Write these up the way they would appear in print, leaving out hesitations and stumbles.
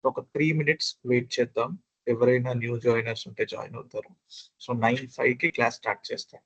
ఒక 3 minutes wait చేద్దాం. ఎవరైనా న్యూ జాయినర్స్ ఉంటే జాయిన్ అవుతారు. సో, 9:05కి క్లాస్ స్టార్ట్ చేస్తాం.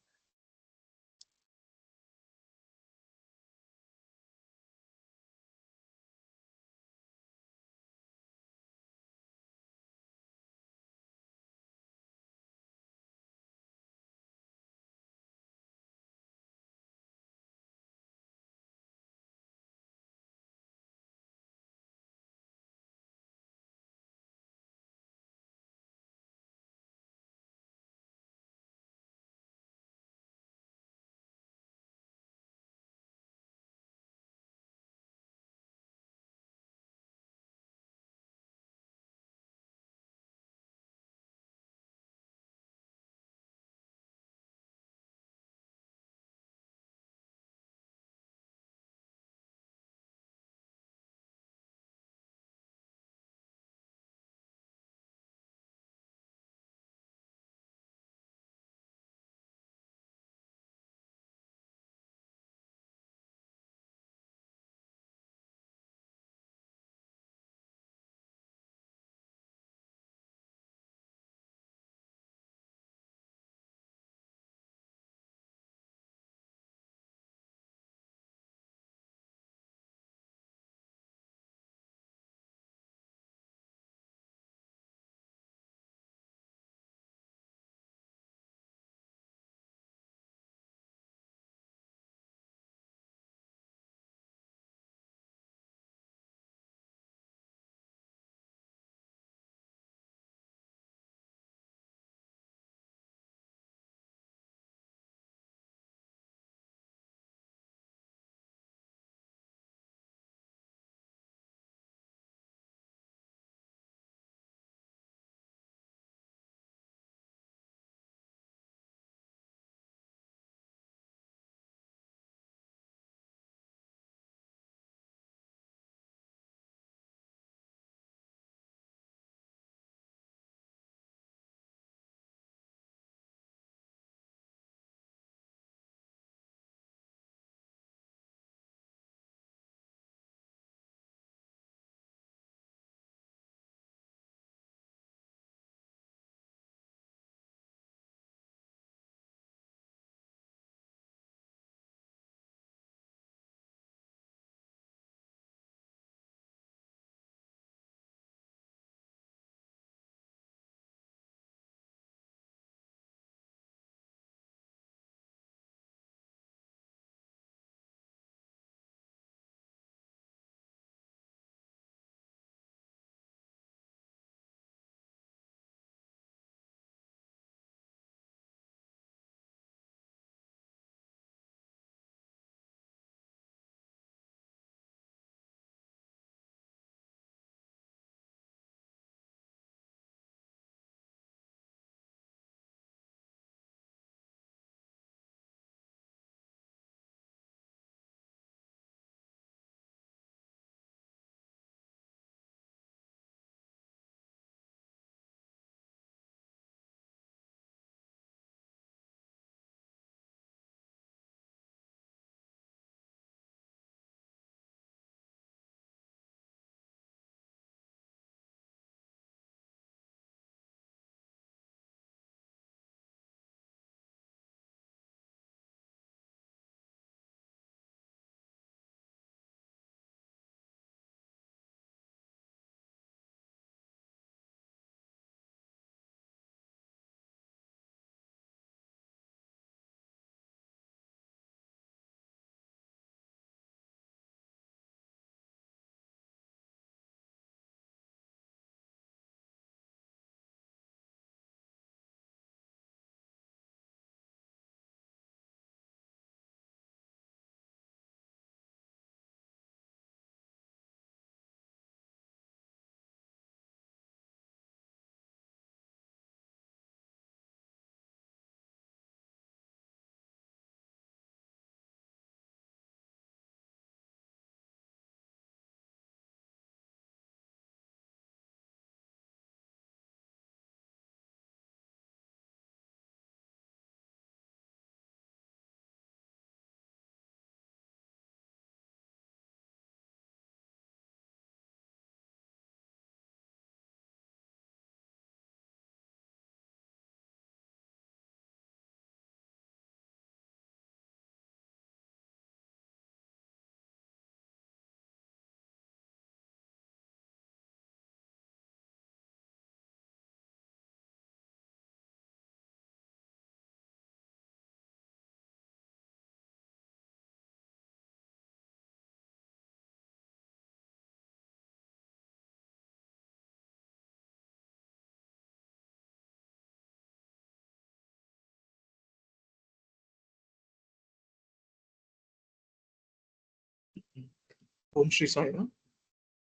Om Shri Sai.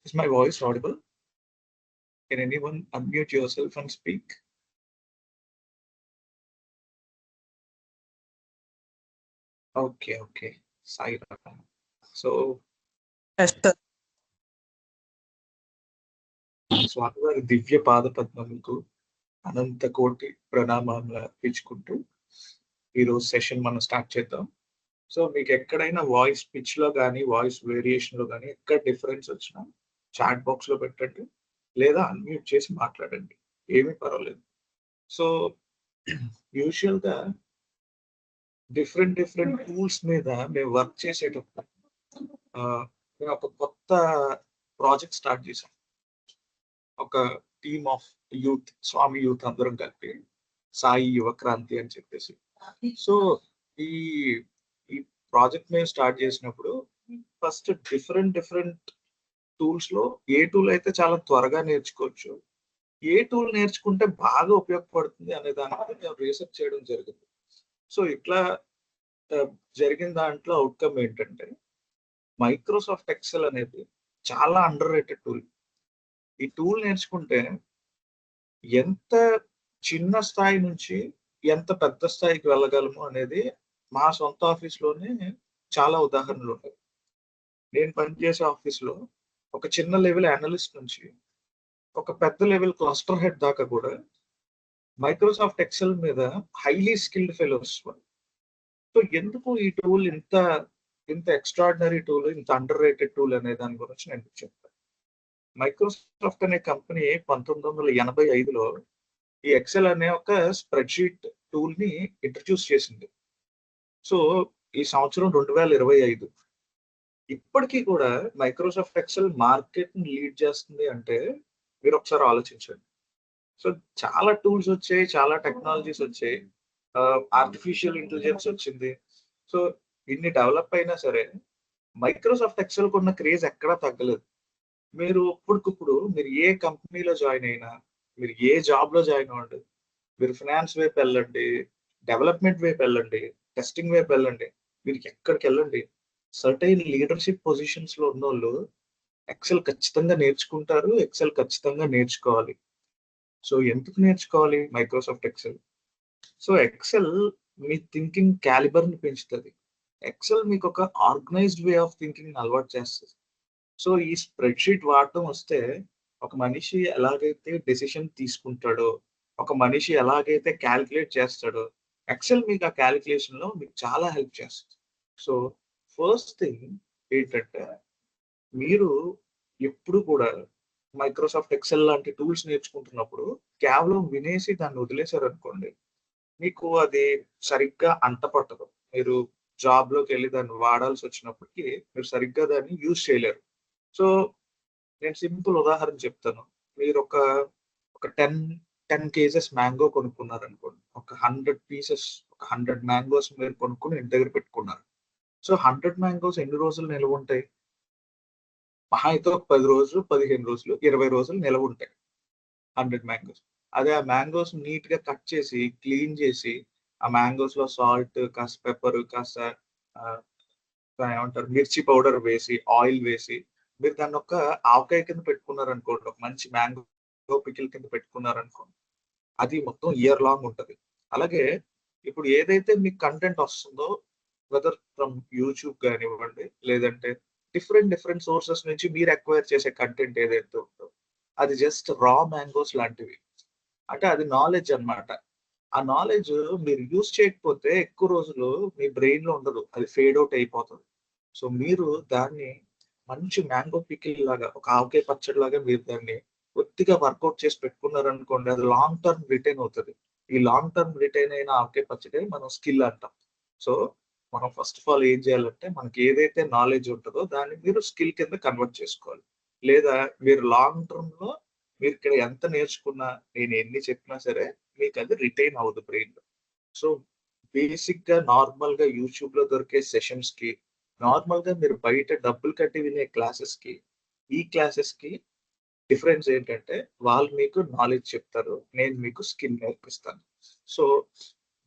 Is my voice audible? Can anyone unmute yourself and speak? Okay. Sai. So, స్వామివారి దివ్య పాద పద్మములకు అనంత కోటి ప్రణామాలు అర్పించుకుంటూ ఈరోజు సెషన్ మనం స్టార్ట్ చేద్దాం. సో మీకు ఎక్కడైనా వాయిస్ పిచ్ లో కానీ వాయిస్ వేరియేషన్ లో కానీ ఎక్కడ డిఫరెన్స్ వచ్చినా చాట్ బాక్స్ లో పెట్టండి, లేదా అన్మ్యూట్ చేసి మాట్లాడండి, ఏమీ పర్వాలేదు. సో యూజువల్ గా డిఫరెంట్ టూల్స్ మీద మేము వర్క్ చేసేటప్పుడు మేము ఒక కొత్త ప్రాజెక్ట్ స్టార్ట్ చేసాం. ఒక team of youth, Swami youth అందరం కలిపి సాయి యువక్రాంతి అని చెప్పేసి. సో ఈ ప్రాజెక్ట్ మేము స్టార్ట్ చేసినప్పుడు ఫస్ట్ డిఫరెంట్ టూల్స్ లో ఏ టూల్ అయితే చాలా త్వరగా నేర్చుకోవచ్చు, ఏ టూల్ నేర్చుకుంటే బాగా ఉపయోగపడుతుంది అనే దానికి మేము రీసెర్చ్ చేయడం జరిగింది. సో ఇట్లా జరిగిన దాంట్లో అవుట్కమ్ ఏంటంటే మైక్రోసాఫ్ట్ ఎక్సెల్ అనేది చాలా అండర్ రేటెడ్ టూల్. ఈ టూల్ నేర్చుకుంటే ఎంత చిన్న స్థాయి నుంచి ఎంత పెద్ద స్థాయికి వెళ్ళగలము అనేది మా సొంత ఆఫీస్లోనే చాలా ఉదాహరణలు ఉంటాయి. నేను పనిచేసే ఆఫీస్లో ఒక చిన్న లెవెల్ అనలిస్ట్ నుంచి ఒక పెద్ద లెవెల్ క్లస్టర్ హెడ్ దాకా కూడా మైక్రోసాఫ్ట్ ఎక్సెల్ మీద హైలీ స్కిల్డ్ ఫెలోస్. సో ఎందుకు ఈ టూల్ ఇంత ఎక్స్ట్రాడినరీ టూల్, ఇంత అండర్ రేటెడ్ టూల్ అనే దాని గురించి నేను చెప్తాను. మైక్రోసాఫ్ట్ అనే కంపెనీ 1985లో ఈ ఎక్సెల్ అనే ఒక స్ప్రెడ్షీట్ టూల్ ని ఇంట్రడ్యూస్ చేసింది. సో ఈ సంవత్సరం 2025 ఇప్పటికీ కూడా మైక్రోసాఫ్ట్ ఎక్సెల్ మార్కెట్ ని లీడ్ చేస్తుంది అంటే మీరు ఒకసారి ఆలోచించండి. సో చాలా టూల్స్ వచ్చాయి, చాలా టెక్నాలజీస్ వచ్చాయి, ఆర్టిఫిషియల్ ఇంటెలిజెన్స్ వచ్చింది. సో ఇన్ని డెవలప్ అయినా సరే మైక్రోసాఫ్ట్ ఎక్సెల్ కున్న క్రేజ్ ఎక్కడా తగ్గలేదు. మీరు ఇప్పటికిప్పుడు మీరు ఏ కంపెనీలో జాయిన్ అయినా, మీరు ఏ జాబ్ లో జాయిన్ అవ్వండి, మీరు ఫినాన్స్ వైపు వెళ్ళండి, డెవలప్మెంట్ వైపు వెళ్ళండి, టెస్టింగ్ వైపు వెళ్ళండి, మీరు ఎక్కడికి వెళ్ళండి, సర్టైన్ లీడర్షిప్ పొజిషన్స్ లో ఉన్న వాళ్ళు ఎక్సెల్ ఖచ్చితంగా నేర్చుకుంటారు, ఎక్సెల్ ఖచ్చితంగా నేర్చుకోవాలి. సో ఎందుకు నేర్చుకోవాలి మైక్రోసాఫ్ట్ ఎక్సెల్? సో ఎక్సెల్ మీ థింకింగ్ క్యాలిబర్ ని పెంచుతుంది. ఎక్సెల్ మీకు ఒక ఆర్గనైజ్డ్ వే ఆఫ్ థింకింగ్ అలవాటు చేస్తుంది. సో ఈ స్ప్రెడ్షీట్ వాడటం వస్తే ఒక మనిషి ఎలాగైతే డెసిషన్ తీసుకుంటాడో, ఒక మనిషి ఎలాగైతే క్యాలిక్యులేట్ చేస్తాడో, ఎక్సెల్ మీకు ఆ క్యాలిక్యులేషన్ లో మీకు చాలా హెల్ప్ చేస్తుంది. సో ఫస్ట్ థింగ్ ఏంటంటే మీరు ఎప్పుడు కూడా మైక్రోసాఫ్ట్ ఎక్సెల్ లాంటి టూల్స్ నేర్చుకుంటున్నప్పుడు కేవలం వినేసి దాన్ని వదిలేశారు అనుకోండి, మీకు అది సరిగ్గా అంటపట్టదు. మీరు జాబ్ లోకి వెళ్ళి దాన్ని వాడాల్సి వచ్చినప్పటికీ మీరు సరిగ్గా దాన్ని యూజ్ చేయలేరు. సో నేను సింపుల్ ఉదాహరణ చెప్తాను. మీరు ఒక 10 కేజెస్ మ్యాంగో కొనుక్కున్నారు అనుకోండి, ఒక 100 పీసెస్, ఒక 100 మ్యాంగోస్ మీరు కొనుక్కుని ఇంటి దగ్గర పెట్టుకున్నారు. సో 100 మ్యాంగోస్ ఎన్ని రోజులు నిల్వ ఉంటాయి? మహా అయితే ఒక 10 రోజులు, 15 రోజులు, 20 రోజులు నిల్వ ఉంటాయి 100 మ్యాంగోస్. అదే ఆ మ్యాంగోస్ నీట్ గా కట్ చేసి క్లీన్ చేసి ఆ మ్యాంగోస్ లో సాల్ట్, కాస్త పెప్పర్, కాస్త ఏమంటారు మిర్చి పౌడర్ వేసి, ఆయిల్ వేసి మీరు దాన్ని ఒక ఆవకాయ కింద పెట్టుకున్నారు అనుకోండి, ఒక మంచి మ్యాంగో పికిల్ కింద పెట్టుకున్నారు అనుకోండి, అది మొత్తం ఇయర్ లాంగ్ ఉంటుంది. అలాగే ఇప్పుడు ఏదైతే మీకు కంటెంట్ వస్తుందో, వెదర్ ఫ్రమ్ యూట్యూబ్ కానివ్వండి, లేదంటే డిఫరెంట్ సోర్సెస్ నుంచి మీరు అక్వైర్ చేసే కంటెంట్ ఏదైతే ఉందో అది జస్ట్ రా మ్యాంగోస్ లాంటివి. అంటే అది నాలెడ్జ్ అన్నమాట. ఆ నాలెడ్జ్ మీరు యూజ్ చేయకపోతే ఎక్కువ రోజులు మీ బ్రెయిన్ లో ఉండదు, అది ఫేడ్ అవుట్ అయిపోతుంది. సో మీరు దాన్ని మంచి మ్యాంగో పికిల్ లాగా, ఒక ఆవకాయ పచ్చడి లాగా మీరు దాన్ని కొద్దిగా వర్కౌట్ చేసి పెట్టుకున్నారు అనుకోండి, అది లాంగ్ టర్మ్ రిటైన్ అవుతుంది. ఈ లాంగ్ టర్మ్ రిటైన్ అయిన ఆవకాయ పచ్చడి మనం స్కిల్ అంటాం. సో మనం ఫస్ట్ ఆఫ్ ఆల్ ఏం చేయాలంటే మనకి ఏదైతే నాలెడ్జ్ ఉంటుందో దాన్ని మీరు స్కిల్ కింద కన్వర్ట్ చేసుకోవాలి. లేదా మీరు లాంగ్ టర్మ్ లో మీరు ఇక్కడ ఎంత నేర్చుకున్నా, నేను ఎన్ని చెప్పినా సరే మీకు అది రిటైన్ అవ్వదు బ్రెయిన్ లో. సో బేసిక్ గా నార్మల్ గా యూట్యూబ్ లో దొరికే సెషన్స్ కి, నార్మల్ గా మీరు బయట డబ్బులు కట్టి వినే క్లాసెస్ కి, ఈ క్లాసెస్ కి డిఫరెన్స్ ఏంటంటే వాళ్ళు మీకు నాలెడ్జ్ చెప్తారు, నేను మీకు స్కిల్ నేర్పిస్తాను. సో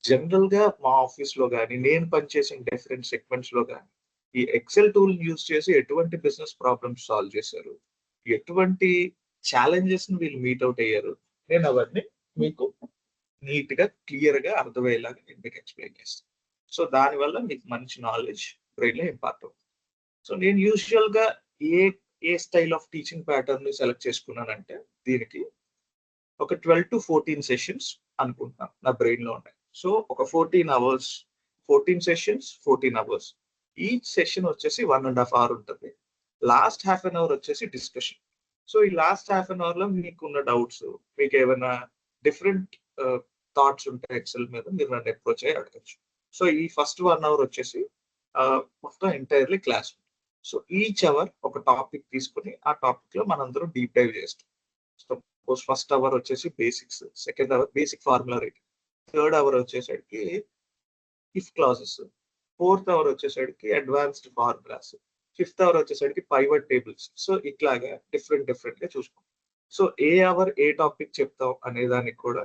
జనరల్ గా మా ఆఫీస్ లో కానీ, నేను పనిచేసిన డిఫరెంట్ సెగ్మెంట్స్ లో కానీ ఈ ఎక్సెల్ టూల్ యూజ్ చేసి ఎటువంటి బిజినెస్ ప్రాబ్లమ్స్ సాల్వ్ చేశారు, ఎటువంటి ఛాలెంజెస్ ని వీళ్ళు మీట్ అవుట్ అయ్యారు, నేను అవన్నీ మీకు నీట్ గా క్లియర్ గా అర్థమయ్యేలాగా నేను మీకు ఎక్స్ప్లెయిన్ చేస్తాను. సో దానివల్ల మీకు మంచి నాలెడ్జ్ బ్రెయిన్ లో ఇంపార్ట్ అవుతుంది. సో నేను యూజువల్ గా ఏ ఏ స్టైల్ ఆఫ్ టీచింగ్ ప్యాటర్న్ ని సెలెక్ట్ చేసుకున్నానంటే దీనికి ఒక 12 to 14 సెషన్స్ అనుకుంటున్నాను నా బ్రెయిన్ లో ఉన్నాయి. సో ఒక 14 hours, 14 sessions, 14 hours. Each session వచ్చేసి 1.5 hour ఉంటుంది. లాస్ట్ హాఫ్ అన్ అవర్ వచ్చేసి డిస్కషన్. సో ఈ లాస్ట్ హాఫ్ అన్ అవర్ లో మీకున్న డౌట్స్, మీకు ఏమైనా డిఫరెంట్ థాట్స్ ఉంటాయి ఎక్సెల్ మీద, మీరు నన్ను అప్రోచ్ అయ్యి అడగచ్చు. సో ఈ ఫస్ట్ 1 hour వచ్చేసి మొత్తం entirely class. So each hour ఒక టాపిక్ తీసుకుని ఆ టాపిక్ లో మనందరం డీప్ డైవ్ చేస్తాం. సపోజ్ ఫస్ట్ అవర్ వచ్చేసి basics, second hour basic formula writing, third hour వచ్చేసరికి ఇఫ్ క్లాసెస్, ఫోర్త్ అవర్ వచ్చేసరికి అడ్వాన్స్డ్ ఫార్ములాస్, ఫిఫ్త్ అవర్ వచ్చేసరికి పైవట్ టేబుల్స్. సో ఇట్లాగా డిఫరెంట్ గా చూసుకుంటాం. సో ఏ అవర్ ఏ టాపిక్ చెప్తాం అనే దానికి కూడా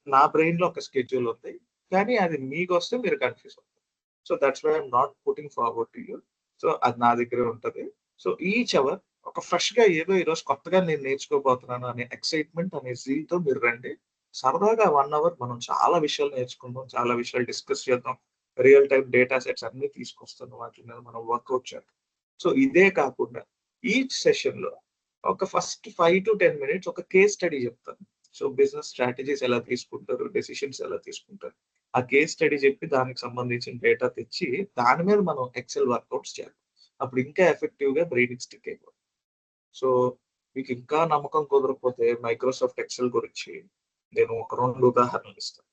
నా బ్రెయిన్ లో ఒక స్కెడ్యూల్ ఉంది, కానీ అది మీకు వస్తే మీరు కన్ఫ్యూజ్ అవుతారు. So that's why I'm not putting forward to you. So అది నా దగ్గరే ఉంటుంది. సో ఈచ్ అవర్ ఒక ఫ్రెష్ గా ఏదో ఈరోజు కొత్తగా నేను నేర్చుకోబోతున్నాను అనే ఎక్సైట్మెంట్ అనే జీల్ తో మీరు రండి. సరదాగా 1 hour మనం చాలా విషయాలు నేర్చుకుందాం, చాలా విషయాలు డిస్కస్ చేద్దాం, రియల్ టైం డేటా సెట్స్ అన్ని తీసుకొస్తాను, వాటి మీద మనం వర్కౌట్ చేద్దాం. సో ఇదే కాకుండా ఈచ్ సెషన్ లో ఒక ఫస్ట్ 5 to 10 minutes ఒక కేస్ స్టడీ చెప్తాను. సో బిజినెస్ స్ట్రాటజీస్ ఎలా తీసుకుంటారు, డెసిషన్స్ ఎలా తీసుకుంటారు, ఆ కేస్ స్టడీ చెప్పి దానికి సంబంధించిన డేటా తెచ్చి దాని మీద మనం ఎక్సెల్ వర్కౌట్స్ చేయాలి. అప్పుడు ఇంకా ఎఫెక్టివ్ గా బ్రెయిన్ స్టిక్ అయిపోతుంది. సో మీకు ఇంకా నమ్మకం కుదరకపోతే మైక్రోసాఫ్ట్ ఎక్సెల్ గురించి నేను ఒక 2 ఉదాహరణలు ఇస్తాను.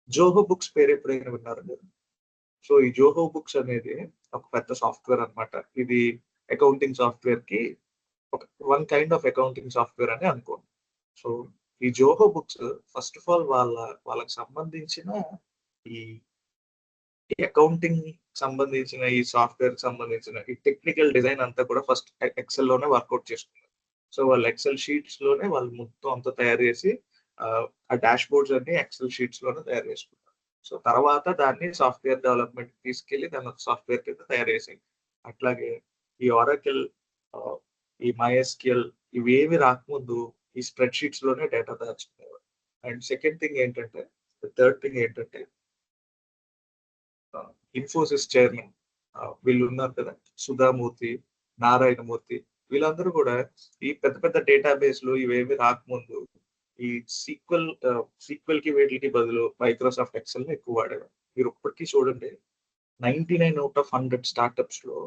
జోహో బుక్స్ పేరు ఎప్పుడైనా విన్నారు మీరు? సో ఈ జోహో బుక్స్ అనేది ఒక పెద్ద సాఫ్ట్వేర్ అన్నమాట. ఇది అకౌంటింగ్ సాఫ్ట్వేర్ కి ఒక one kind of accounting software అని అనుకోండి. సో ఈ Zoho books first of all వాళ్ళకి సంబంధించిన ఈ అకౌంటింగ్ సంబంధించిన ఈ సాఫ్ట్వేర్ సంబంధించిన ఈ టెక్నికల్ డిజైన్ అంతా కూడా ఫస్ట్ ఎక్సెల్ లోనే వర్కౌట్ చేసుకున్నారు. సో వాళ్ళు ఎక్సెల్ షీట్స్ లోనే వాళ్ళు మొత్తం అంతా తయారు చేసి ఆ డాష్ బోర్డ్స్ అన్ని ఎక్సెల్ షీట్స్ లోనే తయారు చేసుకున్నారు. సో తర్వాత దాన్ని సాఫ్ట్వేర్ డెవలప్మెంట్ తీసుకెళ్లి దాన్ని సాఫ్ట్వేర్ కింద తయారు చేసింది. అట్లాగే ఈ ఆరాకిల్, ఈ MySQL ఇవేవి రాకముందు ఈ స్ప్రెడ్ షీట్స్ లోనే డేటా దాచుకునేవారు. అండ్ సెకండ్ థింగ్ ఏంటంటే, థర్డ్ థింగ్ ఏంటంటే, ఇన్ఫోసిస్ చైర్మన్ వీళ్ళు ఉన్నారు కదా, సుధామూర్తి, నారాయణమూర్తి, వీళ్ళందరూ కూడా ఈ పెద్ద పెద్ద డేటాబేస్లు ఇవేవి రాకముందు ఈ సీక్వెల్ కి వీటికి బదులు మైక్రోసాఫ్ట్ ఎక్సెల్ ని ఎక్కువ వాడేవారు. మీరు ఇప్పటికీ చూడండి, 99 out of 100 స్టార్ట్అప్స్ లో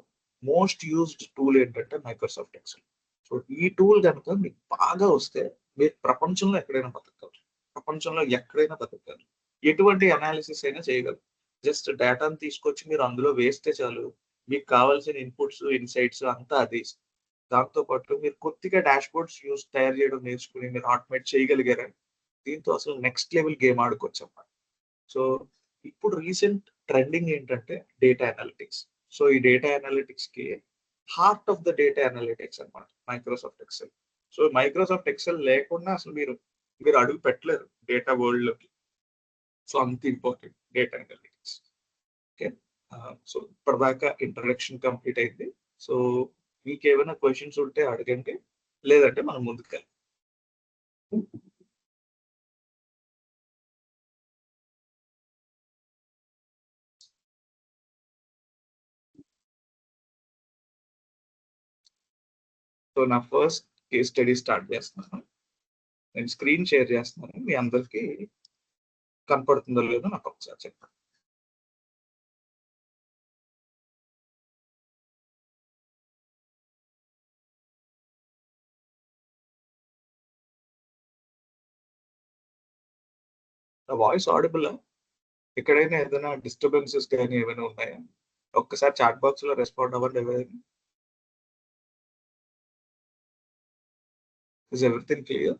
మోస్ట్ యూజ్డ్ టూల్ ఏంటంటే మైక్రోసాఫ్ట్ ఎక్సెల్. సో ఈ టూల్ కనుక మీకు బాగా వస్తే మీరు ప్రపంచంలో ఎక్కడైనా బతకగలరు, ప్రపంచంలో ఎక్కడైనా బతకగలరు, ఎటువంటి అనాలిసిస్ అయినా చేయగలరు. జస్ట్ డేటాను తీసుకొచ్చి మీరు అందులో వేస్తే చాలు, మీకు కావాల్సిన ఇన్పుట్స్, ఇన్సైట్స్ అంతా అది. దాంతో పాటు మీరు కొద్దిగా డాష్ బోర్డ్స్ తయారు చేయడం నేర్చుకుని మీరు ఆటోమేట్ చేయగలిగారని దీంతో అసలు నెక్స్ట్ లెవెల్ గేమ్ ఆడుకోవచ్చు అన్నమాట. సో ఇప్పుడు రీసెంట్ ట్రెండింగ్ ఏంటంటే డేటా అనలిటిక్స్. సో ఈ డేటా అనలిటిక్స్ కి heart of the data analytics అన్నమాట Microsoft Excel. So Microsoft Excel లేకుండా అసలు మీరు అడుగు పెట్టలేరు డేటా వరల్డ్ లోకి. సో అంత important data analytics. Okay, so ఇప్పటిదాకా ఇంట్రడక్షన్ కంప్లీట్ అయింది. సో మీకు ఏమైనా క్వశ్చన్స్ ఉంటే అడగండి, లేదంటే మనం ముందుకు వెళ్దాం. సో నా ఫస్ట్ కేస్ స్టడీ స్టార్ట్ చేస్తున్నాను. నేను స్క్రీన్ షేర్ చేస్తున్నాను, మీ అందరికి కనపడుతుందో లేదో నాకు ఒకసారి చెప్పండి. Voice audible? ఎక్కడైనా ఏదైనా డిస్టర్బెన్సెస్ కానీ ఏమైనా ఉన్నాయా? ఒక్కసారి చాట్ బాక్స్ లో రెస్పాండ్ అవ్వండి ఎవరైనా. Is everything clear?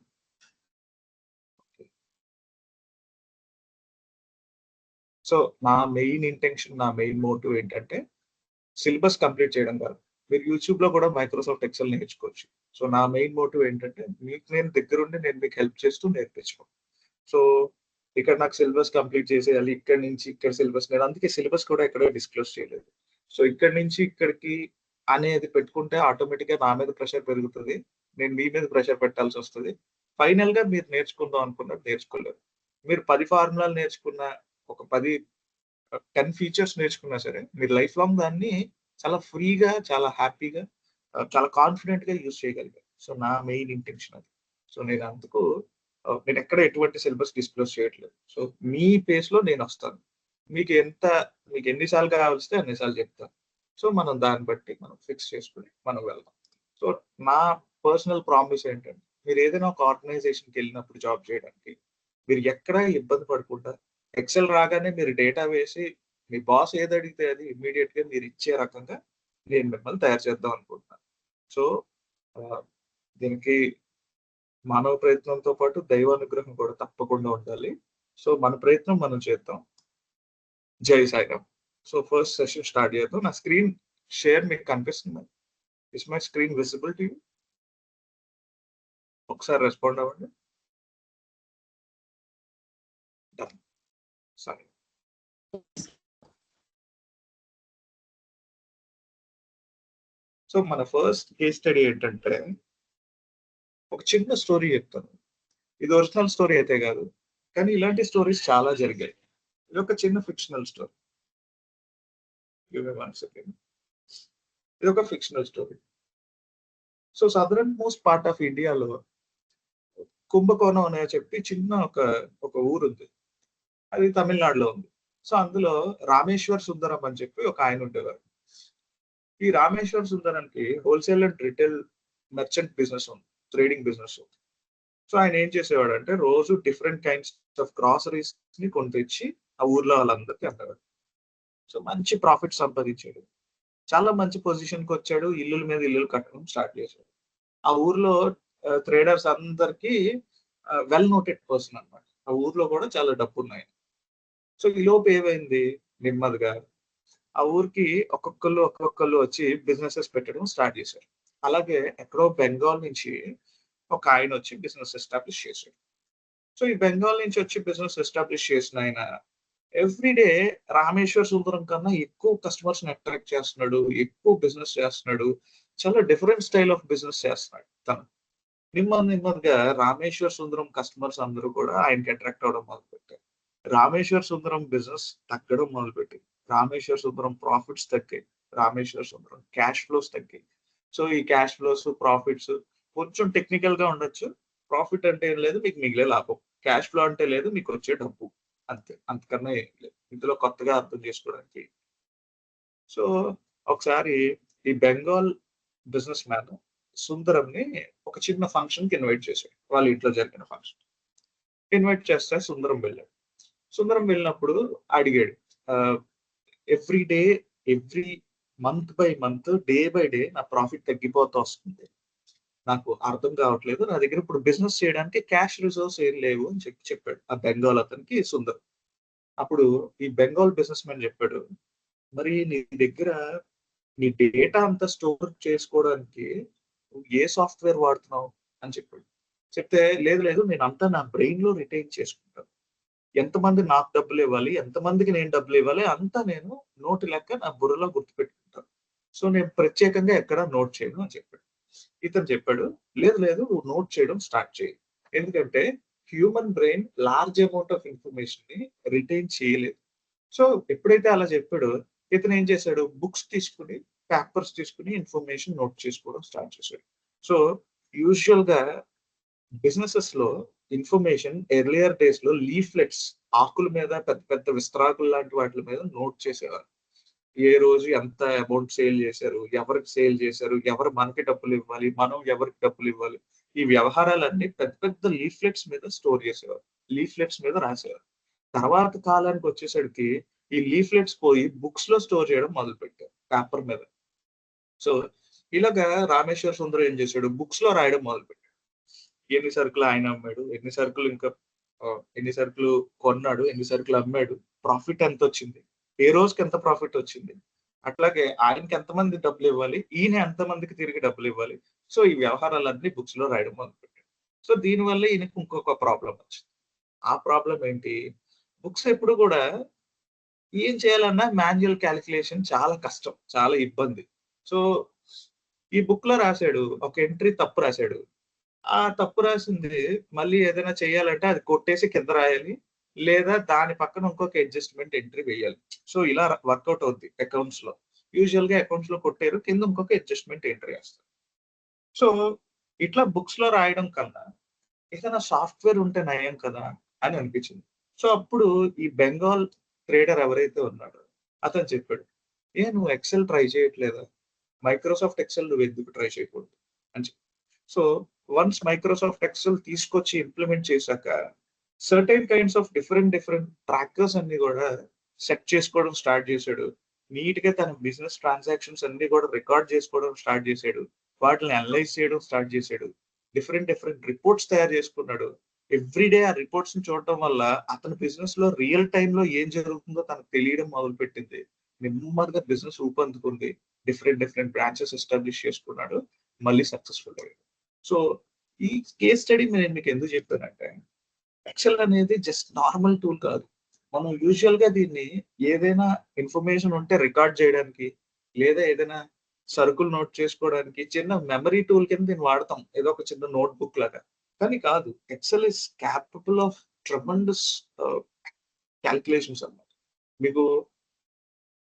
సో నా మెయిన్ మోటివ్ ఏంటంటే సిలబస్ కంప్లీట్ చేయడం కాదు. మీరు యూట్యూబ్ లో కూడా మైక్రోసాఫ్ట్ ఎక్సెల్ నేర్చుకోవచ్చు. సో నా మెయిన్ మోటివ్ ఏంటంటే మీకు నేను దగ్గరుండి నేను మీకు హెల్ప్ చేస్తూ నేర్పించుకోండి. సో ఇక్కడ నాకు సిలబస్ కంప్లీట్ చేసేయాలి, ఇక్కడ నుంచి ఇక్కడ సిలబస్, నేను అందుకే సిలబస్ కూడా ఎక్కడ డిస్క్లోజ్ చేయలేదు. సో ఇక్కడి నుంచి ఇక్కడికి అనేది పెట్టుకుంటే ఆటోమేటిక్ గా నా మీద ప్రెషర్ పెరుగుతుంది, నేను మీ మీద ప్రెషర్ పెట్టాల్సి వస్తుంది. ఫైనల్ గా మీరు నేర్చుకుందాం అనుకున్నది నేర్చుకోలేరు. మీరు 10 ఫార్ములాలు నేర్చుకున్న, ఒక 10 ఫీచర్స్ నేర్చుకున్నా సరే మీరు లైఫ్ లాంగ్ దాన్ని చాలా ఫ్రీగా, చాలా హ్యాపీగా, చాలా కాన్ఫిడెంట్ గా యూజ్ చేయగలిగారు. సో నా మెయిన్ ఇంటెన్షన్ అది. సో నేను అందుకు నేను ఎక్కడ ఎటువంటి సిలబస్ డిస్క్లోజ్ చేయట్లేదు. సో మీ పేస్ లో నేను వస్తాను. మీకు మీకు ఎన్ని సార్లు కావాల్స్తే అన్ని సార్లు చెప్తాను. సో మనం దాన్ని బట్టి మనం ఫిక్స్ చేసుకుని మనం వెళ్దాం. సో నా పర్సనల్ ప్రామిస్ ఏంటంటే, మీరు ఏదైనా ఒక ఆర్గనైజేషన్కి వెళ్ళినప్పుడు జాబ్ చేయడానికి మీరు ఎక్కడ ఇబ్బంది పడకుండా, ఎక్సెల్ రాగానే మీరు డేటా వేసి మీ బాస్ ఏది అడిగితే అది ఇమ్మీడియట్ గా మీరు ఇచ్చే రకంగా నేను మిమ్మల్ని తయారు చేద్దాం అనుకుంటున్నాను. సో దీనికి మానవ ప్రయత్నంతో పాటు దైవానుగ్రహం కూడా తప్పకుండా ఉండాలి. సో మన ప్రయత్నం మనం చేద్దాం. జై Sairam. So first session start చేద్దాం. నా స్క్రీన్ షేర్ మీకు కనిపిస్తుంది? Is my screen visible to you? ఒకసారి రెస్పాండ్ అవ్వండి. సరే. సో మన ఫస్ట్ కేస్ స్టడీ ఏంటంటే, ఒక చిన్న స్టోరీ చెప్తాను. ఇది ఒరిజినల్ స్టోరీ అయితే కాదు, కానీ ఇలాంటి స్టోరీస్ చాలా జరిగాయి. ఇది ఒక చిన్న ఫిక్షనల్ స్టోరీ. ఇది ఒక fictional story. So southern most part of ఇండియాలో కుంభకోణం అనే చెప్పి చిన్న ఒక ఊరు ఉంది. అది తమిళనాడులో ఉంది. సో అందులో రామేశ్వర్ సుందరం అని చెప్పి ఒక ఆయన ఉండేవారు. ఈ రామేశ్వర్ సుందరానికి wholesale and retail merchant business ఉంది, ట్రేడింగ్ బిజినెస్ ఉంది. సో ఆయన ఏం చేసేవాడు అంటే, రోజు డిఫరెంట్ కైండ్స్ ఆఫ్ గ్రాసరీస్ ని కొని తెచ్చి ఆ ఊర్లో వాళ్ళందరికీ అమ్మేవాడు. సో మంచి ప్రాఫిట్ సంపాదించాడు. చాలా మంచి పొజిషన్ కి వచ్చాడు. ఇల్లుల మీద ఇల్లులు కట్టడం స్టార్ట్ చేశాడు. ఆ ఊర్లో ట్రేడర్స్ అందరికి వెల్ నోటెడ్ పర్సన్ అన్నమాట. ఆ ఊర్లో కూడా చాలా డబ్బు ఉన్నాయి. సో ఈ లోపు ఏమైంది, నెమ్మదిగా ఆ ఊరికి ఒక్కొక్కళ్ళు వచ్చి బిజినెసెస్ పెట్టడం స్టార్ట్ చేశారు. అలాగే ఎక్కడో బెంగాల్ నుంచి ఒక ఆయన వచ్చి బిజినెస్ ఎస్టాబ్లిష్ చేశాడు. సో ఈ బెంగాల్ నుంచి వచ్చి బిజినెస్ ఎస్టాబ్లిష్ చేసిన ఆయన ఎవ్రీడే రామేశ్వర్ సుందరం కన్నా ఎక్కువ కస్టమర్స్ ని అట్రాక్ట్ చేస్తున్నాడు, ఎక్కువ బిజినెస్ చేస్తున్నాడు, చాలా డిఫరెంట్ స్టైల్ ఆఫ్ బిజినెస్ చేస్తున్నాడు తను. నెమ్మదిగా రామేశ్వర్ సుందరం కస్టమర్స్ అందరూ కూడా ఆయనకి అట్రాక్ట్ అవడం మొదలుపెట్టారు. రామేశ్వర్ సుందరం బిజినెస్ తగ్గడం మొదలుపెట్టింది. రామేశ్వర్ సుందరం ప్రాఫిట్స్ తగ్గాయి. రామేశ్వర్ సుందరం క్యాష్ ఫ్లోస్ తగ్గాయి. సో ఈ క్యాష్ ఫ్లోస్, ప్రాఫిట్స్ కొంచెం టెక్నికల్ గా ఉండొచ్చు. ప్రాఫిట్ అంటే ఏం లేదు, మీకు మిగిలే లాభం. క్యాష్ ఫ్లో అంటే లేదు, మీకు వచ్చే డబ్బు. అంతే, అంతకన్నా ఏం లేదు ఇందులో కొత్తగా అర్థం చేసుకోవడానికి. సో ఒకసారి ఈ బెంగాల్ బిజినెస్ మ్యాన్ సుందరంని ఒక చిన్న ఫంక్షన్ కి ఇన్వైట్ చేశాడు. వాళ్ళ ఇంట్లో జరిగిన ఫంక్షన్ ఇన్వైట్ చేస్తే సుందరం వెళ్ళాడు. సుందరం వెళ్ళినప్పుడు అడిగాడు, every day, every month by month, day by day నా ప్రాఫిట్ తగ్గిపోతూ వస్తుంది, నాకు అర్థం కావట్లేదు, నా దగ్గర ఇప్పుడు బిజినెస్ చేయడానికి క్యాష్ రిజర్వ్స్ ఏం లేవు అని చెప్పాడు ఆ బెంగాల్ అతనికి సుందరం. అప్పుడు ఈ బెంగాల్ బిజినెస్ మ్యాన్ చెప్పాడు, మరి నీ దగ్గర నీ డేటా అంతా స్టోర్ చేసుకోవడానికి ఏ సాఫ్ట్వేర్ వాడుతున్నావు అని చెప్పాడు. చెప్తే, లేదు నేను అంతా నా బ్రెయిన్ లో రిటైన్ చేసుకుంటాను, ఎంతమంది నాకు డబ్బులు ఇవ్వాలి, ఎంతమందికి నేను డబ్బులు ఇవ్వాలి అంతా నేను నోటు లెక్క నా బుర్రలో గుర్తుపెట్టుకుంటాను. సో నేను ప్రత్యేకంగా ఎక్కడ నోట్ చేయను అని చెప్పాడు. ఇతను చెప్పాడు, లేదు నువ్వు నోట్ చేయడం స్టార్ట్ చేయి, ఎందుకంటే human brain large amount of information ని రిటైన్ చేయలేదు. సో ఎప్పుడైతే అలా చెప్పాడో ఇతను ఏం చేశాడు, బుక్స్ తీసుకుని, పేపర్స్ తీసుకుని ఇన్ఫర్మేషన్ నోట్ చేసుకోవడం స్టార్ట్ చేశాడు. సో యూజువల్ గా బిజినెసెస్ లో ఇన్ఫర్మేషన్ ఎర్లియర్ డేస్ లో లీఫ్లెట్స్, ఆకుల మీద, పెద్ద పెద్ద విస్తరాకులు లాంటి వాటి మీద నోట్ చేసేవారు. ఏ రోజు ఎంత అమౌంట్ సేల్ చేశారు, ఎవరికి సేల్ చేశారు, ఎవరు మనకి డబ్బులు ఇవ్వాలి, మనం ఎవరికి డబ్బులు ఇవ్వాలి, ఈ వ్యవహారాలన్నీ పెద్ద పెద్ద లీఫ్లెట్స్ మీద స్టోర్ చేసేవారు, లీఫ్లెట్స్ మీద రాసేవారు. తర్వాత కాలానికి వచ్చేసరికి ఈ లీఫ్లెట్స్ పోయి బుక్స్ లో స్టోర్ చేయడం మొదలు పెట్టారు, పేపర్ మీద. సో ఇలాగా రామేశ్వర సుందరం ఏం చేశాడు, బుక్స్ లో రాయడం మొదలు పెట్టాడు. ఎన్ని సరుకులు ఆయన అమ్మాడు, ఎన్ని సరుకులు కొన్నాడు, ఎన్ని సరుకులు అమ్మాడు, ప్రాఫిట్ ఎంత వచ్చింది, ఏ రోజుకి ఎంత ప్రాఫిట్ వచ్చింది, అట్లాగే ఆయనకి ఎంతమంది డబ్బులు ఇవ్వాలి, ఈయన ఎంతమందికి తిరిగి డబ్బులు ఇవ్వాలి. సో ఈ వ్యవహారాలన్నీ బుక్స్ లో రాయడం మొదలుపెట్టాడు. సో దీనివల్ల ఈయనకి ఇంకొక ప్రాబ్లం వచ్చింది. ఆ ప్రాబ్లం ఏంటి, బుక్స్ ఎప్పుడు కూడా ఏం చేయాలన్నా మాన్యువల్ క్యాలిక్యులేషన్ చాలా కష్టం, చాలా ఇబ్బంది. సో ఈ బుక్ లో రాశాడు, ఒక ఎంట్రీ తప్పు రాశాడు. ఆ తప్పు రాసింది మళ్ళీ ఏదైనా చేయాలంటే అది కొట్టేసి కింద రాయాలి. లేదా దాని పక్కన ఇంకొక అడ్జస్ట్‌మెంట్ ఎంట్రీ వేయాలి. సో ఇలా వర్కౌట్ అవుద్ది అకౌంట్స్‌లో. యూజువల్‌గా అకౌంట్స్‌లో కొట్టారు. కింద ఇంకొక అడ్జస్ట్‌మెంట్ ఎంట్రీ ఏస్తారు. సో ఇట్లా బుక్స్‌లో రాయడం కన్నా ఏదైనా సాఫ్ట్‌వేర్ ఉంటే నయం కదా అని అనిపించింది. సో అప్పుడు ఈ బెంగాల్ ట్రేడర్ ఎవరైతే ఉన్నాడో అతను చెప్పాడు, "ఏ నువ్వు ఎక్సెల్ ట్రై చేయట్లేదా? మైక్రోసాఫ్ట్ ఎక్సెల్ నువ్వెందుకు ట్రై చేయకూడదు?" అని చెప్పి. సో వన్స్ మైక్రోసాఫ్ట్ ఎక్సెల్ తీసుకొచ్చి ఇంప్లిమెంట్ చేశాక certain kinds of different trackers అన్ని కూడా సెట్ చేసుకోవడం స్టార్ట్ చేశాడు. నీట్ గా తన బిజినెస్ ట్రాన్సాక్షన్స్ అన్ని కూడా రికార్డ్ చేసుకోవడం స్టార్ట్ చేశాడు. వాటిని అనలైజ్ చేయడం స్టార్ట్ చేశాడు. డిఫరెంట్ రిపోర్ట్స్ తయారు చేసుకున్నాడు. ఎవ్రీడే ఆ రిపోర్ట్స్ ని చూడటం వల్ల అతని బిజినెస్ లో రియల్ టైమ్ లో ఏం జరుగుతుందో తనకు తెలియడం మొదలు పెట్టింది. నెమ్మదిగా బిజినెస్ ఊపందుకుంది. డిఫరెంట్ బ్రాంచెస్ ఎస్టాబ్లిష్ చేసుకున్నాడు. మళ్ళీ సక్సెస్ఫుల్ అయ్యాడు. సో ఈ కేస్ స్టడీ నేను మీకు ఎందుకు చెప్పానంటే, ఎక్సెల్ అనేది జస్ట్ నార్మల్ టూల్ కాదు. మనం యూజువల్ గా దీన్ని ఏదైనా ఇన్ఫర్మేషన్ ఉంటే రికార్డ్ చేయడానికి, లేదా ఏదైనా సరుకులు నోట్ చేసుకోవడానికి చిన్న మెమరీ టూల్ కింద దీన్ని వాడతాం. ఏదో ఒక చిన్న నోట్ బుక్ లాగా. కానీ కాదు. Excel is capable of tremendous calculations అన్నమాట. మీకు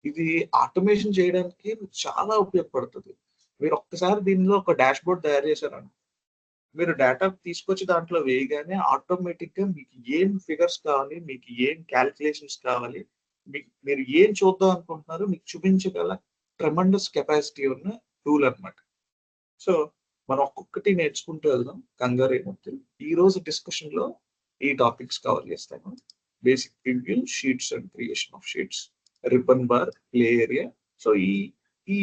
ఇది ఆటోమేషన్ చేయడానికి చాలా ఉపయోగపడుతుంది. మీరు ఒక్కసారి దీనిలో ఒక డాష్‌బోర్డ్ తయారు చేశారనుకో, మీరు డేటా తీసుకొచ్చి దాంట్లో వేయగానే ఆటోమేటిక్‌గా మీకు ఏం ఫిగర్స్ కావాలి, మీకు ఏం కాలిక్యులేషన్స్ కావాలి, మీరు ఏం చూద్దాం అనుకుంటున్నారో మీకు చూపించగల ట్రెమెండస్ కెపాసిటీ ఉన్న టూల్ అన్నమాట. సో మనం ఒక్కొక్కటి నేర్చుకుంటూ వెళ్దాం. కంగారేమొద్దు. ఈ రోజు డిస్కషన్‌లో ఈ టాపిక్స్ కవర్ చేస్తాను. Basic preview, sheets and creation of sheets, ribbon bar, play area. So ఈ ఈ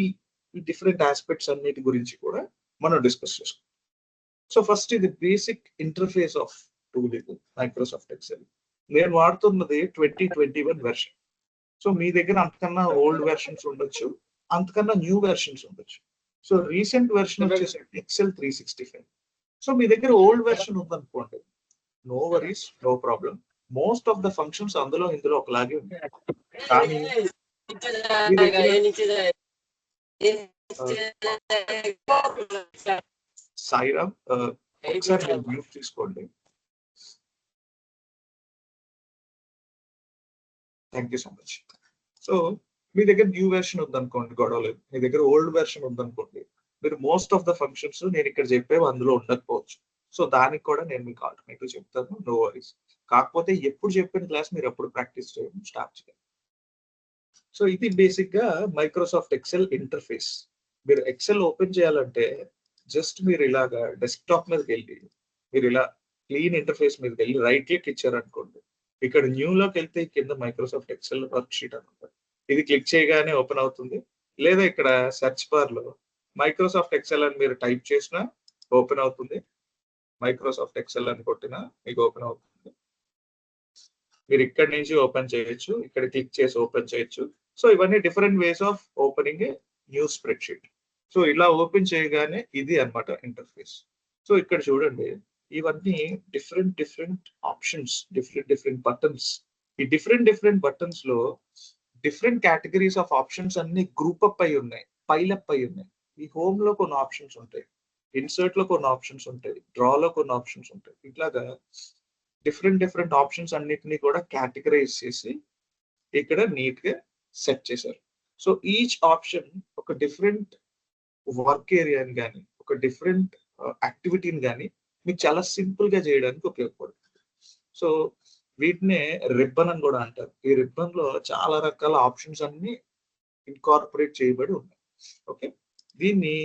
ఈ డిఫరెంట్ ఆస్పెక్ట్స్ అన్నిటి గురించి కూడా మనం డిస్కస్ చేసుకుందాం. సో ఫస్ట్ ఇది బేసిక్ ఇంటర్ఫేస్ ఆఫ్ టూల్ ఇది మైక్రోసాఫ్ట్ ఎక్సెల్. నేను వాడుతున్నది 2021 వెర్షన్. సో మీ దగ్గర అంతకన్నా ఓల్డ్ వెర్షన్స్ ఉండొచ్చు, అంతకన్నా న్యూ వెర్షన్స్ ఉండొచ్చు. సో రీసెంట్ వెర్షన్ వచ్చేసి ఎక్సెల్ 365. సో మీ దగ్గర ఓల్డ్ వెర్షన్ ఉందనుకోండి, no worries, no problem. Most of the functions అందులో ఇందులో ఒకలాగే ఉంటాయి. కానీ మీ దగ్గర సాయిరామ్ ఒకసారి మీరు మ్యూట్ తీసుకోండి. Thank you so much. So మీ దగ్గర న్యూ వెర్షన్ ఉందనుకోండి, గొడవలేదు. మీ దగ్గర ఓల్డ్ వెర్షన్ ఉందనుకోండి, మీరు మోస్ట్ ఆఫ్ ద ఫంక్షన్స్ నేను ఇక్కడ చెప్పేవి అందులో ఉండకపోవచ్చు. సో దానికి కూడా నేను మీకు ఆల్టర్నేటివ్ చెప్తాను, నో వరీస్. కాకపోతే ఎప్పుడు చెప్పిన క్లాస్ మీరు ఎప్పుడు ప్రాక్టీస్ చేయడం స్టార్ట్ చేయాలి. సో ఇది బేసిక్ గా మైక్రోసాఫ్ట్ ఎక్సెల్ ఇంటర్ఫేస్. మీరు ఎక్సెల్ ఓపెన్ చేయాలంటే జస్ట్ మీరు ఇలాగా డెస్క్టాప్ మీదకి వెళ్ళి, మీరు ఇలా క్లీన్ ఇంటర్ఫేస్ మీదకి వెళ్ళి రైట్ క్లిక్ ఇచ్చారనుకోండి, ఇక్కడ న్యూ లోకి వెళ్తే కింద మైక్రోసాఫ్ట్ ఎక్సెల్ వర్క్ షీట్ అనమాట. ఇది క్లిక్ చేయగానే ఓపెన్ అవుతుంది. లేదా ఇక్కడ సెర్చ్ బార్ లో మైక్రోసాఫ్ట్ ఎక్సెల్ అని మీరు టైప్ చేసినా ఓపెన్ అవుతుంది. మైక్రోసాఫ్ట్ ఎక్సెల్ అని కొట్టినా మీకు ఓపెన్ అవుతుంది. మీరు ఇక్కడ నుంచి ఓపెన్ చేయొచ్చు, ఇక్కడ క్లిక్ చేసి ఓపెన్ చేయొచ్చు. సో ఇవన్నీ different ways of opening a new spread sheet. So ఇలా ఓపెన్ చేయగానే ఇది అన్నమాట ఇంటర్ఫేస్. సో ఇక్కడ చూడండి, ఇవన్నీ డిఫరెంట్ ఆప్షన్స్, డిఫరెంట్ బటన్స్. ఈ డిఫరెంట్ బటన్స్ లో డిఫరెంట్ కేటగిరీస్ ఆఫ్ ఆప్షన్స్ అన్ని గ్రూప్ అప్ అయి ఉన్నాయి, పైలప్ అయి ఉన్నాయి. ఈ హోమ్ లో కొన్ని ఆప్షన్స్ ఉంటాయి, ఇన్సర్ట్ లో కొన్ని ఆప్షన్స్ ఉంటాయి, డ్రా లో కొన్ని ఆప్షన్స్ ఉంటాయి. ఇట్లాగా డిఫరెంట్ ఆప్షన్స్ అన్నిటిని కూడా కేటగరైజ్ చేసి ఇక్కడ నీట్ గా సెట్ చేశారు. సో ఈచ్ ఆప్షన్ ఒక డిఫరెంట్ వర్క్ ఏరియాని కానీ, ఒక డిఫరెంట్ యాక్టివిటీని కానీ మీకు చాలా సింపుల్ గా చేయడానికి ఉపయోగపడుతుంది. సో వీటినే రిబ్బన్ అని కూడా అంటారు. ఈ రిబ్బన్ లో చాలా రకాల ఆప్షన్స్ అన్ని ఇన్కార్పొరేట్ చేయబడి ఉన్నాయి. ఓకే, దీన్ని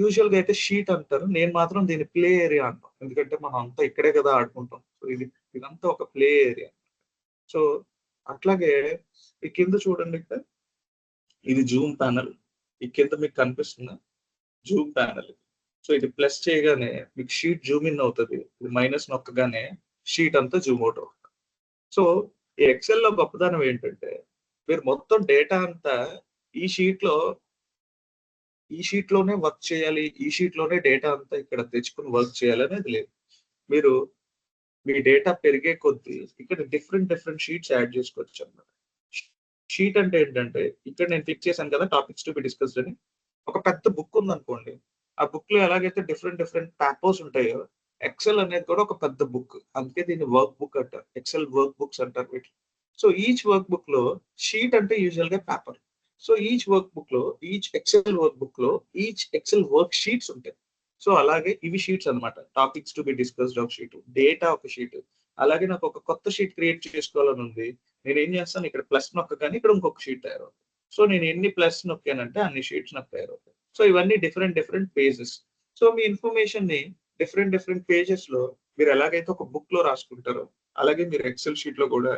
యూజువల్ గా అయితే షీట్ అంటారు. నేను మాత్రం దీన్ని ప్లే ఏరియా అంటాం. ఎందుకంటే మనం అంతా ఇక్కడే కదా ఆడుకుంటాం. సో ఇదంతా ఒక ప్లే ఏరియా. సో అట్లాగే ఈ కింద చూడండి, ఇక్కడ ఇది జూమ్ ప్యానల్. ఈ కింద మీకు కనిపిస్తున్న జూమ్ ప్యానల్. సో ఇది ప్లస్ చేయగానే మీకు షీట్ జూమ్ ఇన్ అవుతుంది. ఇది మైనస్ నొక్కగానే షీట్ అంతా జూమ్ అవుట్ అవుతుంది. సో ఈ ఎక్సెల్ లో గొప్పదనం ఏంటంటే, మీరు మొత్తం డేటా అంతా ఈ షీట్ లోనే వర్క్ చేయాలి, ఈ షీట్ లోనే డేటా అంతా ఇక్కడ తెచ్చుకుని వర్క్ చేయాలి అనేది లేదు. మీరు మీ డేటా పెరిగే కొద్దీ ఇక్కడ డిఫరెంట్ షీట్స్ యాడ్ చేసుకోవచ్చు అన్నమాట. షీట్ అంటే ఏంటంటే ఇక్కడ నేను క్లిక్ చేశాను కదా టాపిక్స్ టు బి డిస్కస్డ్ అని. ఒక పెద్ద బుక్ ఉందనుకోండి. ఆ బుక్ లో ఎలాగైతే డిఫరెంట్ పేపర్స్ ఉంటాయో ఎక్సెల్ అనేది కూడా ఒక పెద్ద బుక్. అందుకే దీన్ని వర్క్ బుక్ అంటారు. ఎక్సెల్ వర్క్ బుక్స్ అంటారు వీటిని. సో ఈచ్ వర్క్ బుక్ లో షీట్ అంటే యూజువల్ గా paper. So each workbook లో ఈచ్ ఎక్సెల్ వర్క్ బుక్ లో ఈచ్ ఎక్సెల్ వర్క్ షీట్స్ ఉంటాయి. సో అలాగే ఇవి షీట్స్ అన్నమాట. టాపిక్స్ టు బి డిస్కస్డ్ ఒక షీట్, డేటా ఒక షీట్. అలాగే నాకు ఒక కొత్త షీట్ క్రియేట్ చేసుకోవాలని ఉంది. నేను ఏం చేస్తాను ఇక్కడ ప్లస్ నొక్కగానే ఇక్కడ ఇంకొక షీట్ తయారవుతుంది. సో నేను ఎన్ని ప్లస్ నొక్కానంటే అన్ని షీట్స్ నాకు తయారవుతాయి. సో ఇవన్నీ డిఫరెంట్ పేజెస్. సో మీ ఇన్ఫర్మేషన్ ని డిఫరెంట్ పేజెస్ లో మీరు ఎలాగైతే ఒక బుక్ లో రాసుకుంటారో అలాగే మీరు ఎక్సెల్ షీట్ లో కూడా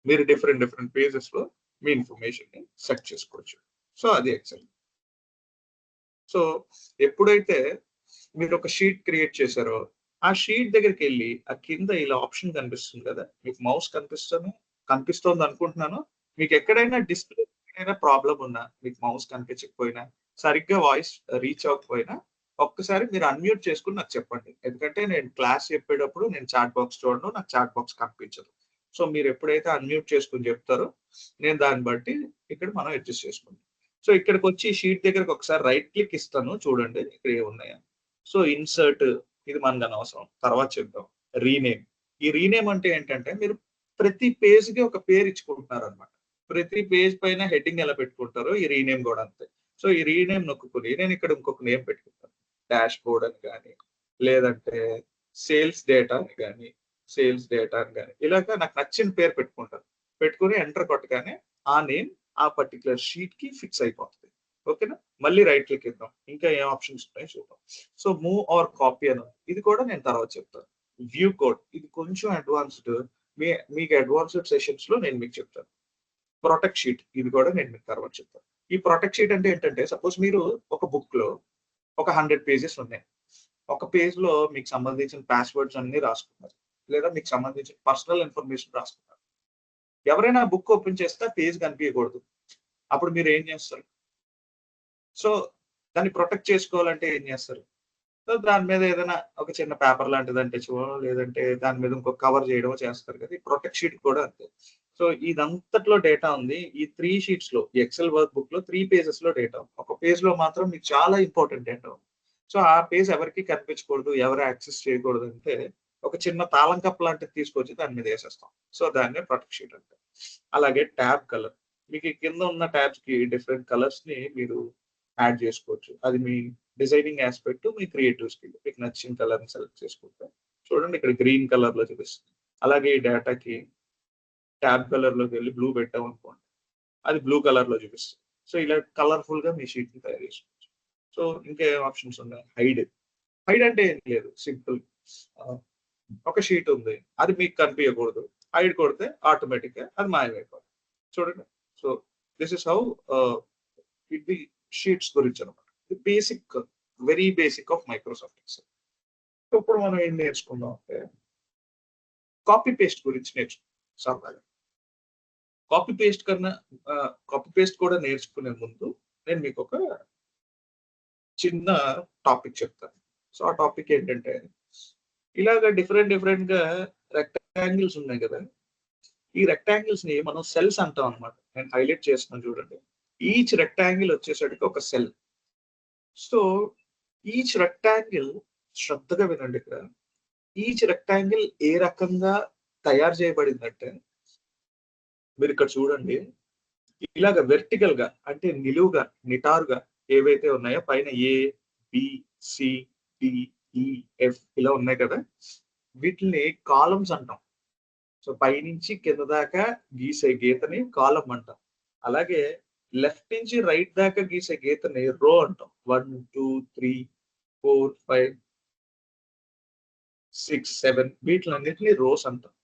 మీరు డిఫరెంట్ పేజెస్ లో మీ ఇన్ఫర్మేషన్ ని సెట్ చేసుకోవచ్చు. సో అది ఎక్సెల్. సో ఎప్పుడైతే మీరు ఒక షీట్ క్రియేట్ చేశారో ఆ షీట్ దగ్గరికి వెళ్ళి ఆ కింద ఇలా ఆప్షన్ కనిపిస్తుంది కదా, మీకు మౌస్ కనిపిస్తోంది అనుకుంటున్నాను. మీకు ఎక్కడైనా డిస్ప్లే ప్రాబ్లం ఉన్నా, మీకు మౌస్ కనిపించకపోయినా, సరిగ్గా వాయిస్ రీచ్ అవ్వకపోయినా ఒక్కసారి మీరు అన్మ్యూట్ చేసుకుని నాకు చెప్పండి. ఎందుకంటే నేను క్లాస్ చెప్పేటప్పుడు నేను చాట్ బాక్స్ చూడను, నాకు చాట్ బాక్స్ కనిపించదు. సో మీరు ఎప్పుడైతే అన్మ్యూట్ చేసుకుని చెప్తారో నేను దాన్ని బట్టి ఇక్కడ మనం అడ్జస్ట్ చేసుకుంటాం. సో ఇక్కడికి వచ్చి షీట్ దగ్గరకు ఒకసారి రైట్ క్లిక్ ఇస్తాను, చూడండి ఇక్కడ ఏమున్నాయా. సో ఇన్సర్ట్ ఇది మనకు అనవసరం, తర్వాత చెప్దాం. రీనేమ్. ఈ రీనేమ్ అంటే ఏంటంటే మీరు ప్రతి పేజ్ కి ఒక పేరు ఇచ్చుకుంటున్నారు అనమాట. ప్రతి పేజ్ పైన హెడ్డింగ్ ఎలా పెట్టుకుంటారో ఈ రీనేమ్ కూడా అంతే. సో ఈ రీనేమ్ నొక్కుని నేను ఇక్కడ ఇంకొక నేమ్ పెట్టుకుంటాను. డాష్ బోర్డ్ అని కానీ, లేదంటే సేల్స్ డేటా అని కానీ, ఇలాగ నాకు నచ్చిన పేరు పెట్టుకుంటాను. పెట్టుకుని ఎంటర్ కొట్టగానే ఆ నేమ్ ఆ పర్టికులర్ షీట్ కి ఫిక్స్ అయిపోతుంది. ఓకేనా. మళ్ళీ రైట్ క్లిక్ ఇద్దాం, ఇంకా ఏం ఆప్షన్స్ ఉన్నాయో చూద్దాం. సో మూవ్ ఆర్ కాపీ అని ఇది కూడా నేను తర్వాత చెప్తాను. వ్యూ కోడ్ ఇది కొంచెం అడ్వాన్స్డ్, మీకు అడ్వాన్స్డ్ సెషన్స్ లో నేను మీకు చెప్తాను. ప్రొటెక్ట్ షీట్ ఇది కూడా నేను మీకు తర్వాత చెప్తాను. ఈ ప్రొటెక్ట్ షీట్ అంటే ఏంటంటే సపోజ్ మీరు ఒక బుక్ లో ఒక 100 పేజెస్ ఉన్నాయి. ఒక పేజ్ లో మీకు సంబంధించిన పాస్వర్డ్స్ అన్ని రాసుకున్నారు, లేదా మీకు సంబంధించిన పర్సనల్ ఇన్ఫర్మేషన్ రాసుకున్నారు. ఎవరైనా బుక్ ఓపెన్ చేస్తే పేజ్ కనిపించకూడదు. అప్పుడు మీరు ఏం చేస్తారు? సో దాన్ని ప్రొటెక్ట్ చేసుకోవాలంటే ఏం చేస్తారు? సో దాని మీద ఏదైనా ఒక చిన్న పేపర్ లాంటిది అంటించడమో, లేదంటే దాని మీద ఇంకో కవర్ చేయడమో చేస్తారు కదా. ఈ ప్రొటెక్ట్ షీట్ కూడా అంతే. సో ఇదంతట్లో డేటా ఉంది. ఈ 3 షీట్స్ లో, ఎక్సెల్ వర్క్ బుక్ లో 3 పేజెస్ లో డేటా. ఒక పేజ్ లో మాత్రం మీకు చాలా ఇంపార్టెంట్ డేటా ఉంది. సో ఆ పేజ్ ఎవరికి కనిపించకూడదు, ఎవరు యాక్సెస్ చేయకూడదు అంటే ఒక చిన్న తాళం కప్ లాంటిది తీసుకొచ్చి దాని మీద వేసేస్తాం. సో దాన్నే ప్రొటెక్ట్ షీట్ అంటే. అలాగే ట్యాబ్ కలర్. మీకు కింద ఉన్న ట్యాబ్స్ కి డిఫరెంట్ కలర్స్ ని మీరు యాడ్ చేసుకోవచ్చు. అది మీ డిజైనింగ్ ఆస్పెక్ట్, మీ క్రియేటివ్ స్కిల్. మీకు నచ్చిన కలర్ ని సెలెక్ట్ చేసుకుంటే చూడండి ఇక్కడ గ్రీన్ కలర్ లో చూపిస్తుంది. అలాగే ఈ డేటాకి ట్యాబ్ కలర్ లోకి వెళ్ళి బ్లూ పెట్టాం అనుకోండి, అది బ్లూ కలర్ లో చూపిస్తుంది. సో ఇలా కలర్ఫుల్ గా మీ షీట్ ని తయారు చేసుకోవచ్చు. సో ఇంకా ఏం ఆప్షన్స్ ఉన్నాయి? హైడ్ అంటే ఏం లేదు, సింపుల్. ఒక షీట్ ఉంది, అది మీకు కనిపించకూడదు. హైడ్ కొడితే ఆటోమేటిక్ గా అది మాయమైపోతుంది. చూడండి. సో దిస్ ఇస్ హౌ ఇది షీట్స్ గురించి అనమాట. Basic, very basic of Microsoft Excel. ఇప్పుడు మనం ఏం నేర్చుకుందాం అంటే కాపీ పేస్ట్ గురించి నేర్చుకుందాం సరదాగా. కాపీ పేస్ట్ కూడా నేర్చుకునే ముందు నేను మీకు ఒక చిన్న టాపిక్ చెప్తాను. సో ఆ టాపిక్ ఏంటంటే ఇలాగ డిఫరెంట్ గా రెక్టాంగిల్స్ ఉన్నాయి కదా. ఈ రెక్టాంగిల్స్ ని మనం సెల్స్ అంటాం అనమాట. నేను హైలైట్ చేస్తున్నాను చూడండి. ఈచ్ రెక్టాంగిల్ వచ్చేసరికి ఒక సెల్. సో ఈచ్ రెక్టాంగిల్, శ్రద్ధగా వినండి ఇక్కడ, ఈచ్ రెక్టాంగిల్ ఏ రకంగా తయారు చేయబడిందంటే మీరు ఇక్కడ చూడండి. ఇలాగ వెర్టికల్ గా అంటే నిలువుగా, నిటారుగా ఏవైతే ఉన్నాయో పైన ఏ, బి, సి, డి, ఈ, ఎఫ్ ఇలా ఉన్నాయి కదా, వీటిని కాలమ్స్ అంటాం. సో పైనుంచి కింద దాకా గీసే గీతని కాలం అంటాం. అలాగే లెఫ్ట్ నుంచి రైట్ దాకా గీసే గీతని రో అంటాం. 1 2 3 4 5 6 7 వీటిలన్నిటిని రోస్ అంటాం.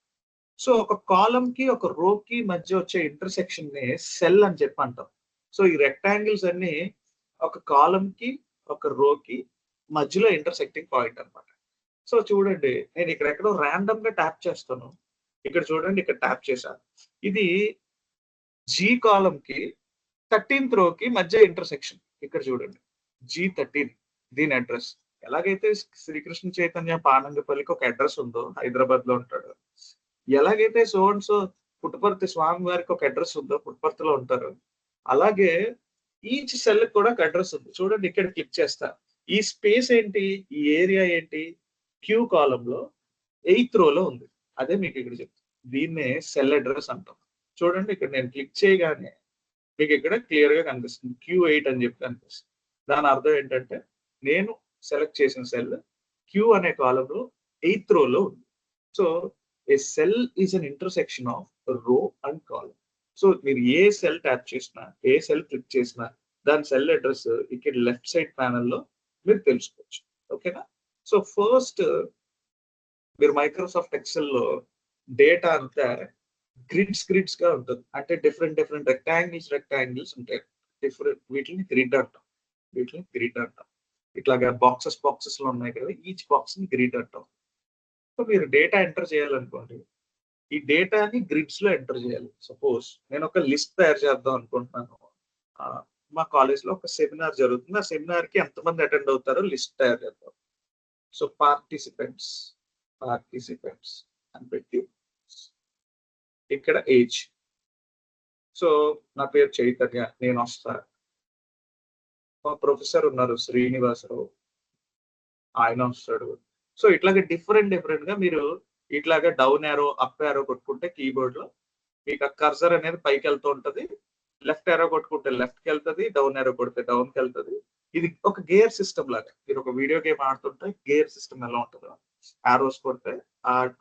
సో ఒక కాలం కి ఒక రో కి మధ్య వచ్చే ఇంటర్సెక్షన్ ని సెల్ అని చెప్పి అంటాం. సో ఈ రెక్టాంగిల్స్ అన్ని ఒక కాలం కి ఒక రో కి మధ్యలో ఇంటర్సెక్టింగ్ పాయింట్ అన్నమాట. సో చూడండి, నేను ఇక్కడ ఎక్కడో ర్యాండమ్ గా ట్యాప్ చేస్తాను. ఇక్కడ చూడండి, ఇక్కడ ట్యాప్ చేశాను. ఇది జీ కాలం కి 13th రో కి మధ్య ఇంటర్సెక్షన్. ఇక్కడ చూడండి G13 దీని అడ్రస్. ఎలాగైతే శ్రీకృష్ణ చైతన్య పానంగపల్లికి ఒక అడ్రస్ ఉందో, హైదరాబాద్ లో ఉంటాడు. ఎలాగైతే సో అండ్ సో పుట్టపర్తి స్వామి వారికి ఒక అడ్రస్ ఉందో, పుట్టపర్తిలో ఉంటారు. అలాగే ఈచ్ సెల్ కూడా ఒక అడ్రస్ ఉంది. చూడండి, ఇక్కడ క్లిక్ చేస్తా. ఈ స్పేస్ ఏంటి, ఈ ఏరియా ఏంటి, క్యూ కాలం లో 8th row ఉంది. అదే మీకు ఇక్కడ చెప్తాను. దీన్నే సెల్ అడ్రస్ అంటాం. చూడండి, ఇక్కడ నేను క్లిక్ చేయగానే మీకు ఇక్కడ క్లియర్ గా కనిపిస్తుంది, Q8 అని చెప్పి కనిపిస్తుంది. దాని అర్థం ఏంటంటే నేను సెలెక్ట్ చేసిన సెల్ క్యూ అనే కాలం లో 8th row ఉంది. So A cell is an intersection of రో అండ్ కాలం. సో మీరు ఏ సెల్ ట్యాప్ చేసినా, ఏ సెల్ క్లిక్ చేసినా దాని సెల్ అడ్రస్ ఇక్కడ లెఫ్ట్ సైడ్ ప్యానెల్ లో మీరు తెలుసుకోవచ్చు. ఓకేనా? సో ఫస్ట్ మీరు మైక్రోసాఫ్ట్ ఎక్సెల్ లో డేటా అంతా గ్రిడ్స్ గా ఉంటుంది. అంటే డిఫరెంట్ రెక్టాంగిల్స్ ఉంటాయి. వీటిని గ్రిడ్ అంటాం. ఇట్లాగా బాక్సెస్ లో ఉన్నాయి కదా, ఈచ్ బాక్స్ ని గ్రిడ్ అంటాం. సో మీరు డేటా ఎంటర్ చేయాలనుకోండి, ఈ డేటాని గ్రిడ్స్ లో ఎంటర్ చేయాలి. సపోజ్ నేను ఒక లిస్ట్ తయారు చేద్దాం అనుకుంటున్నాను. మా కాలేజ్ లో ఒక సెమినార్ జరుగుతుంది. ఆ సెమినార్ కి ఎంతమంది అటెండ్ అవుతారో లిస్ట్ తయారు చేద్దాం. సో పార్టిసిపెంట్స్ అని పెట్టి ఇక్కడ ఏజ్. సో నా పేరు చైతన్య, నేను వస్తా. మా ప్రొఫెసర్ ఉన్నారు శ్రీనివాసరావు, ఆయన వస్తాడు. సో ఇట్లాగే డిఫరెంట్ గా మీరు ఇట్లాగా డౌన్ యారో అప్ యారో కొట్టుకుంటే కీబోర్డ్ లో మీకు ఆ కర్సర్ అనేది పైకి వెళ్తూ ఉంటది. లెఫ్ట్ యారో కొట్టుకుంటే లెఫ్ట్ కి వెళ్తుంది, డౌన్ యారో కొడితే డౌన్ కి వెళ్తుంది. ఇది ఒక గేర్ సిస్టమ్ లాగా. మీరు ఒక వీడియో గేమ్ ఆడుతుంటే గేర్ సిస్టమ్ ఎలా ఉంటుందో, యారోస్ కొడితే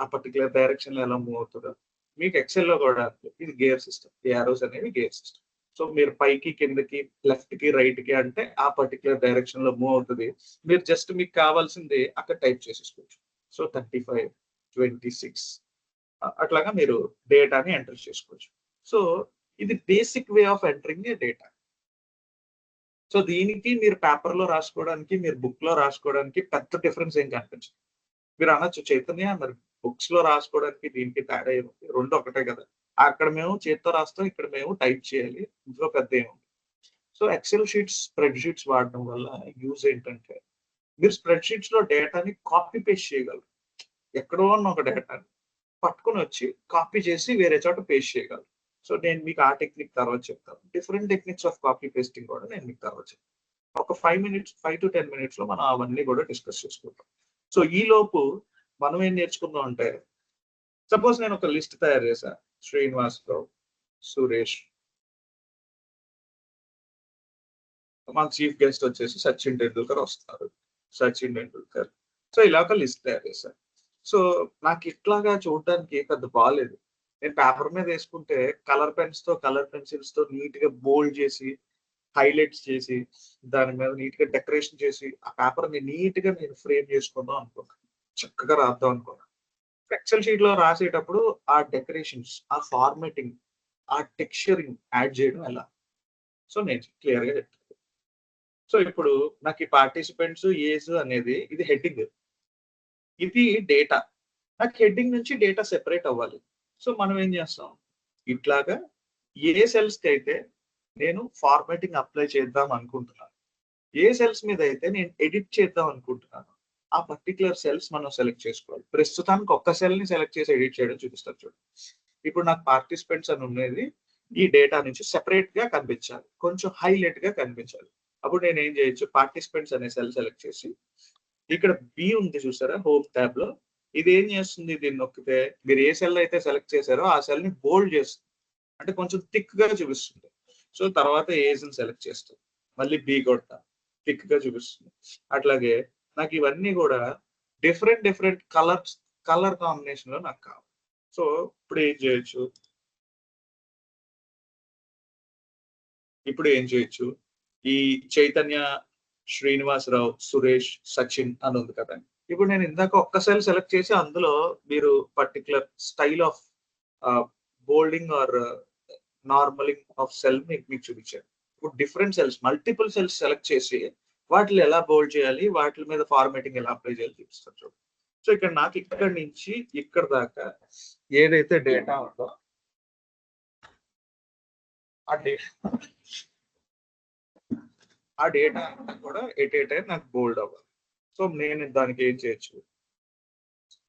ఆ పర్టికులర్ డైరెక్షన్ లో ఎలా మూవ్ అవుతుందో, మీకు ఎక్సెల్ లో కూడా ఇది గేర్ సిస్టమ్. ఈ యారోస్ అనేవి గేర్ సిస్టమ్. సో మీరు పైకి కిందకి లెఫ్ట్ కి రైట్ కి అంటే ఆ పర్టికులర్ డైరెక్షన్ లో మూవ్ అవుతుంది. మీరు జస్ట్ మీకు కావాల్సింది అక్కడ టైప్ చేసేసుకోవచ్చు. సో 35, 26 అట్లాగా మీరు డేటాని ఎంటర్ చేసుకోవచ్చు. సో ఇది basic way of entering A data. So దీనికి మీరు పేపర్ లో రాసుకోవడానికి, మీరు బుక్ లో రాసుకోవడానికి పెద్ద డిఫరెన్స్ ఏం కనిపించదు. మీరు అనొచ్చు, చైతన్య మరి బుక్స్ లో రాసుకోవడానికి దీనికి తేడా ఏముంది, రెండు ఒకటే కదా. అక్కడ మేము చేత్తో రాస్తాం, ఇక్కడ మేము టైప్ చేయాలి, ఇందులో పెద్ద ఏముంది. So Excel sheets, spreadsheets వాడడం వల్ల యూజ్ ఏంటంటే మీరు స్ప్రెడ్ షీట్స్ లో డేటాని కాపీ పేస్ట్ చేయగలరు. ఎక్కడో ఉన్న ఒక డేటాని పట్టుకొని వచ్చి కాపీ చేసి వేరే చోట పేస్ట్ చేయగలరు. సో నేను మీకు ఆ టెక్నిక్ తర్వాత చెప్తాను. Different techniques of copy pasting కూడా నేను మీకు తర్వాత చెప్తాను. ఒక 5 to 10 minutes లో మనం అవన్నీ కూడా డిస్కస్ చేసుకుంటాం. సో ఈ లోపు మనం ఏం నేర్చుకుందాం అంటే, సపోజ్ నేను ఒక లిస్ట్ తయారు చేశా. శ్రీనివాసరావు, సురేష్, మన చీఫ్ గెస్ట్ వచ్చేసి సచిన్ టెండూల్కర్ వస్తున్నారు. సో ఇలా ఒక లిస్ట్ తయారు చేశాను. సో నాకు ఇట్లాగా చూడడానికి పెద్ద బాగాలేదు. నేను పేపర్ మీద వేసుకుంటే కలర్ పెన్సిల్స్ తో నీట్ గా బోల్డ్ చేసి, హైలైట్స్ చేసి, దాని మీద నీట్ గా డెకరేషన్ చేసి, ఆ పేపర్ ని నీట్ గా నేను ఫ్రేమ్ చేసుకుందాం అనుకున్నాను. చక్కగా రాద్దాం అనుకున్నాను. ఎక్సెల్ షీట్ లో రాసేటప్పుడు ఆ డెకరేషన్స్, ఆ ఫార్మాటింగ్, ఆ టెక్స్చరింగ్ యాడ్ చేయడం ఎలా, సో నేను క్లియర్ గా చెప్తాను. సో ఇప్పుడు నాకు ఈ పార్టిసిపెంట్స్, ఏజ్ అనేది ఇది హెడ్డింగ్, ఇది డేటా. నాకు హెడ్డింగ్ నుంచి డేటా సెపరేట్ అవ్వాలి. సో మనం ఏం చేస్తాం, ఇట్లాగా ఏ సెల్స్ కి అయితే నేను ఫార్మాటింగ్ అప్లై చేద్దాం అనుకుంటున్నాను, ఏ సెల్స్ మీద అయితే నేను ఎడిట్ చేద్దాం అనుకుంటున్నాను, ఆ పర్టికులర్ సెల్స్ మనం సెలెక్ట్ చేసుకోవాలి. ప్రస్తుతానికి ఒక్క సెల్ ని సెలెక్ట్ చేసి ఎడిట్ చేయడం చూపిస్తారు చూడండి. ఇప్పుడు నాకు పార్టిసిపెంట్స్ అని ఉండేది ఈ డేటా నుంచి సెపరేట్ గా కనిపించాలి, కొంచెం హైలైట్ గా కనిపించాలి. అప్పుడు నేను ఏం చేయొచ్చు, పార్టిసిపెంట్స్ అనే సెల్ సెలెక్ట్ చేసి ఇక్కడ బి ఉంది చూసారా హోమ్ ట్యాబ్ లో, ఇది ఏం చేస్తుంది, దీన్ని నొక్కితే మీరు ఏ సెల్ అయితే సెలెక్ట్ చేశారో ఆ సెల్ ని బోల్డ్ చేస్తుంది, అంటే కొంచెం థిక్ గా చూపిస్తుంది. సో తర్వాత ఏజ్ ని సెలెక్ట్ చేస్తుంది, మళ్ళీ బి కొడతా, థిక్ గా చూపిస్తుంది. అట్లాగే నాకు ఇవన్నీ కూడా డిఫరెంట్ కలర్ కాంబినేషన్ లో నాకు కావాలి. సో ఇప్పుడు ఏం చేయొచ్చు, ఈ చైతన్య, శ్రీనివాసరావు, సురేష్, సచిన్ అని ఉంది కదా. ఇప్పుడు నేను ఇందాక ఒక్క సెల్ సెలెక్ట్ చేసి అందులో మీరు particular style of bolding or normaling of cell మీకు చూపించాను. ఇప్పుడు different cells, multiple cells select చేసి వాటిని ఎలా బోల్డ్ చేయాలి, వాటి మీద ఫార్మాటింగ్ ఎలా అప్లై చేయాలి చూపిస్తాను చూడండి. సో ఇక్కడ నాకు ఇక్కడ నుంచి ఇక్కడ దాకా ఏదైతే డేటా ఉందో ఆ డేటా అంతా కూడా ఎట్ ఏ టైం నాకు బోల్డ్ అవ్వాలి. సో నేను దానికి ఏం చేయొచ్చు,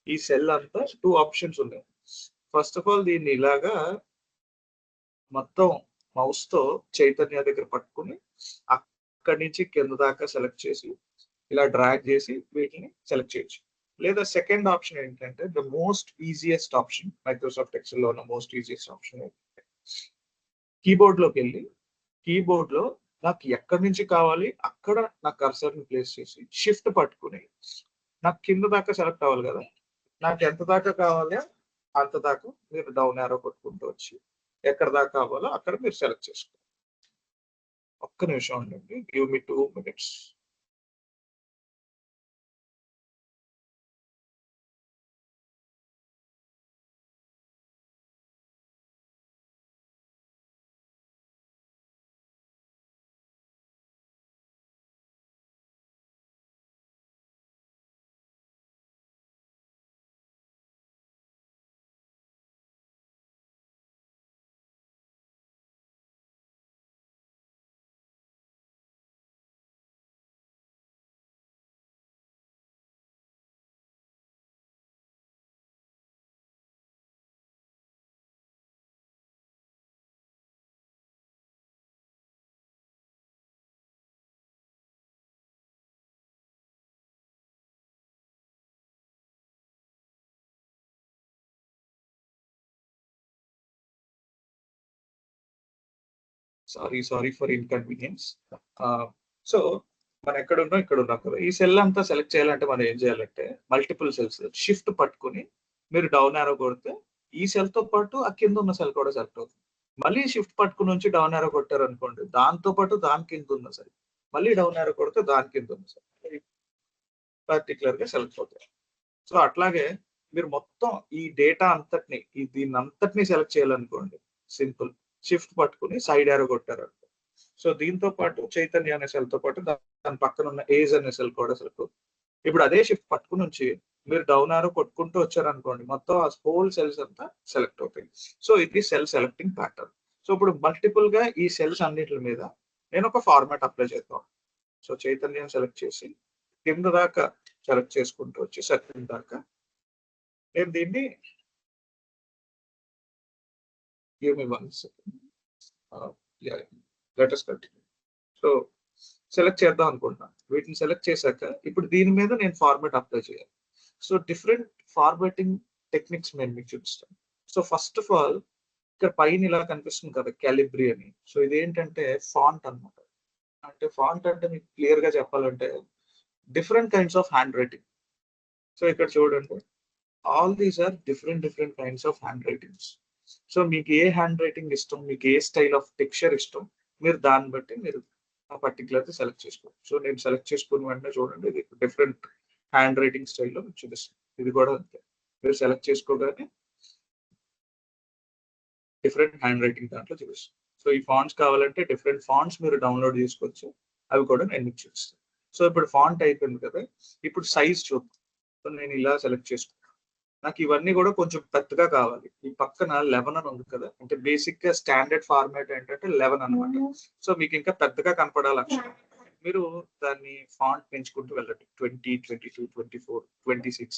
ఈ సెల్ అంతా 2 ఆప్షన్స్ ఉన్నాయి. ఫస్ట్ ఆఫ్ ఆల్ దీన్ని ఇలాగా మొత్తం మౌస్ తో చైతన్య దగ్గర పట్టుకుని అక్కడి నుంచి కింద దాకా సెలెక్ట్ చేసి ఇలా డ్రాగ్ చేసి వీటిని సెలెక్ట్ చేయొచ్చు. లేదా సెకండ్ ఆప్షన్ ఏంటంటే the most easiest option, Microsoft Excel లో ఉన్న మోస్ట్ ఈజియెస్ట్ ఆప్షన్ ఏంటంటే కీబోర్డ్ లోకి వెళ్ళి కీబోర్డ్ లో నాకు ఎక్కడి నుంచి కావాలి అక్కడ నా కర్సర్ ని ప్లేస్ చేసి షిఫ్ట్ పట్టుకుని నాకు కింద దాకా సెలెక్ట్ అవ్వాలి కదా, నాకు ఎంత దాకా కావాలి అంత దాకా మీరు డౌన్ యారో కొట్టుకుంటూ వచ్చి ఎక్కడ దాకా కావాలో అక్కడ మీరు సెలెక్ట్ చేసుకోవాలి. ఒక్క నిమిషం ఉండండి, give me 2 minutes. Sorry for inconvenience. So మనం ఎక్కడ ఉన్నాం ఇక్కడ ఉన్నాం కదా, ఈ సెల్ అంతా సెలెక్ట్ చేయాలంటే మనం ఏం చేయాలంటే మల్టిపుల్ సెల్స్ షిఫ్ట్ పట్టుకుని మీరు డౌన్ యారో కొడితే ఈ సెల్ తో పాటు ఆ కింద ఉన్న సెల్ కూడా సెలెక్ట్ అవుతుంది. మళ్ళీ షిఫ్ట్ పట్టుకుని నుంచి డౌన్ యారో కొట్టారు అనుకోండి, దాంతో పాటు దాని కింద ఉన్న సెల్, మళ్ళీ డౌన్ యారో కొడితే దాని కింద ఉన్న సెల్ పర్టికులర్ గా సెలెక్ట్ అవుతాయి. సో అట్లాగే మీరు మొత్తం ఈ డేటా అంతటిని దీన్ని అంతటిని సెలెక్ట్ చేయాలనుకోండి, సింపుల్ షిఫ్ట్ పట్టుకుని సైడ్ యారో కొట్టారు. సో దీంతో పాటు చైతన్య అనే సెల్ తో పాటు దాని పక్కన ఉన్న ఏజ్ అనే సెల్ కూడా సెలెక్ట్ అవుతుంది. ఇప్పుడు అదే షిఫ్ట్ పట్టుకుని నుంచి మీరు డౌన్ యారో కొట్టుకుంటూ వచ్చారనుకోండి, మొత్తం ఆ హోల్ సెల్స్ అంతా సెలెక్ట్ అవుతాయి. సో ఇది సెల్ సెలెక్టింగ్ ప్యాటర్న్. సో ఇప్పుడు మల్టిపుల్ గా ఈ సెల్స్ అన్నిటి మీద నేను ఒక ఫార్మాట్ అప్లై చేద్దాం. సో చైతన్యం సెలెక్ట్ చేసి కింద దాకా సెలెక్ట్ చేసుకుంటూ వచ్చి సెకండ్ దాకా నేను దీన్ని give me 1 second. Yeah, let us continue. So select చేద్దాం అనుకుంటున్నా, వీటిని సెలెక్ట్ చేశాక ఇప్పుడు దీని మీద నేను ఫార్మాట్ అప్లై చేయాలి. సో డిఫరెంట్ ఫార్మాటింగ్ టెక్నిక్స్ నేను మీకు చూపిస్తాను. సో ఫస్ట్ ఆఫ్ ఆల్ ఇక్కడ పైన ఇలా కనిపిస్తుంది కదా క్యాలిబ్రీ అని. సో ఇదేంటంటే ఫాంట్ అన్నమాట. అంటే ఫాంట్ అంటే మీకు క్లియర్ గా చెప్పాలంటే different kinds of handwriting. So ఇక్కడ చూడండి, all these are different kinds of handwritings. So మీకు ఏ హ్యాండ్ రైటింగ్ ఇష్టం, మీకు ఏ స్టైల్ ఆఫ్ టెక్స్చర్ ఇష్టం, మీరు దాన్ని బట్టి మీరు ఆ పర్టికులర్ సెలెక్ట్ చేసుకోవచ్చు. సో నేను సెలెక్ట్ చేసుకున్న వెంటనే చూడండి, ఇది డిఫరెంట్ హ్యాండ్ రైటింగ్ స్టైల్లో చూపిస్తుంది. ఇది కూడా అంతే, మీరు సెలెక్ట్ చేసుకోగానే డిఫరెంట్ హ్యాండ్ రైటింగ్ దాంట్లో చూపిస్తుంది. సో ఈ ఫాంట్స్ కావాలంటే డిఫరెంట్ ఫాంట్స్ మీరు డౌన్లోడ్ చేసుకోవచ్చు, అవి కూడా నేను మీకు చూపిస్తాను. సో ఇప్పుడు ఫాంట్ అయిపోయింది కదా, ఇప్పుడు సైజ్ చూద్దాం. సో నేను ఇలా సెలెక్ట్ చేసుకుంటాను. నాకు ఇవన్నీ కూడా కొంచెం పెద్దగా కావాలి. ఈ పక్కన 11 అని ఉంది కదా, అంటే బేసిక్ గా స్టాండర్డ్ ఫార్మాట్ ఏంటంటే 11 అనమాట. సో మీకు ఇంకా పెద్దగా కనపడాలి అక్షరం, మీరు దాన్ని ఫాంట్ పెంచుకుంటూ వెళ్ళండి. 20, 22, 24, 26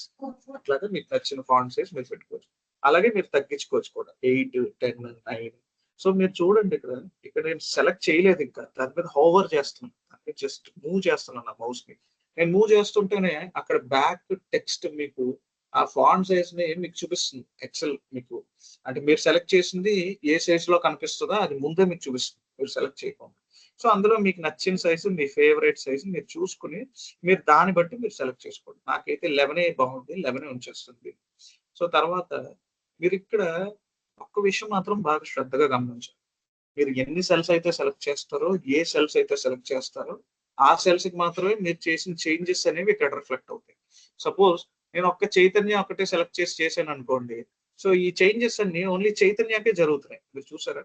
అట్లాగా మీకు నచ్చిన ఫాంట్ సైజ్ మీరు పెట్టుకోవచ్చు. అలాగే మీరు తగ్గించుకోవచ్చు కూడా, 8, 10, 9. సో మీరు చూడండి ఇక్కడ నేను సెలెక్ట్ చేయలేదు, ఇంకా దాని మీద హోవర్ చేస్తున్నాను, అంటే జస్ట్ మూవ్ చేస్తున్నాను నా మౌస్ ని. నేను మూవ్ చేస్తుంటేనే అక్కడ బ్యాక్ టెక్స్ట్ మీకు ఆ ఫాంట్ సైజ్ ని మీకు చూపిస్తుంది ఎక్సెల్ మీకు. అంటే మీరు సెలెక్ట్ చేసింది ఏ సైజ్ లో కనిపిస్తుందో అది ముందే మీకు చూపిస్తుంది, మీరు సెలెక్ట్ చేయకుండా. సో అందులో మీకు నచ్చిన సైజు, మీ ఫేవరెట్ సైజు మీరు చూసుకుని మీరు దాన్ని బట్టి మీరు సెలెక్ట్ చేసుకోండి. నాకైతే 11 బాగుంది, 11 ఉంచేస్తుంది. సో తర్వాత మీరు ఇక్కడ ఒక్క విషయం మాత్రం బాగా శ్రద్ధగా గమనించాలి. మీరు ఎన్ని సెల్స్ అయితే సెలెక్ట్ చేస్తారో, ఏ సెల్స్ అయితే సెలెక్ట్ చేస్తారో ఆ సెల్స్ కి మాత్రమే మీరు చేసిన చేంజెస్ అనేవి ఇక్కడ రిఫ్లెక్ట్ అవుతాయి. సపోజ్ నేను ఒక్క చైతన్య ఒకటే సెలెక్ట్ చేశాను అనుకోండి, సో ఈ చేంజెస్ అన్ని ఓన్లీ చైతన్యకే జరుగుతున్నాయి. మీరు చూసారా,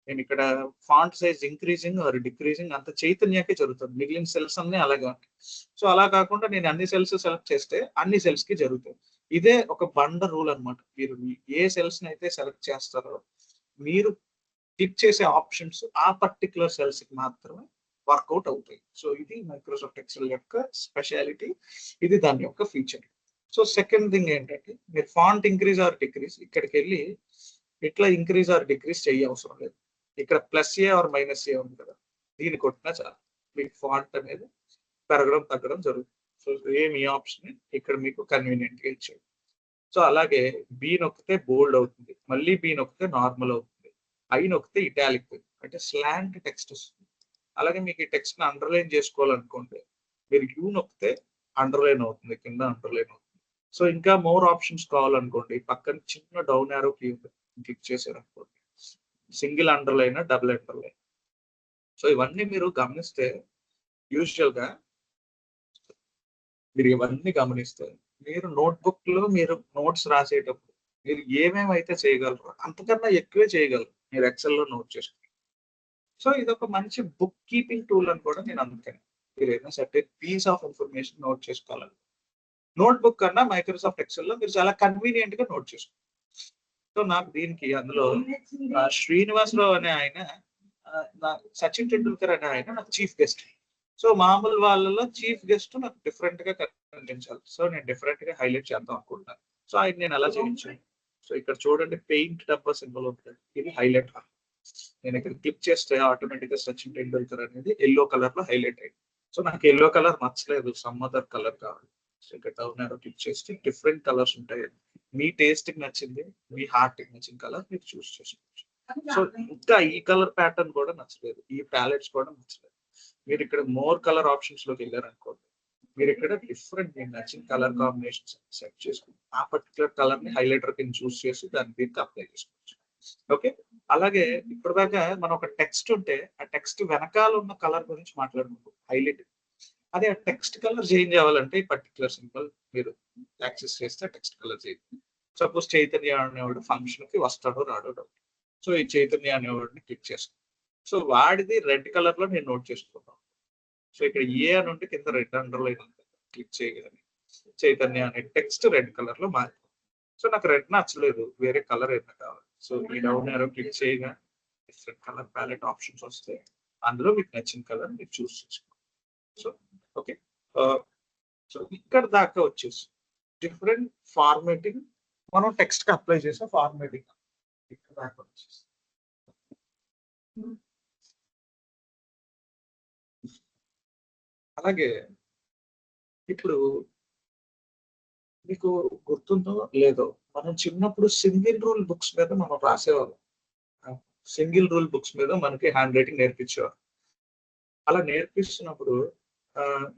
నేను ఇక్కడ font size increasing or decreasing అంత చైతన్యకే జరుగుతుంది, మిగిలిన సెల్స్ అన్ని అలాగే ఉంటాయి. సో అలా కాకుండా నేను అన్ని సెల్స్ సెలెక్ట్ చేస్తే అన్ని సెల్స్ కి జరుగుతాయి. ఇదే ఒక బండ రూల్ అనమాట. మీరు ఏ సెల్స్ ని అయితే సెలెక్ట్ చేస్తారో మీరు క్లిక్ చేసే ఆప్షన్స్ ఆ పర్టికులర్ సెల్స్ కి మాత్రమే వర్కౌట్ అవుతాయి. సో ఇది మైక్రోసాఫ్ట్ ఎక్సెల్ యొక్క స్పెషాలిటీ, ఇది దాని యొక్క ఫీచర్. సో సెకండ్ థింగ్ ఏంటంటే మీరు ఫాంట్ ఇంక్రీజ్ ఆర్ డిక్రీజ్ ఇక్కడికి వెళ్ళి ఇట్లా ఇంక్రీజ్ ఆర్ డిక్రీజ్ చేయ అవసరం లేదు. ఇక్కడ +A ఆర్ -A ఉంది కదా, దీన్ని కొట్టినా చాలు మీకు ఫాంట్ అనేది పెరగడం తగ్గడం జరుగుతుంది. సో సేమ్ ఈ ఆప్షన్ ఇక్కడ మీకు కన్వీనియంట్ గా ఇచ్చాడు. సో అలాగే బి నొక్కితే బోల్డ్ అవుతుంది, మళ్ళీ బి నొక్కితే నార్మల్ అవుతుంది, ఐ నొక్కితే ఇటాలిక్ అంటే స్లాంట్ టెక్స్ట్ వస్తుంది. అలాగే మీకు ఈ టెక్స్ట్ ని అండర్లైన్ చేసుకోవాలనుకోండి మీరు యూ నొక్కితే అండర్లైన్ అవుతుంది, కింద అండర్లైన్ అవుతుంది. సో ఇంకా మోర్ ఆప్షన్స్ కావాలనుకోండి పక్కన చిన్న డౌన్ యారో కీ క్లిక్ చేశారనుకోండి, single underline, double underline. So ఇవన్నీ మీరు గమనిస్తే యూజువల్ గా మీరు ఇవన్నీ గమనిస్తే మీరు నోట్బుక్ లో మీరు నోట్స్ రాసేటప్పుడు మీరు ఏమేమైతే చేయగలరో అంతకన్నా ఎక్కువే చేయగలరు మీరు ఎక్సెల్ లో నోట్ చేసుకుంటారు. సో ఇది ఒక మంచి బుక్ కీపింగ్ టూల్ అని కూడా నేను అందుకని మీరు ఏదైనా certain piece of information note చేసుకోవాలని నోట్బుక్ కన్నా మైక్రోసాఫ్ట్ ఎక్సెల్ లో మీరు చాలా కన్వీనియంట్ గా నోట్ చేసుకోండి. సో నాకు దీనికి అందులో శ్రీనివాసరావు అనే ఆయన, సచిన్ టెండూల్కర్ అనే ఆయన నాకు చీఫ్ గెస్ట్. సో మామూలు వాళ్ళలో చీఫ్ గెస్ట్ నాకు డిఫరెంట్ గా కనిపించాలి. సో నేను డిఫరెంట్ గా హైలైట్ చేద్దాం అనుకుంటున్నాను. సో ఆయన నేను అలా చేయించాను. సో ఇక్కడ చూడండి పెయింట్ డబ్బా సింబల్ ఉంటుంది, ఇది హైలైట్. నేను ఇక్కడ క్లిక్ చేస్తే ఆటోమేటిక్ గా సచిన్ టెండూల్కర్ అనేది ఎల్లో కలర్ లో హైలైట్ అయింది. సో నాకు ఎల్లో కలర్ నచ్చలేదు, సమ్ అదర్ కలర్ కావాలి. సో ఇక్కడ డౌన్ యారో క్లిక్ చేస్తే డిఫరెంట్ కలర్స్ ఉంటాయి. మీ టేస్ట్ కి నచ్చింది, మీ హార్ట్ కి నచ్చిన కలర్ మీరు చూస్ చేసుకోవచ్చు. సో ఇంకా ఈ కలర్ ప్యాటర్న్ కూడా నచ్చలేదు, ఈ ప్యాలెట్స్ కూడా నచ్చలేదు. మీరు ఇక్కడ మోర్ కలర్ ఆప్షన్స్ లోకి వెళ్ళారనుకోండి, మీరు ఇక్కడ డిఫరెంట్ మీకు నచ్చిన కలర్ కాంబినేషన్స్ సెట్ చేసుకుని ఆ పర్టికులర్ కలర్ ని హైలైటర్ కింద చూస్ చేసి దాన్ని దీనికి అప్లై చేసుకోవచ్చు. ఓకే, అలాగే ఇప్పటిదాకా మనం ఒక టెక్స్ట్ ఉంటే ఆ టెక్స్ట్ వెనకాల ఉన్న కలర్ గురించి మాట్లాడుకుంటాం, హైలైట్. అదే ఆ టెక్స్ట్ కలర్ చేంజ్ అవ్వాలంటే ఈ పర్టికులర్ సింబల్ మీరు యాక్సెస్ చేస్తే text colour change. Suppose Chaitanya అనేవాడు ఫంక్షన్ కి వస్తాడో రాడో డౌట్. సో ఈ చైతన్య అనేవాడిని క్లిక్ చేస్తాను. సో వాడిది రెడ్ కలర్ లో నేను నోట్ చేసుకుంటాను. సో ఇక్కడ ఏ అని ఉంటే కింద రెడ్ అండర్లైన్ ఉంటుంది, క్లిక్ చేయగానే చైతన్య అనే టెక్స్ట్ రెడ్ కలర్ లో మారింది. సో నాకు రెడ్ నచ్చలేదు, వేరే కలర్ ఏదైనా కావాలి. సో ఈ డౌన్ యారో క్లిక్ చేయగా డిఫరెంట్ కలర్ ప్యాలెట్ ఆప్షన్స్ వస్తాయి, అందులో మీకు నచ్చిన కలర్ మీరు చూస్ చేసుకోండి. సో ఓకే, సో ఇక్కడ దాకా వచ్చేసి డిఫరెంట్ ఫార్మేటింగ్ మనం టెక్స్ట్ కి అప్లై చేసే ఫార్మేటింగ్ ఇక్కడ దాకా వచ్చేసి. అలాగే ఇప్పుడు మీకు గుర్తుందో లేదో మనం చిన్నప్పుడు సింగిల్ రూల్ బుక్స్ మీద మనం రాసేవాళ్ళం. సింగిల్ రూల్ బుక్స్ మీద మనకి హ్యాండ్ రైటింగ్ నేర్పించేవారు. అలా నేర్పిస్తున్నప్పుడు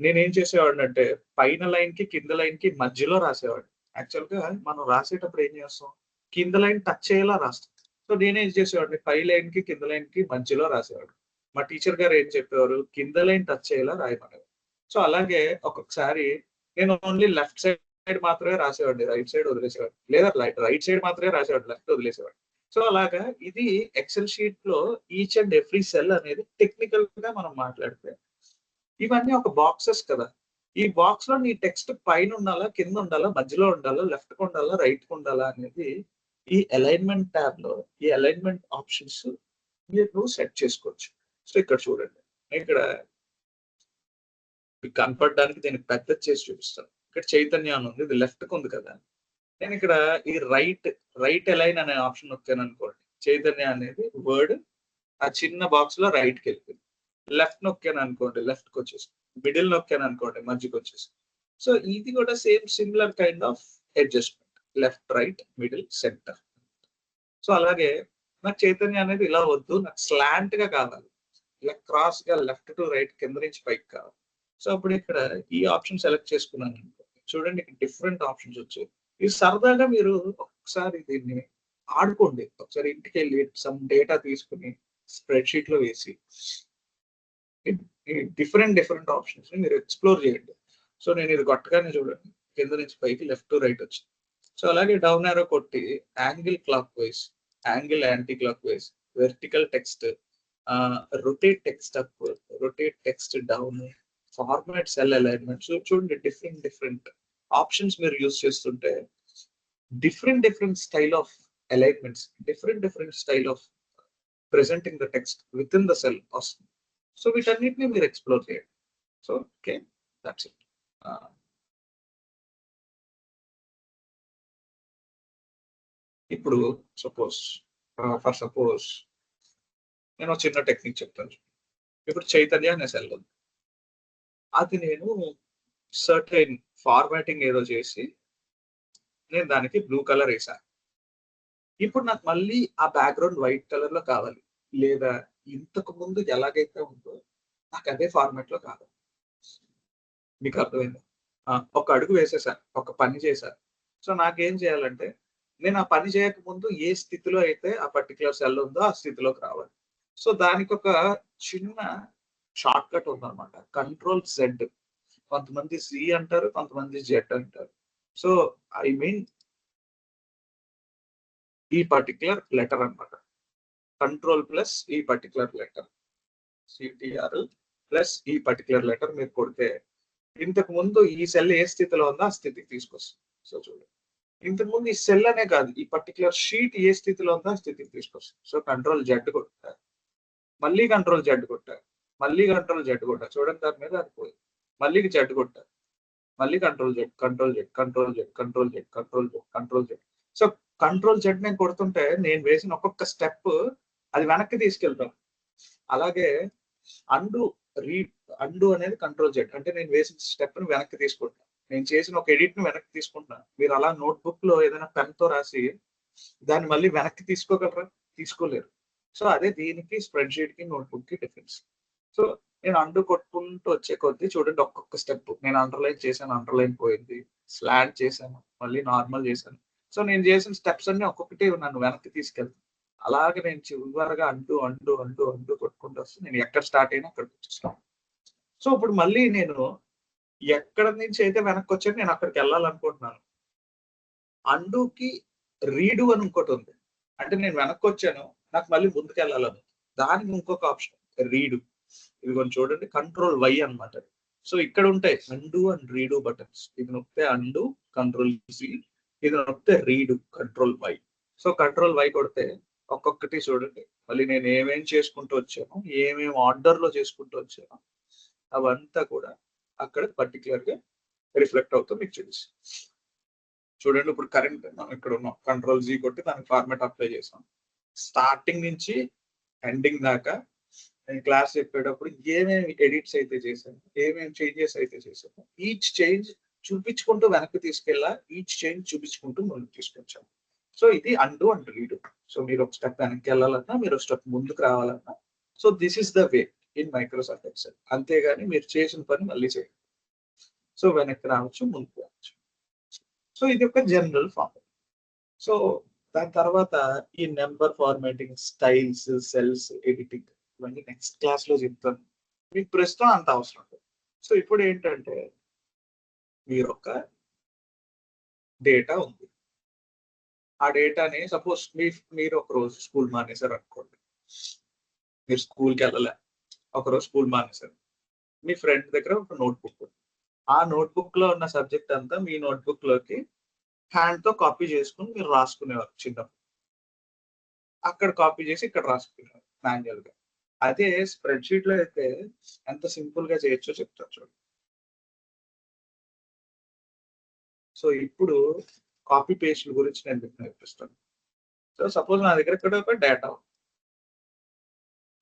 నేనేం చేసేవాడిని అంటే పైన లైన్ కి కింద లైన్ కి మధ్యలో రాసేవాడిని. యాక్చువల్ గా మనం రాసేటప్పుడు ఏం చేస్తాం, కింద లైన్ టచ్ అయ్యేలా రాస్తాం. సో నేనేం చేసేవాడిని పై లైన్ కి కింద లైన్ కి మధ్యలో రాసేవాడు. మా టీచర్ గారు ఏం చెప్పేవారు, కింద లైన్ టచ్ అయ్యేలా రాయమనేవారు. సో అలాగే ఒక్కొక్కసారి నేను ఓన్లీ లెఫ్ట్ సైడ్ మాత్రమే రాసేవాడిని, రైట్ సైడ్ వదిలేసేవాడు, లేదా రైట్ సైడ్ మాత్రమే రాసేవాడు, లెఫ్ట్ వదిలేసేవాడు. సో అలాగా ఇది ఎక్సెల్ షీట్ లో ఈచ్ అండ్ ఎవ్రీ సెల్ అనేది టెక్నికల్ గా మనం మాట్లాడితే ఇవన్నీ ఒక బాక్సెస్ కదా. ఈ బాక్స్ లో నీ టెక్స్ట్ పైన ఉండాలా, కింద ఉండాలా, మధ్యలో ఉండాలా, లెఫ్ట్ కు ఉండాలా, రైట్ కు ఉండాలా అనేది ఈ అలైన్మెంట్ ట్యాబ్ లో ఈ అలైన్మెంట్ ఆప్షన్స్ మీరు సెట్ చేసుకోవచ్చు. సో ఇక్కడ చూడండి, ఇక్కడ మీకు కనపడడానికి దీనికి పెద్ద చేసి చూపిస్తాను. ఇక్కడ చైతన్య అని ఉంది, ఇది లెఫ్ట్ కు ఉంది కదా. నేను ఇక్కడ ఈ రైట్ అలైన్ అనే ఆప్షన్ నొక్కాను అనుకోండి, చైతన్య అనేది వర్డ్ ఆ చిన్న బాక్స్ లో రైట్ కి వెళ్ళిపోయింది. లెఫ్ట్ నొక్కాను అనుకోండి, లెఫ్ట్ కి వచ్చేసి, మిడిల్ నొక్కాను అనుకోండి, మధ్యకి వచ్చేసి. సో ఇది కూడా same similar kind of adjustment, left right middle centre. So అలాగే నాకు చైతన్య అనేది ఇలా వద్దు, నాకు స్లాంట్ గా కావాలి, ఇలా క్రాస్ గా లెఫ్ట్ టు రైట్ కింద నుంచి పైకి కావాలి. సో అప్పుడు ఇక్కడ ఈ ఆప్షన్ సెలెక్ట్ చేసుకున్నాను అనుకోండి, చూడండి ఇక్కడ డిఫరెంట్ ఆప్షన్స్ వచ్చాయి. ఇది సరదాగా మీరు ఒకసారి దీన్ని ఆడుకోండి, ఒకసారి ఇంటికి వెళ్ళి సమ్ డేటా తీసుకుని స్ప్రెడ్ షీట్ లో వేసి డిఫరెంట్ ఆప్షన్స్ ని మీరు ఎక్స్ప్లోర్ చేయండి. సో నేను ఇది కొట్టగానే చూడండి కింద నుంచి పైకి లెఫ్ట్ టు రైట్ వచ్చింది. సో అలాగే డౌన్ యారో కొట్టి angle clock wise, angle anti clock wise, vertical text, rotate text up, rotate text down, format cell alignment. So చూడండి డిఫరెంట్ ఆప్షన్స్ మీరు యూజ్ చేస్తుంటే different style of alignments, different style of presenting the text with in the cell వస్తుంది. So వీటన్నిటిని మీరు explore చేయండి. So okay, that's it. ఇప్పుడు for suppose నేను చిన్న టెక్నిక్ చెప్తాను. ఇప్పుడు చైతన్య అనే సెల్ ఉంది. అది నేను సర్టెన్ ఫార్మాటింగ్ ఏదో చేసి నేను దానికి బ్లూ కలర్ వేసాను. ఇప్పుడు నాకు మళ్ళీ ఆ బ్యాక్గ్రౌండ్ వైట్ కలర్ లో కావాలి, లేదా ఇంతకు ముందు ఎలాగైతే ఉందో నాకు అదే ఫార్మాట్ లో కావాలి. మీకు అర్థమైంది? ఒక అడుగు వేసేసాను, ఒక పని చేశాను. సో నాకేం చేయాలంటే నేను ఆ పని చేయక ముందు ఏ స్థితిలో అయితే ఆ పర్టికులర్ సెల్ ఉందో ఆ స్థితిలోకి రావాలి. సో దానికి ఒక చిన్న షార్ట్ కట్ ఉందన్నమాట, కంట్రోల్ జెడ్. కొంతమంది సి అంటారు, కొంతమంది జెడ్ అంటారు. సో ఐ మీన్ ఈ పర్టికులర్ లెటర్ అన్నమాట, కంట్రోల్ ప్లస్ ఈ పర్టికులర్ లెటర్, సిటిఆర్ ప్లస్ ఈ పర్టికులర్ లెటర్ మీరు కొడితే ఇంతకు ముందు ఈ సెల్ ఏ స్థితిలో ఉందో ఆ స్థితికి తీసుకొస్తుంది. సో చూడండి, ఇంతకు ముందు ఈ సెల్ అనే కాదు, ఈ పర్టికులర్ షీట్ ఏ స్థితిలో ఉందో ఆ స్థితికి తీసుకొస్తుంది. సో కంట్రోల్ జెడ్ కొట్టారు, మళ్ళీ కంట్రోల్ జెడ్ కొట్టారు, మళ్ళీ కంట్రోల్ జెడ్ కొట్టారు. చూడండి దాని మీద అది పోయి మళ్ళీ జెడ్ కొట్టారు, మళ్ళీ control Z, control Z, control Z, control Z, control Z, control Z. So control Z నేను కొడుతుంటే నేను వేసిన ఒక్కొక్క స్టెప్ అది వెనక్కి తీసుకెళ్తాం. అలాగే అండు అండు అనేది కంట్రోల్ జెడ్, అంటే నేను వేసిన స్టెప్ ని వెనక్కి తీసుకుంటాను, నేను చేసిన ఒక ఎడిట్ ని వెనక్కి తీసుకుంటాను. మీరు అలా నోట్బుక్ లో ఏదైనా పెన్ తో రాసి దాన్ని మళ్ళీ వెనక్కి తీసుకోగలరా? తీసుకోలేరు. సో అదే దీనికి స్ప్రెడ్ షీట్ కి నోట్బుక్ కి డిఫరెన్స్. సో నేను అండు కొట్టుకుంటూ వచ్చే కొద్దీ చూడండి ఒక్కొక్క స్టెప్ నేను అండర్లైన్ చేశాను, అండర్లైన్ పోయింది, స్లాట్ చేశాను, మళ్ళీ నార్మల్ చేశాను. సో నేను చేసిన స్టెప్స్ అన్ని ఒక్కొక్కటి నన్ను వెనక్కి తీసుకెళ్తాను. అలాగే నేను చివరిగా అంటూ అంటూ అంటూ అంటూ కొట్టుకుంటూ వస్తే నేను ఎక్కడ స్టార్ట్ అయినా అక్కడికి వచ్చేస్తాను. సో ఇప్పుడు మళ్ళీ నేను ఎక్కడ నుంచి అయితే వెనక్కి వచ్చాను నేను అక్కడికి వెళ్ళాలనుకుంటున్నాను. అండూకి రీడు అని ఇంకోటి ఉంది, అంటే నేను వెనక్కి వచ్చాను నాకు మళ్ళీ ముందుకు వెళ్ళాలని, దానికి ఇంకొక ఆప్షన్ రీడు. ఇది కొంచెం చూడండి, కంట్రోల్ వై అన్నమాట. సో ఇక్కడ ఉంటాయి అండు అండ్ రీడు బటన్స్. ఇది నొక్కితే అండు, కంట్రోల్ సి, ఇది నొక్కితే redo, control Y. So control Y కొడితే ఒక్కొక్కటి చూడండి మళ్ళీ నేను ఏమేం చేసుకుంటూ వచ్చాను, ఏమేమి ఆర్డర్ లో చేసుకుంటూ వచ్చాను అవంతా కూడా అక్కడ పర్టికులర్ గా రిఫ్లెక్ట్ అవుతూ మీకు చూసి చూడండి. ఇప్పుడు కరెంట్ మనం ఇక్కడ ఉన్నాం, కంట్రోల్ జీ కొట్టి దానికి ఫార్మాట్ అప్లై చేసాం. స్టార్టింగ్ నుంచి ఎండింగ్ దాకా నేను క్లాస్ చెప్పేటప్పుడు ఏమేమి ఎడిట్స్ అయితే చేశాను, ఏమేమి చేంజెస్ అయితే చేశాను, ఈచ్ చేంజ్ చూపించుకుంటూ వెనక్కి తీసుకెళ్ళా, ఈచ్ చేంజ్ చూపించుకుంటూ ముందుకు తీసుకొచ్చాను. సో ఇది అండు అండ్ రీడు. సో మీరు ఒక స్టెప్ వెనక్కి వెళ్ళాలన్నా, మీరు ఒక స్టెప్ ముందుకు రావాలన్నా, so this is the way in Microsoft Excel. అంతేగాని మీరు చేసిన పని మళ్ళీ చేయండి. సో వెనక్కి రావచ్చు, ముందుకు రావచ్చు. సో ఇది ఒక జనరల్ ఫార్మ్. సో దాని తర్వాత ఈ number formatting, styles, cells editing ఇవన్నీ నెక్స్ట్ క్లాస్ లో చెప్తాను, మీకు ప్రస్తుతం అంత అవసరం లేదు. సో ఇప్పుడు ఏంటంటే మీరు ఒక డేటా ఉంది, ఆ డేటాని సపోజ్ మీరు ఒక రోజు స్కూల్ మానేశారు అనుకోండి, మీరు స్కూల్కి వెళ్ళలే, ఒకరోజు స్కూల్ మానేశారు, మీ ఫ్రెండ్ దగ్గర ఒక నోట్బుక్ ఉంది, ఆ నోట్బుక్ లో ఉన్న సబ్జెక్ట్ అంతా మీ నోట్బుక్ లోకి హ్యాండ్ తో కాపీ చేసుకుని మీరు రాసుకునేవారు చిన్నప్పుడు. అక్కడ కాపీ చేసి ఇక్కడ రాసుకునేవారు మాన్యువల్ గా. అదే స్ప్రెడ్ షీట్ లో అయితే ఎంత సింపుల్ గా చేయొచ్చో చెప్తారు చూడండి. సో ఇప్పుడు కాపీ పేస్ట్ గురించి నేను మీకు నేర్పిస్తాను. సో సపోజ్ నా దగ్గర ఇక్కడ ఒక డేటా,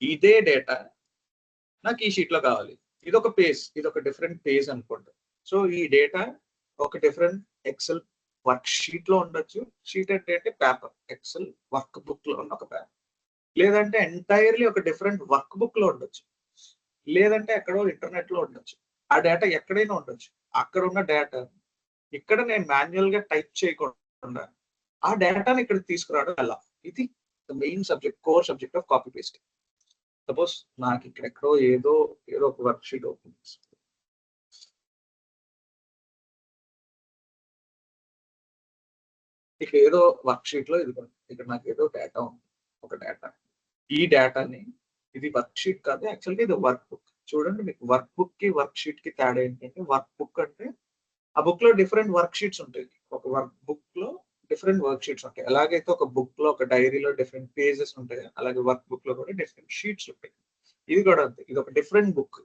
ఇదే డేటా నాకు ఈ షీట్ లో కావాలి, ఇది ఒక పేజ్, ఇది ఒక డిఫరెంట్ పేజ్ అనుకోండి. సో ఈ డేటా ఒక డిఫరెంట్ ఎక్సెల్ వర్క్ షీట్ లో ఉండొచ్చు. షీట్ అంటే పేపర్, ఎక్సెల్ వర్క్ బుక్ లో ఉన్న ఒక పేపర్, లేదంటే ఎంటైర్లీ ఒక డిఫరెంట్ వర్క్ బుక్ లో ఉండొచ్చు, లేదంటే ఎక్కడో ఇంటర్నెట్ లో ఉండొచ్చు. ఆ డేటా ఎక్కడైనా ఉండొచ్చు. అక్కడ ఉన్న డేటా ఇక్కడ నేను మాన్యువల్ గా టైప్ చేయకుండా ఆ డేటాని ఇక్కడ తీసుకురావడం ఎలా, ఇది main subject, core subject of copy pasting. Suppose నాకు ఇక్కడ ఎక్కడో ఏదో ఒక వర్క్ షీట్ ఓపెన్ చేస్తాను, ఇక్కడ ఏదో వర్క్ షీట్ లో ఇది ఇక్కడ నాకు ఏదో డేటా ఉంది, ఒక డేటా. ఈ డేటాని, ఇది వర్క్ షీట్ కాదు, యాక్చువల్గా ఇది వర్క్ బుక్. చూడండి మీకు వర్క్ బుక్ కి వర్క్ షీట్ కి తేడా ఏంటంటే, వర్క్ బుక్ అంటే ఆ బుక్ లో డిఫరెంట్ వర్క్ షీట్స్ ఉంటాయి. ఒక వర్క్ బుక్ లో డిఫరెంట్ వర్క్ షీట్స్ ఉంటాయి. ఎలాగైతే ఒక బుక్ లో, ఒక డైరీలో డిఫరెంట్ పేజెస్ ఉంటాయి, అలాగే వర్క్ బుక్ లో కూడా డిఫరెంట్ షీట్స్ ఉంటాయి. ఇది కూడా అంతే, ఇది ఒక డిఫరెంట్ బుక్.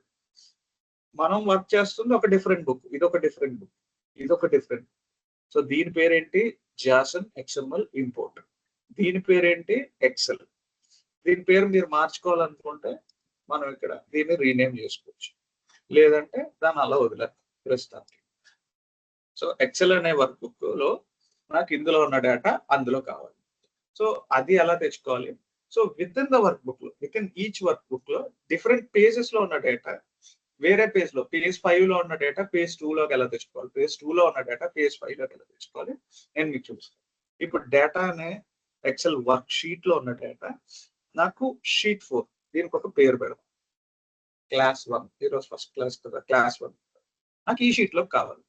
మనం వర్క్ చేస్తుంది ఒక డిఫరెంట్ బుక్, ఇది ఒక డిఫరెంట్ బుక్, ఇది ఒక డిఫరెంట్. సో దీని పేరేంటి? Jason XML import. దీని పేరేంటి? ఎక్సెల్. దీని పేరు మీరు మార్చుకోవాలనుకుంటే మనం ఇక్కడ దీన్ని రీనేమ్ చేసుకోవచ్చు, లేదంటే దాన్ని అలా వదిలేదు ప్రస్తుతానికి. సో ఎక్సెల్ అనే వర్క్ బుక్ లో నాకు ఇందులో ఉన్న డేటా అందులో కావాలి. సో అది ఎలా తెచ్చుకోవాలి? So within the workbook లో, within each workbook లో డిఫరెంట్ పేజెస్ లో ఉన్న డేటా వేరే పేజ్ లో, పేజ్ 5 లో ఉన్న డేటా పేజ్ 2 లోకి ఎలా తెచ్చుకోవాలి, పేజ్ 2 లో ఉన్న డేటా పేజ్ 5 లోకి ఎలా తెచ్చుకోవాలి నేను మీకు చూపిస్తాను. ఇప్పుడు డేటా అనే ఎక్సెల్ వర్క్ షీట్ లో ఉన్న డేటా నాకు షీట్ 4, దీనికి ఒక పేరు పెడదాం, క్లాస్ 1. ఈరోజు ఫస్ట్ క్లాస్ కదా, క్లాస్ 1. నాకు ఈ షీట్ లోకి కావాలి.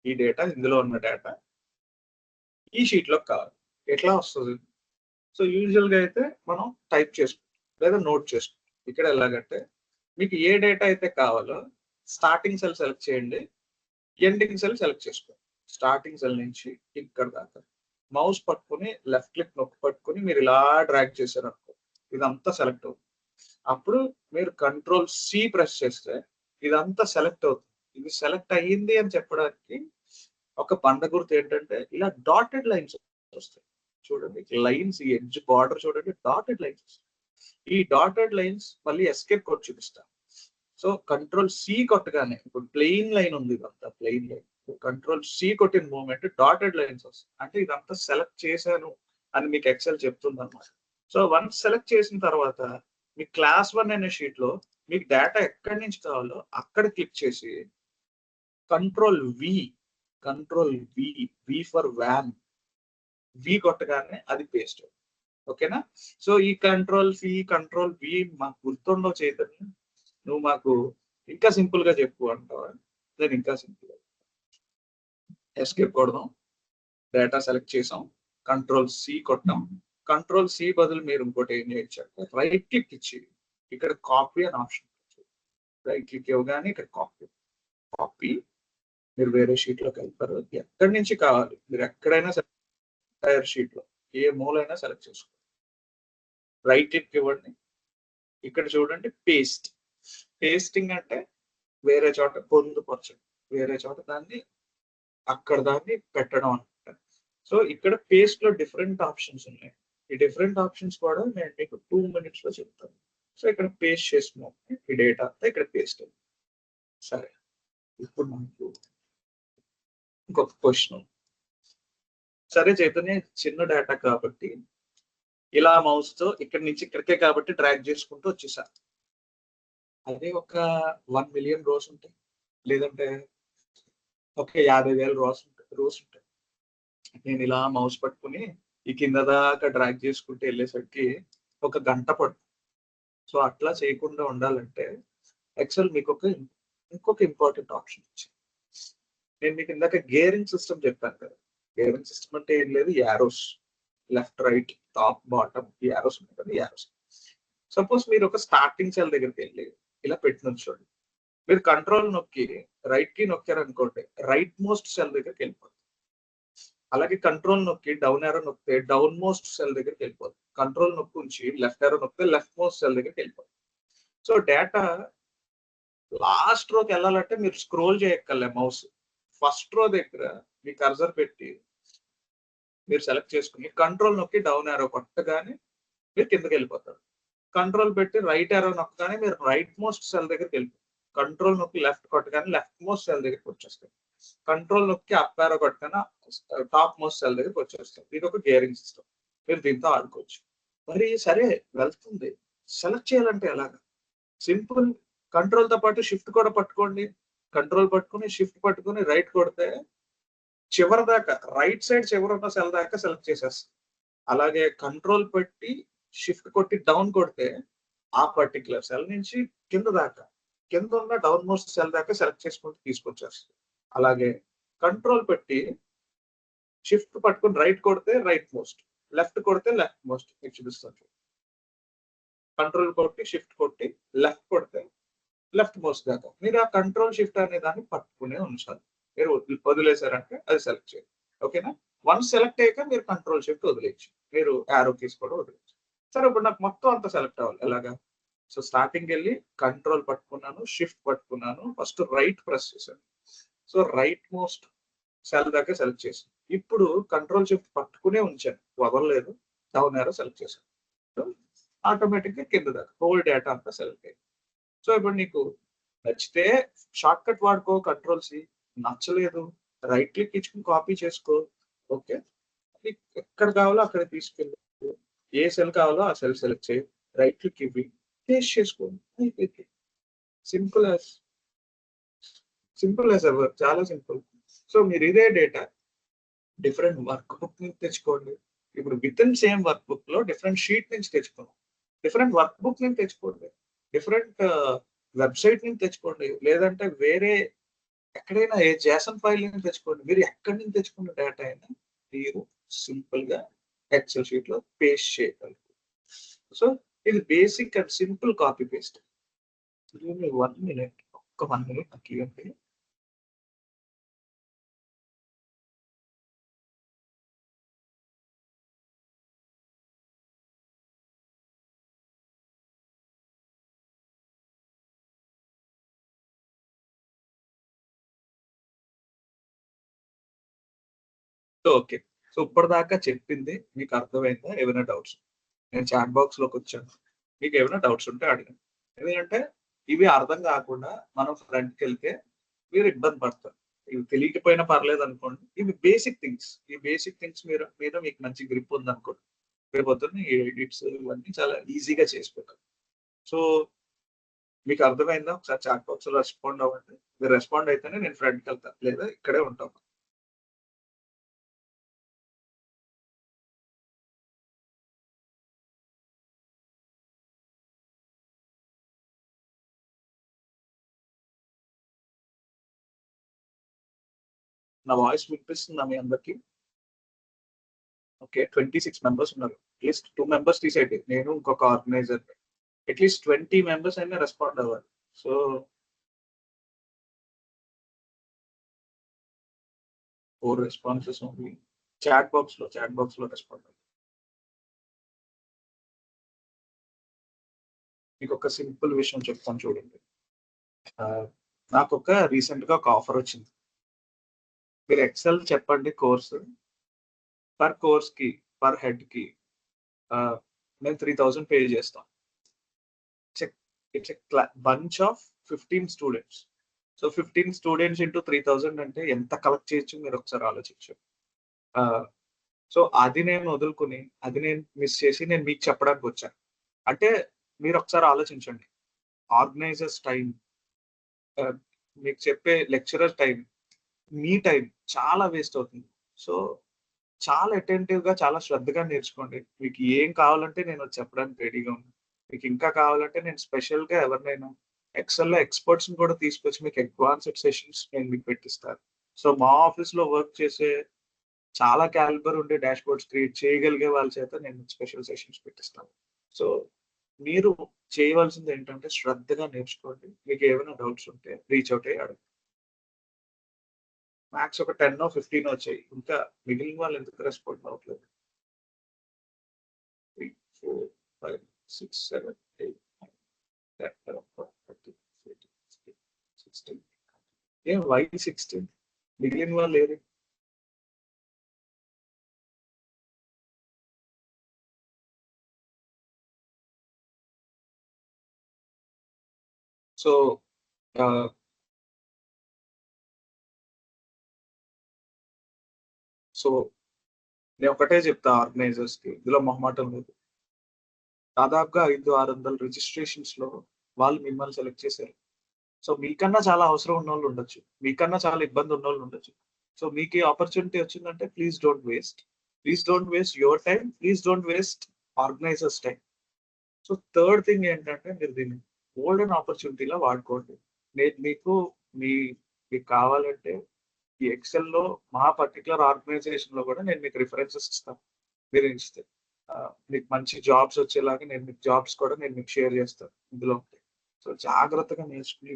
ఈ డేటా, ఇందులో ఉన్న డేటా ఈ షీట్ లోకి కావాలి. ఎట్లా వస్తుంది? సో యూజువల్ గా అయితే మనం టైప్ చేసుకుంటాం లేదా నోట్ చేసుకుంటాం. ఇక్కడ ఎలాగంటే మీకు ఏ డేటా అయితే కావాలో స్టార్టింగ్ సెల్ సెలెక్ట్ చేయండి, ఎండింగ్ సెల్ సెలెక్ట్ చేసుకోండి. స్టార్టింగ్ సెల్ నుంచి ఇక్కడ దాకా మౌస్ పట్టుకుని లెఫ్ట్ క్లిక్ నొక్కి పట్టుకుని మీరు ఇలా డ్రాగ్ చేశారు అనుకో, ఇదంతా సెలెక్ట్ అవుతుంది. అప్పుడు మీరు కంట్రోల్ సి ప్రెస్ చేస్తే ఇదంతా సెలెక్ట్ అవుతుంది. ఇది సెలెక్ట్ అయ్యింది అని చెప్పడానికి ఒక బండ గుర్తు ఏంటంటే ఇలా డాటెడ్ లైన్స్ వస్తాయి చూడండి. లైన్స్, ఈ ఎడ్జ్ బార్డర్ చూడండి, డాటెడ్ లైన్స్. ఈ డాటెడ్ లైన్స్ మళ్ళీ ఎస్కేప్ కొట్టి చూపిస్తాను. సో కంట్రోల్ సి కొట్టగానే ఇప్పుడు ప్లెయిన్ లైన్ ఉంది, ఇదంతా ప్లెయిన్ లైన్. కంట్రోల్ సి కొట్టిన మూమెంట్ డాటెడ్ లైన్స్ వస్తాయి, అంటే ఇదంతా సెలెక్ట్ చేశాను అని మీకు ఎక్సెల్ చెప్తుంది అన్నమాట. సో వన్స్ సెలెక్ట్ చేసిన తర్వాత మీ క్లాస్ 1 అనే షీట్ లో మీకు డేటా ఎక్కడి నుంచి కావాలో అక్కడ క్లిక్ చేసి control V, control V, V for van, V కొట్టగానే అది పేస్ట్. ఓకేనా? సో ఈ కంట్రోల్ సి, కంట్రోల్ వి మాకు గుర్తుండవు చైతన్య, నువ్వు మాకు ఇంకా సింపుల్ గా చెప్పు అంటావా? నేను ఇంకా సింపుల్ గా ఎస్కేప్ కొడదాం, డేటా సెలెక్ట్ చేసాం, కంట్రోల్ సి కొట్టాం. కంట్రోల్ సి బదులు మీరు ఇంకోటి ఏం చేయొచ్చు అంటే రైట్ క్లిక్ ఇచ్చి ఇక్కడ కాపీ అని ఆప్షన్, రైట్ క్లిక్ ఇవ్వగానే ఇక్కడ కాపీ, కాపీ మీరు వేరే షీట్ లోకి వెళ్తారు. ఎక్కడి నుంచి కావాలి మీరు ఎక్కడైనా ఎంటైర్ షీట్ లో ఏ మూలైనా సెలెక్ట్ చేసుకోండి, రైట్ క్లిక్ ఇవ్వండి. ఇక్కడ చూడండి పేస్ట్. పేస్టింగ్ అంటే వేరే చోట పొందుపరచడం, వేరే చోట దాన్ని అక్కడ దాన్ని పెట్టడం అనమాట. సో ఇక్కడ పేస్ట్ లో డిఫరెంట్ ఆప్షన్స్ ఉన్నాయి. ఈ డిఫరెంట్ ఆప్షన్స్ కూడా నేను మీకు 2 minutes లో చెప్తాను. సో ఇక్కడ పేస్ట్ చేస్తున్నాం, ఈ డేటా అంతా ఇక్కడ పేస్ట్ అయింది. సరే, ఇప్పుడు మనకు ఇంకొక క్వశ్చన్. సరే చైతన్య, చిన్న డేటా కాబట్టి ఇలా మౌస్ తో ఇక్కడి నుంచి ఇక్కడికే కాబట్టి డ్రాగ్ చేసుకుంటూ వచ్చేసా. అదే ఒక 1 million రోస్ ఉంటాయి, లేదంటే ఒక 50,000 రోస్ ఉంటాయి. నేను ఇలా మౌస్ పట్టుకుని ఈ కింద దాకా డ్రాగ్ చేసుకుంటూ వెళ్ళేసరికి ఒక గంట పడుతుంది. సో అట్లా చేయకుండా ఉండాలంటే ఎక్సెల్ మీకు ఇంకొక ఇంపార్టెంట్ ఆప్షన్ ఇచ్చింది. నేను మీకు ఇందాక గేరింగ్ సిస్టమ్ చెప్పాను కదా. గేరింగ్ సిస్టమ్ అంటే ఏం లేదు, arrows, left right top bottom, ఈ యారోస్ ఉంటాయి కదా, యారోస్. సపోజ్ మీరు ఒక స్టార్టింగ్ సెల్ దగ్గరికి వెళ్ళి ఇలా పెట్టిన చూడండి, మీరు కంట్రోల్ నొక్కి రైట్ కి నొక్కారు అనుకోండి, రైట్ మోస్ట్ సెల్ దగ్గరికి వెళ్ళిపోతుంది. అలాగే కంట్రోల్ నొక్కి డౌన్ యారో నొక్కితే డౌన్ మోస్ట్ సెల్ దగ్గరికి వెళ్ళిపోతుంది. కంట్రోల్ నొక్కి ఉంచి లెఫ్ట్ యారో నొక్కితే లెఫ్ట్ మోస్ట్ సెల్ దగ్గరికి వెళ్ళిపోతుంది. సో డేటా లాస్ట్ రోకి వెళ్ళాలంటే మీరు స్క్రోల్ చేయక్కర్లే మౌస్. ఫస్ట్ రో దగ్గర మీ కర్సర్ పెట్టి మీరు సెలెక్ట్ చేసుకుని కంట్రోల్ నొక్కి డౌన్ యారో కొట్టగానే మీరు కిందకి వెళ్ళిపోతారు. కంట్రోల్ పెట్టి రైట్ యారో నొక్కగానే మీరు రైట్ మోస్ట్ సెల్ దగ్గరికి వెళ్ళిపోతారు. కంట్రోల్ నొక్కి లెఫ్ట్ కొట్టగానే లెఫ్ట్ మోస్ట్ సెల్ దగ్గరికి వచ్చేస్తారు. కంట్రోల్ నొక్కి అప్ యారో కొట్టగానే టాప్ మోస్ట్ సెల్ దగ్గరికి వచ్చేస్తారు. ఇది ఒక గేరింగ్ సిస్టమ్, మీరు దీంతో ఆడుకోవచ్చు. మరి సరే వెళ్తుంది, సెలెక్ట్ చేయాలంటే ఎలాగా? సింపుల్, కంట్రోల్ తో పాటు షిఫ్ట్ కూడా పట్టుకోండి. కంట్రోల్ పట్టుకుని షిఫ్ట్ పట్టుకుని రైట్ కొడితే చివరి దాకా, రైట్ సైడ్ చివరి ఉన్న సెల్ దాకా సెలెక్ట్ చేసేస్తాం. అలాగే కంట్రోల్ పెట్టి షిఫ్ట్ కొట్టి డౌన్ కొడితే ఆ పర్టికులర్ సెల్ నుంచి కింద దాకా, కింద ఉన్న డౌన్ మోస్ట్ సెల్ దాకా సెలెక్ట్ చేసుకుంటూ తీసుకొచ్చేస్తాం. అలాగే కంట్రోల్ పెట్టి షిఫ్ట్ పట్టుకుని రైట్ కొడితే రైట్ మోస్ట్, లెఫ్ట్ కొడితే లెఫ్ట్ మోస్ట్ మీకు చూపిస్తాను. కంట్రోల్ కొట్టి షిఫ్ట్ కొట్టి లెఫ్ట్ కొడితే లెఫ్ట్ మోస్ట్ దాకా. మీరు ఆ కంట్రోల్ షిఫ్ట్ అనే దాన్ని పట్టుకునే ఉంచాలి. మీరు వదిలేశారంటే అది సెలెక్ట్ చేయాలి. ఓకేనా? వన్స్ సెలెక్ట్ అయ్యాక మీరు కంట్రోల్ షిఫ్ట్ వదిలేయచ్చు, మీరు యారో కీస్ కూడా వదిలేయచ్చు. సరే ఇప్పుడు నాకు మొత్తం అంతా సెలెక్ట్ అవ్వాలి, ఎలాగా? సో స్టార్టింగ్ వెళ్ళి కంట్రోల్ పట్టుకున్నాను, షిఫ్ట్ పట్టుకున్నాను, ఫస్ట్ రైట్ ప్రెస్ చేశాను. సో రైట్ మోస్ట్ సెల్ దాకా సెలెక్ట్ చేశాను. ఇప్పుడు కంట్రోల్ షిఫ్ట్ పట్టుకునే ఉంచాను, వదలలేదు. డౌన్ ఏరో సెలెక్ట్ చేశాను. సో ఆటోమేటిక్ గా కింద దాకా హోల్ డేటా అంతా సెలెక్ట్ అయింది. సో ఇప్పుడు నీకు నచ్చితే షార్ట్ కట్ వాడుకో, కంట్రోల్ సి. నచ్చలేదు రైట్ క్లిక్ ఇచ్చుకుని కాపీ చేసుకో. ఓకే, నీకు ఎక్కడ కావాలో అక్కడ తీసుకెళ్ళి, ఏ సెల్ కావాలో ఆ సెల్ సెలెక్ట్ చేయి, రైట్ క్లిక్ ఇవ్వి, పేస్ట్ చేసుకోండి, అయిపోయింది. సింపుల్ యాజ్ ఎవర్, చాలా సింపుల్. సో మీరు ఇదే డేటా డిఫరెంట్ వర్క్ బుక్ నుంచి తెచ్చుకోండి. ఇప్పుడు with in same work book లో డిఫరెంట్ షీట్ నుంచి తెచ్చుకోండి, డిఫరెంట్ వర్క్ బుక్ నుంచి తెచ్చుకోండి, డిఫరెంట్ వెబ్సైట్ నుంచి తెచ్చుకోండి, లేదంటే వేరే ఎక్కడైనా ఏ జాసన్ ఫైల్ నుంచి తెచ్చుకోండి. మీరు ఎక్కడి నుంచి తెచ్చుకున్న డేటా అయినా మీరు సింపుల్ గా ఎక్సెల్ షీట్ లో పేస్ట్ చేయగలరు. సో ఇది basic and simple copy paste. 1 minute, ఒక్క 1 minute అట్లా. ఓకే, సో ఇప్పటిదాకా చెప్పింది మీకు అర్థమైందా? ఏమైనా డౌట్స్? నేను చాట్ బాక్స్ లోకి వచ్చాను, మీకు ఏమైనా డౌట్స్ ఉంటే అడగండి. ఎందుకంటే ఇవి అర్థం కాకుండా మనం ఫ్రంట్కి వెళ్తే మీరు ఇబ్బంది పడతారు. ఇవి తెలియకపోయినా పర్లేదు అనుకోండి, ఇవి బేసిక్ థింగ్స్. ఈ బేసిక్ థింగ్స్ మీద మీకు మంచి గ్రిప్ ఉంది అనుకోండి, రేపొద్దున్న ఈ ఎడిట్స్ ఇవన్నీ చాలా ఈజీగా చేసిపోతారు. సో మీకు అర్థమైందా? ఒకసారి చాట్ బాక్స్ లో రెస్పాండ్ అవ్వండి. మీరు రెస్పాండ్ అయితేనే నేను ఫ్రంట్కి వెళ్తాను, లేదా ఇక్కడే ఉంటాం. నా వాయిస్ వినిపిస్తుందా మీ అందరికి? ఓకే, 26 మెంబర్స్ ఉన్నారు. అట్లీస్ట్ 2 మెంబర్స్ తీసేయండి, నేను ఇంకొక ఆర్గనైజర్. అట్లీస్ట్ 20 మెంబర్స్ అయినా రెస్పాండ్ అవ్వాలి. So 4 responses only. Chat box లో రెస్పాండ్ అవ్వాలి. మీకు ఒక సింపుల్ విషయం చెప్తాను చూడండి. నాకు రీసెంట్ గా ఒక ఆఫర్ వచ్చింది. మీరు ఎక్సెల్ చెప్పండి కోర్సు, పర్ కోర్స్ కి పర్ హెడ్ కి మేము 3000 పే చేస్తాం. It's bunch of 15 students. So 15 students into 3000 అంటే ఎంత కలెక్ట్ చేయొచ్చు మీరు ఒకసారి ఆలోచించు. సో అది నేను వదులుకుని, అది నేను మిస్ చేసి నేను మీకు చెప్పడానికి వచ్చాను. అంటే మీరు ఒకసారి ఆలోచించండి, ఆర్గనైజర్స్ టైం, మీకు చెప్పే లెక్చరర్ టైం, మీ టైం చాలా వేస్ట్ అవుతుంది. సో చాలా అటెంటివ్ గా, చాలా శ్రద్ధగా నేర్చుకోండి. మీకు ఏం కావాలంటే నేను చెప్పడానికి రెడీగా ఉన్నాను. మీకు ఇంకా కావాలంటే నేను స్పెషల్ గా ఎవరినైనా ఎక్సెల్ లో ఎక్స్పర్ట్స్ కూడా తీసుకొచ్చి మీకు అడ్వాన్స్డ్ సెషన్స్ నేను మీకు పెట్టిస్తాను. సో మా ఆఫీస్ లో వర్క్ చేసే చాలా క్యాలిబర్ ఉండే డాష్ బోర్డ్స్ క్రియేట్ చేయగలిగే వాళ్ళ చేత నేను స్పెషల్ సెషన్స్ పెట్టిస్తాను. సో మీరు చేయవలసింది ఏంటంటే శ్రద్ధగా నేర్చుకోండి. మీకు ఏమైనా డౌట్స్ ఉంటే రీచ్ అవుట్ అయ్యి అడగండి. మ్యాక్స్ ఒక 10 15 వచ్చాయి, ఇంకా మిగిలిన వాళ్ళు ఎందుకు రెస్పాండ్ అవ్వట్లేదు? 3 4 5 6 7 8 9 10 11 12 13 14 15 16. ఏం వై 16? మిగిలిన వాళ్ళు ఏది? సో సో నేను ఒకటే చెప్తా ఆర్గనైజర్స్ కి, ఇందులో మొహమాటం లేదు. దాదాపుగా 500-600 రిజిస్ట్రేషన్స్ లో వాళ్ళు మిమ్మల్ని సెలెక్ట్ చేశారు. సో మీకన్నా చాలా అవసరం ఉన్న వాళ్ళు ఉండొచ్చు, మీకన్నా చాలా ఇబ్బంది ఉన్న వాళ్ళు ఉండొచ్చు. సో మీకు ఈ ఆపర్చునిటీ వచ్చిందంటే please don't waste. Please don't waste your time, please don't waste organisers time. So third thing ఏంటంటే మీరు దీన్ని గోల్డెన్ ఆపర్చునిటీలా వాడుకోండి. నేను మీ మీకు కావాలంటే ఈ ఎక్సెల్ లో మా పర్టికులర్ ఆర్గనైజేషన్ లో కూడా నేను మీకు రిఫరెన్సెస్ ఇస్తాను. మీరు ఇస్తే మీకు మంచి జాబ్స్ వచ్చేలాగా నేను మీకు జాబ్స్ కూడా నేను మీకు షేర్ చేస్తాను ఇందులో. సో జాగ్రత్తగా నేర్చుకుని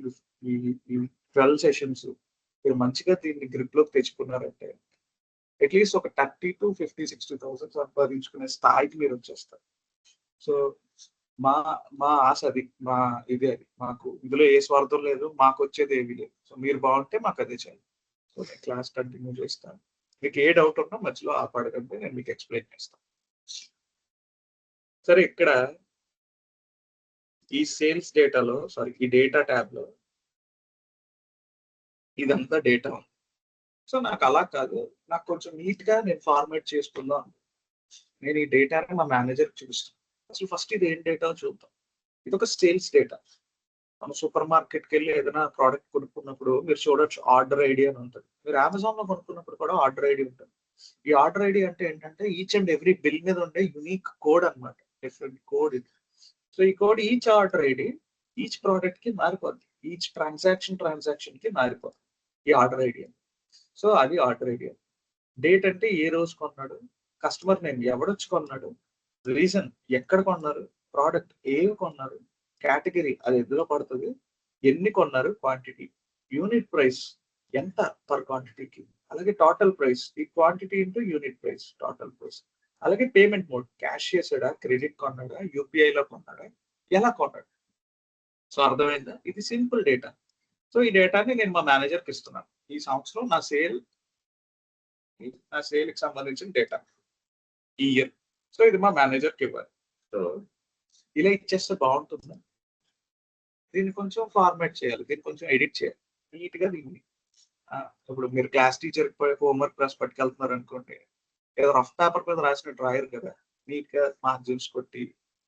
ఈ 12 సెషన్స్ మీరు మంచిగా దీన్ని గ్రిప్ లోకి తెచ్చుకున్నారంటే అట్లీస్ట్ ఒక 30 to 50 60,000 సంపాదించుకునే స్థాయికి మీరు వచ్చేస్తారు. సో మా మా ఆశ అది. మా ఇది అది. మాకు ఇందులో ఏ స్వార్థం లేదు. మాకు వచ్చేది ఏమీ లేదు. సో మీరు బాగుంటే మాకు అదే చాలు. సో నేను క్లాస్ కంటిన్యూ చేస్తాను. మీకు ఏ డౌట్ ఉన్నా మధ్యలో ఆపడకండి, నేను మీకు ఎక్స్ప్లెయిన్ చేస్తాను. సరే, ఇక్కడ ఈ సేల్స్ డేటాలో, సారీ, ఈ డేటా ట్యాబ్ లో ఇదంతా డేటా ఉంది. సో నాకు అలా కాదు, నాకు కొంచెం నీట్ గా నేను ఫార్మాట్ చేసుకుందాం. నేను ఈ డేటాని మా మేనేజర్ చూపిస్తాను. అసలు ఫస్ట్ ఇది ఏం డేటా చూద్దాం. ఇది ఒక సేల్స్ డేటా. మనం సూపర్ మార్కెట్కి వెళ్ళి ఏదైనా ప్రోడక్ట్ కొనుక్కున్నప్పుడు మీరు చూడొచ్చు, ఆర్డర్ ఐడి అని ఉంటుంది. మీరు అమెజాన్ లో కొనుక్కున్నప్పుడు కూడా ఆర్డర్ ఐడి ఉంటుంది. ఈ ఆర్డర్ ఐడి అంటే ఏంటంటే ఈచ్ అండ్ ఎవ్రీ బిల్ మీద ఉండే యునిక్ కోడ్ అనమాట. డిఫరెంట్ కోడ్ ఇది. సో ఈ code each order ID each product కి మారిపోద్ది. ఈచ్ ట్రాన్సాక్షన్ కి మారిపోద్ది ఈ ఆర్డర్ ఐడి. సో అది ఆర్డర్ ఐడి. డేట్ అంటే ఏ రోజు కొన్నాడు, కస్టమర్ నేమ్ ఎవడొచ్చి కొన్నాడు, రీజన్ ఎక్కడ కొన్నారు, ప్రోడక్ట్ ఏవి కొన్నారు, కేటగిరీ అది ఎందులో పడుతుంది, ఎన్ని కొన్నారు, క్వాంటిటీ, యూనిట్ ప్రైస్ ఎంత పర్ క్వాంటిటీకి, అలాగే టోటల్ ప్రైస్, ఈ quantity into unit price, total price, అలాగే పేమెంట్ మోడ్, క్యాష్ చేసాడా, క్రెడిట్ కొన్నాడా, యూపీఐలో కొన్నాడా, ఎలా కొన్నాడు. సో అర్థమైందా, ఇది సింపుల్ డేటా. సో ఈ డేటాని నేను మా మేనేజర్కి ఇస్తున్నాను. ఈ సంవత్సరం నా సేల్కి సంబంధించిన డేటా ఈ ఇయర్. సో ఇది మా మేనేజర్కి ఇవ్వాలి. సో ఇలా ఇచ్చేస్తే బాగుంటుందా, దీన్ని కొంచెం ఫార్మాట్ చేయాలి, దీన్ని కొంచెం ఎడిట్ చేయాలి నీట్ గా. దీన్ని ఇప్పుడు మీరు క్లాస్ టీచర్ హోంవర్క్ రాసి పట్టుకెళ్తున్నారు అనుకోండి, ఏదో రఫ్ పేపర్ మీద రాసినట్టు రాయరు కదా. నీట్ గా మార్జిన్స్ కొట్టి,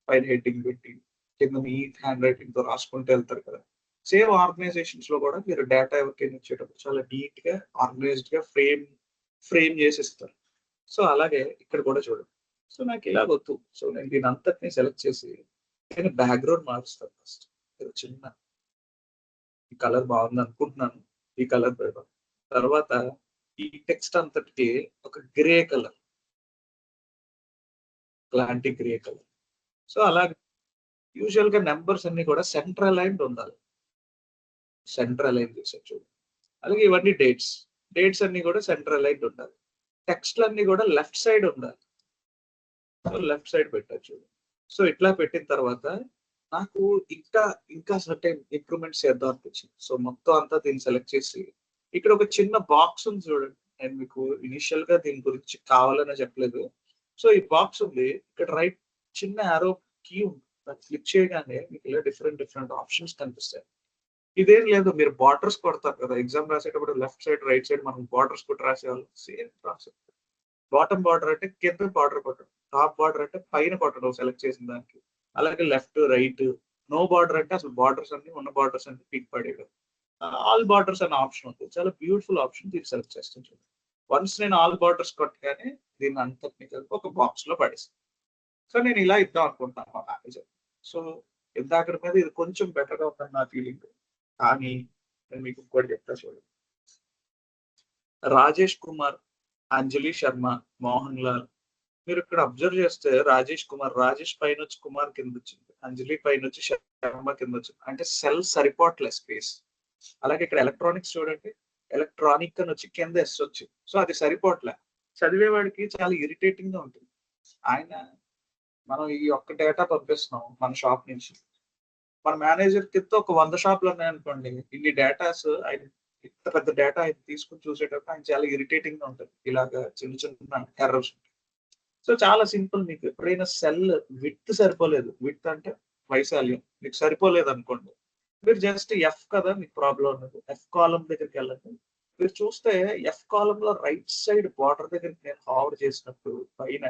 పైన హెడ్డింగ్ పెట్టి, కింద నీట్ హ్యాండ్ రైటింగ్ తో రాసుకుంటూ వెళ్తారు కదా. సేమ్ ఆర్గనైజేషన్స్ లో కూడా మీరు డేటా ఎవరికైనా ఇచ్చేటప్పుడు చాలా నీట్ గా ఆర్గనైజ్డ్ గా ఫ్రేమ్ చేసి ఇస్తారు. సో అలాగే ఇక్కడ కూడా చూడండి. సో నాకు ఇలా వద్దు. సో నేను దీని అంతటిని సెలెక్ట్ చేసి నేను బ్యాక్గ్రౌండ్ మారుస్తాను. ఫస్ట్ చిన్న ఈ కలర్ బాగుంది అనుకుంటున్నాను, ఈ కలర్ పెడతాను. తర్వాత ఈ టెక్స్ట్ అంతటికి ఒక గ్రే కలర్, క్లాంటి గ్రే కలర్. సో అలాగే యూజువల్ గా నెంబర్స్ అన్ని కూడా సెంట్రల్ లైన్ ఉండాలి. సెంట్రల్ లైన్ చేసారు చూడండి. అలాగే ఇవన్నీ డేట్స్ అన్ని కూడా సెంట్రల్ లైన్ ఉండాలి. టెక్స్ట్లు అన్ని కూడా లెఫ్ట్ సైడ్ ఉండాలి. సో లెఫ్ట్ సైడ్ పెట్టచ్చు. సో ఇట్లా పెట్టిన తర్వాత నాకు ఇంకా సర్టెన్ ఇంప్రూవ్మెంట్స్ చేద్దాం అనిపించింది. సో మొత్తం అంతా దీన్ని సెలెక్ట్ చేసి ఇక్కడ ఒక చిన్న బాక్స్ ఉంది చూడండి. నేను మీకు ఇనిషియల్ గా దీని గురించి కావాలనే చెప్పలేదు. సో ఈ బాక్స్ ఉంది ఇక్కడ, రైట్ చిన్న ఆరో కీ ఉంది. క్లిక్ చేయగానే మీకు ఇలా డిఫరెంట్ ఆప్షన్స్ కనిపిస్తాయి. ఇదేం లేదు, మీరు బార్డర్స్ కొడతారు కదా ఎగ్జామ్ రాసేటప్పుడు, లెఫ్ట్ సైడ్ రైట్ సైడ్ మనం బార్డర్స్ కొట్టి రాసేవాళ్ళు. Same process. బాటమ్ బార్డర్ అంటే కింద బార్డర్ కొట్టడం, టాప్ బార్డర్ అంటే పైన కొట్టడం సెలెక్ట్ చేసిన దానికి. అలాగే లెఫ్ట్ రైట్. నో బార్డర్ అంటే అసలు బార్డర్స్ అన్ని ఉన్న బార్డర్స్ అన్ని పిక్ పడేయడం. ఆల్ బార్డర్స్ అనే ఆప్షన్ ఉంది, చాలా బ్యూటిఫుల్ ఆప్షన్. దీన్ని సెలెక్ట్ చేస్తాను చూడండి. వన్స్ నేను ఆల్ బార్డర్స్ కొట్టగానే దీన్ని అంతటిని కలిపి ఒక బాక్స్ లో పడేస్తాను. సో నేను ఇలా ఇద్దాం అనుకుంటున్నాను మా మేనేజర్. సో ఇందాక మీద ఇది కొంచెం బెటర్ గా ఉందని నా ఫీలింగ్. కానీ నేను మీకు ఇంకోటి చెప్తా చూడండి. రాజేష్ కుమార్, అంజలి శర్మ, మోహన్ లాల్, మీరు ఇక్కడ అబ్జర్వ్ చేస్తే రాజేష్ పైన వచ్చి కుమార్ కింద వచ్చింది, అంజలి పైన వచ్చి శర్మ కింద వచ్చింది. అంటే సెల్ సరిపోవట్లే స్పేస్. అలాగే ఇక్కడ ఎలక్ట్రానిక్స్ చూడండి, ఎలక్ట్రానిక్ అని వచ్చి కింద ఎస్ వచ్చింది. సో అది సరిపోవట్లే. చదివేవాడికి చాలా ఇరిటేటింగ్ గా ఉంటుంది. మనం ఈ ఒక్క డేటా పంపిస్తున్నాం మన షాప్ నుంచి, మన మేనేజర్ కింద ఒక 100 షాపులు ఉన్నాయనుకోండి, ఇన్ని డేటాస్ ఆయన, ఇంత పెద్ద డేటా ఆయన తీసుకుని చూసేటప్పుడు ఆయన చాలా ఇరిటేటింగ్ గా ఉంటుంది. ఇలాగా చిన్న ఎర్రర్స్ ఉంటాయి. సో చాలా సింపుల్. మీకు ఎప్పుడైనా సెల్ విడ్త్ సరిపోలేదు, విడ్త్ అంటే వైశాల్యం మీకు సరిపోలేదు అనుకోండి, మీరు జస్ట్ ఎఫ్ కదా మీకు ప్రాబ్లం ఉన్నది, ఎఫ్ కాలం దగ్గరికి వెళ్ళండి. మీరు చూస్తే ఎఫ్ కాలం లో రైట్ సైడ్ బార్డర్ దగ్గరికి నేను హావర్ చేసినప్పుడు పైన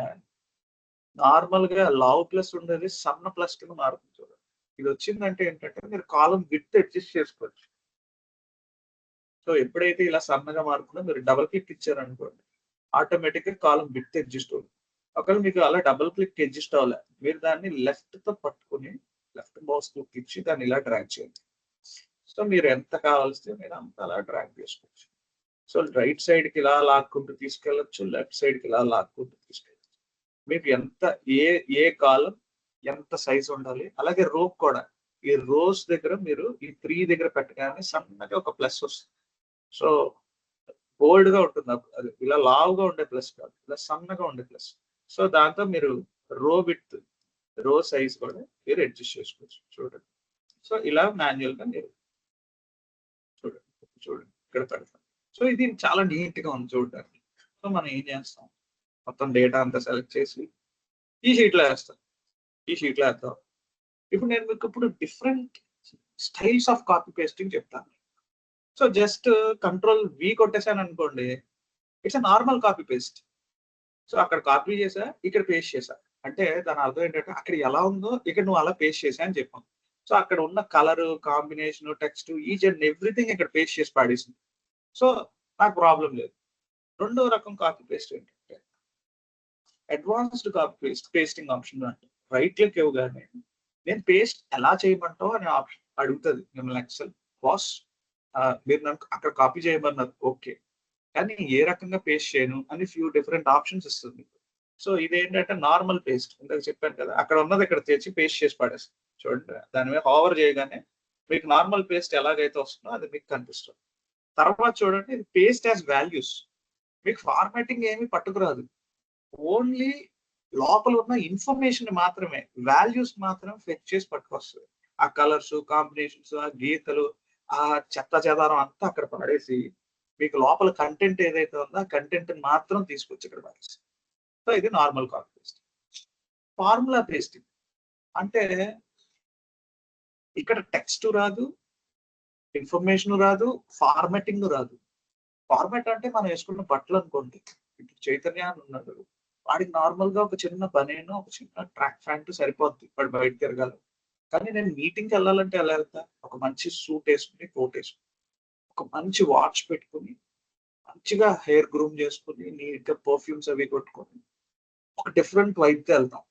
నార్మల్ గా లావ్ ప్లస్ ఉండేది సన్న ప్లస్ కింద మారుతుంది చూడండి. ఇది వచ్చిందంటే ఏంటంటే మీరు కాలం విడ్త్ అడ్జస్ట్ చేసుకోవచ్చు. సో ఎప్పుడైతే ఇలా సన్నగా మారుతుందో మీరు డబుల్ క్లిక్ ఇచ్చారనుకోండి, ఆటోమేటిక్ గా కాలం విడ్త్ అడ్జస్ట్ అవుతుంది. ఒకవేళ మీకు అలా డబుల్ క్లిక్ అడ్జస్ట్ అవ్వలే, మీరు దాన్ని లెఫ్ట్ తో పట్టుకుని లెఫ్ట్ మౌస్ క్లిక్ ఇచ్చి దాన్ని ఇలా డ్రాగ్ చేయండి. సో మీరు ఎంత కావాల్సి మీరు అంత అలా డ్రాగ్ చేసుకోవచ్చు. సో రైట్ సైడ్ కి ఇలా లాక్కుంటూ తీసుకెళ్ళచ్చు, లెఫ్ట్ సైడ్ కి ఇలా లాక్కుంటూ తీసుకెళ్ళచ్చు. మీకు ఎంత ఏ కాలం ఎంత సైజ్ ఉండాలి. అలాగే రో కూడా, ఈ రోస్ దగ్గర మీరు ఈ 3 దగ్గర పెట్టగానే సన్నగా ఒక ప్లస్ వస్తుంది. సో బోల్డ్ గా ఉంటుంది, అది ఇలా లావుగా ఉండే ప్లస్ కాదు, ఇలా సన్నగా ఉండే ప్లస్. సో దాంతో మీరు రో విడ్త్ రో సైజ్ కూడా మీరు అడ్జస్ట్ చేసుకోవచ్చు. చూడండి. సో ఇలా మాన్యువల్ గా మీరు చూడండి ఇక్కడ పెడతాం. సో ఇది చాలా నీట్ గా ఉంది చూడడానికి. సో మనం ఏం చేస్తాం, మొత్తం డేటా అంతా సెలెక్ట్ చేసి ఈ షీట్ లో వేస్తాం. ఈ షీట్ లో వేద్దాం. ఇప్పుడు నేను మీకు ఇప్పుడు different styles of copy pasting చెప్తాను. సో జస్ట్ కంట్రోల్ వి కొట్టేసాను అనుకోండి, it's a normal copy paste. So అక్కడ కాపీ చేసా, ఇక్కడ పేస్ట్ చేసా. అంటే దాని అర్థం ఏంటంటే అక్కడ ఎలా ఉందో ఇక్కడ నువ్వు అలా పేస్ట్ చేసా అని చెప్పాను. సో అక్కడ ఉన్న colour combination, text, each and everything ఇక్కడ పేస్ట్ చేసి పాడేసింది. సో నాకు ప్రాబ్లం లేదు. రెండో రకం కాపీ పేస్ట్ ఏంటంటే అడ్వాన్స్డ్ కాపీ పేస్టింగ్ ఆప్షన్ అంటే రైట్ క్లిక్ ఇవ్వగానే నేను పేస్ట్ ఎలా చేయమంటావు అనే ఆప్షన్ అడుగుతుంది మిమ్మల్ని ఎక్సెల్. బాస్ మీరు నన్ను అక్కడ కాపీ చేయమన్నారు, ఓకే, కానీ ఏ రకంగా పేస్ట్ చేయను అని ఫ్యూ డిఫరెంట్ ఆప్షన్స్ ఇస్తుంది. సో ఇదేంటంటే నార్మల్ పేస్ట్, ఇందాక చెప్పాను కదా, అక్కడ ఉన్నది ఇక్కడ తెచ్చి పేస్ట్ చేసి పడేస్తుంది. చూడండి, దాని మీద హోవర్ చేయగానే మీకు నార్మల్ పేస్ట్ ఎలాగైతే వస్తుందో అది మీకు కనిపిస్తుంది. తర్వాత చూడండి, పేస్ట్ యాజ్ వాల్యూస్. మీకు ఫార్మాటింగ్ ఏమి పట్టుకురాదు, ఓన్లీ లోపల ఉన్న ఇన్ఫర్మేషన్ మాత్రమే, వాల్యూస్ మాత్రం ఫెచ్ చేసి పట్టుకొస్తుంది. ఆ కలర్స్, కాంబినేషన్స్, ఆ గీతలు, ఆ చెత్త చెదారం అంతా అక్కడ పడేసి మీకు లోపల కంటెంట్ ఏదైతే ఉందో ఆ కంటెంట్ మాత్రం తీసుకొచ్చి ఇక్కడ పడేసి. సో ఇది normal copy pasting. Formula pasting అంటే ఇక్కడ టెక్స్ట్ రాదు, ఇన్ఫర్మేషన్ రాదు, ఫార్మాటింగ్ రాదు. ఫార్మాట్ అంటే మనం వేసుకున్న బట్టలు అనుకోండి. ఇప్పుడు చైతన్య అని ఉన్నాడు, వాడికి నార్మల్ గా ఒక చిన్న బనేను, ఒక చిన్న ట్రాక్ ప్యాంట్ సరిపోద్ది వాడు బయట తిరగాలి. కానీ నేను మీటింగ్కి వెళ్ళాలంటే ఎలా వెళ్తా, ఒక మంచి సూట్ వేసుకుని, కోట్ వేసుకుని, ఒక మంచి వాచ్ పెట్టుకుని, మంచిగా హెయిర్ గ్రూమ్ చేసుకుని, నీట్ గా పర్ఫ్యూమ్స్ అవి కొట్టుకొని ఒక డిఫరెంట్ వైబ్ తో వెళ్తాం.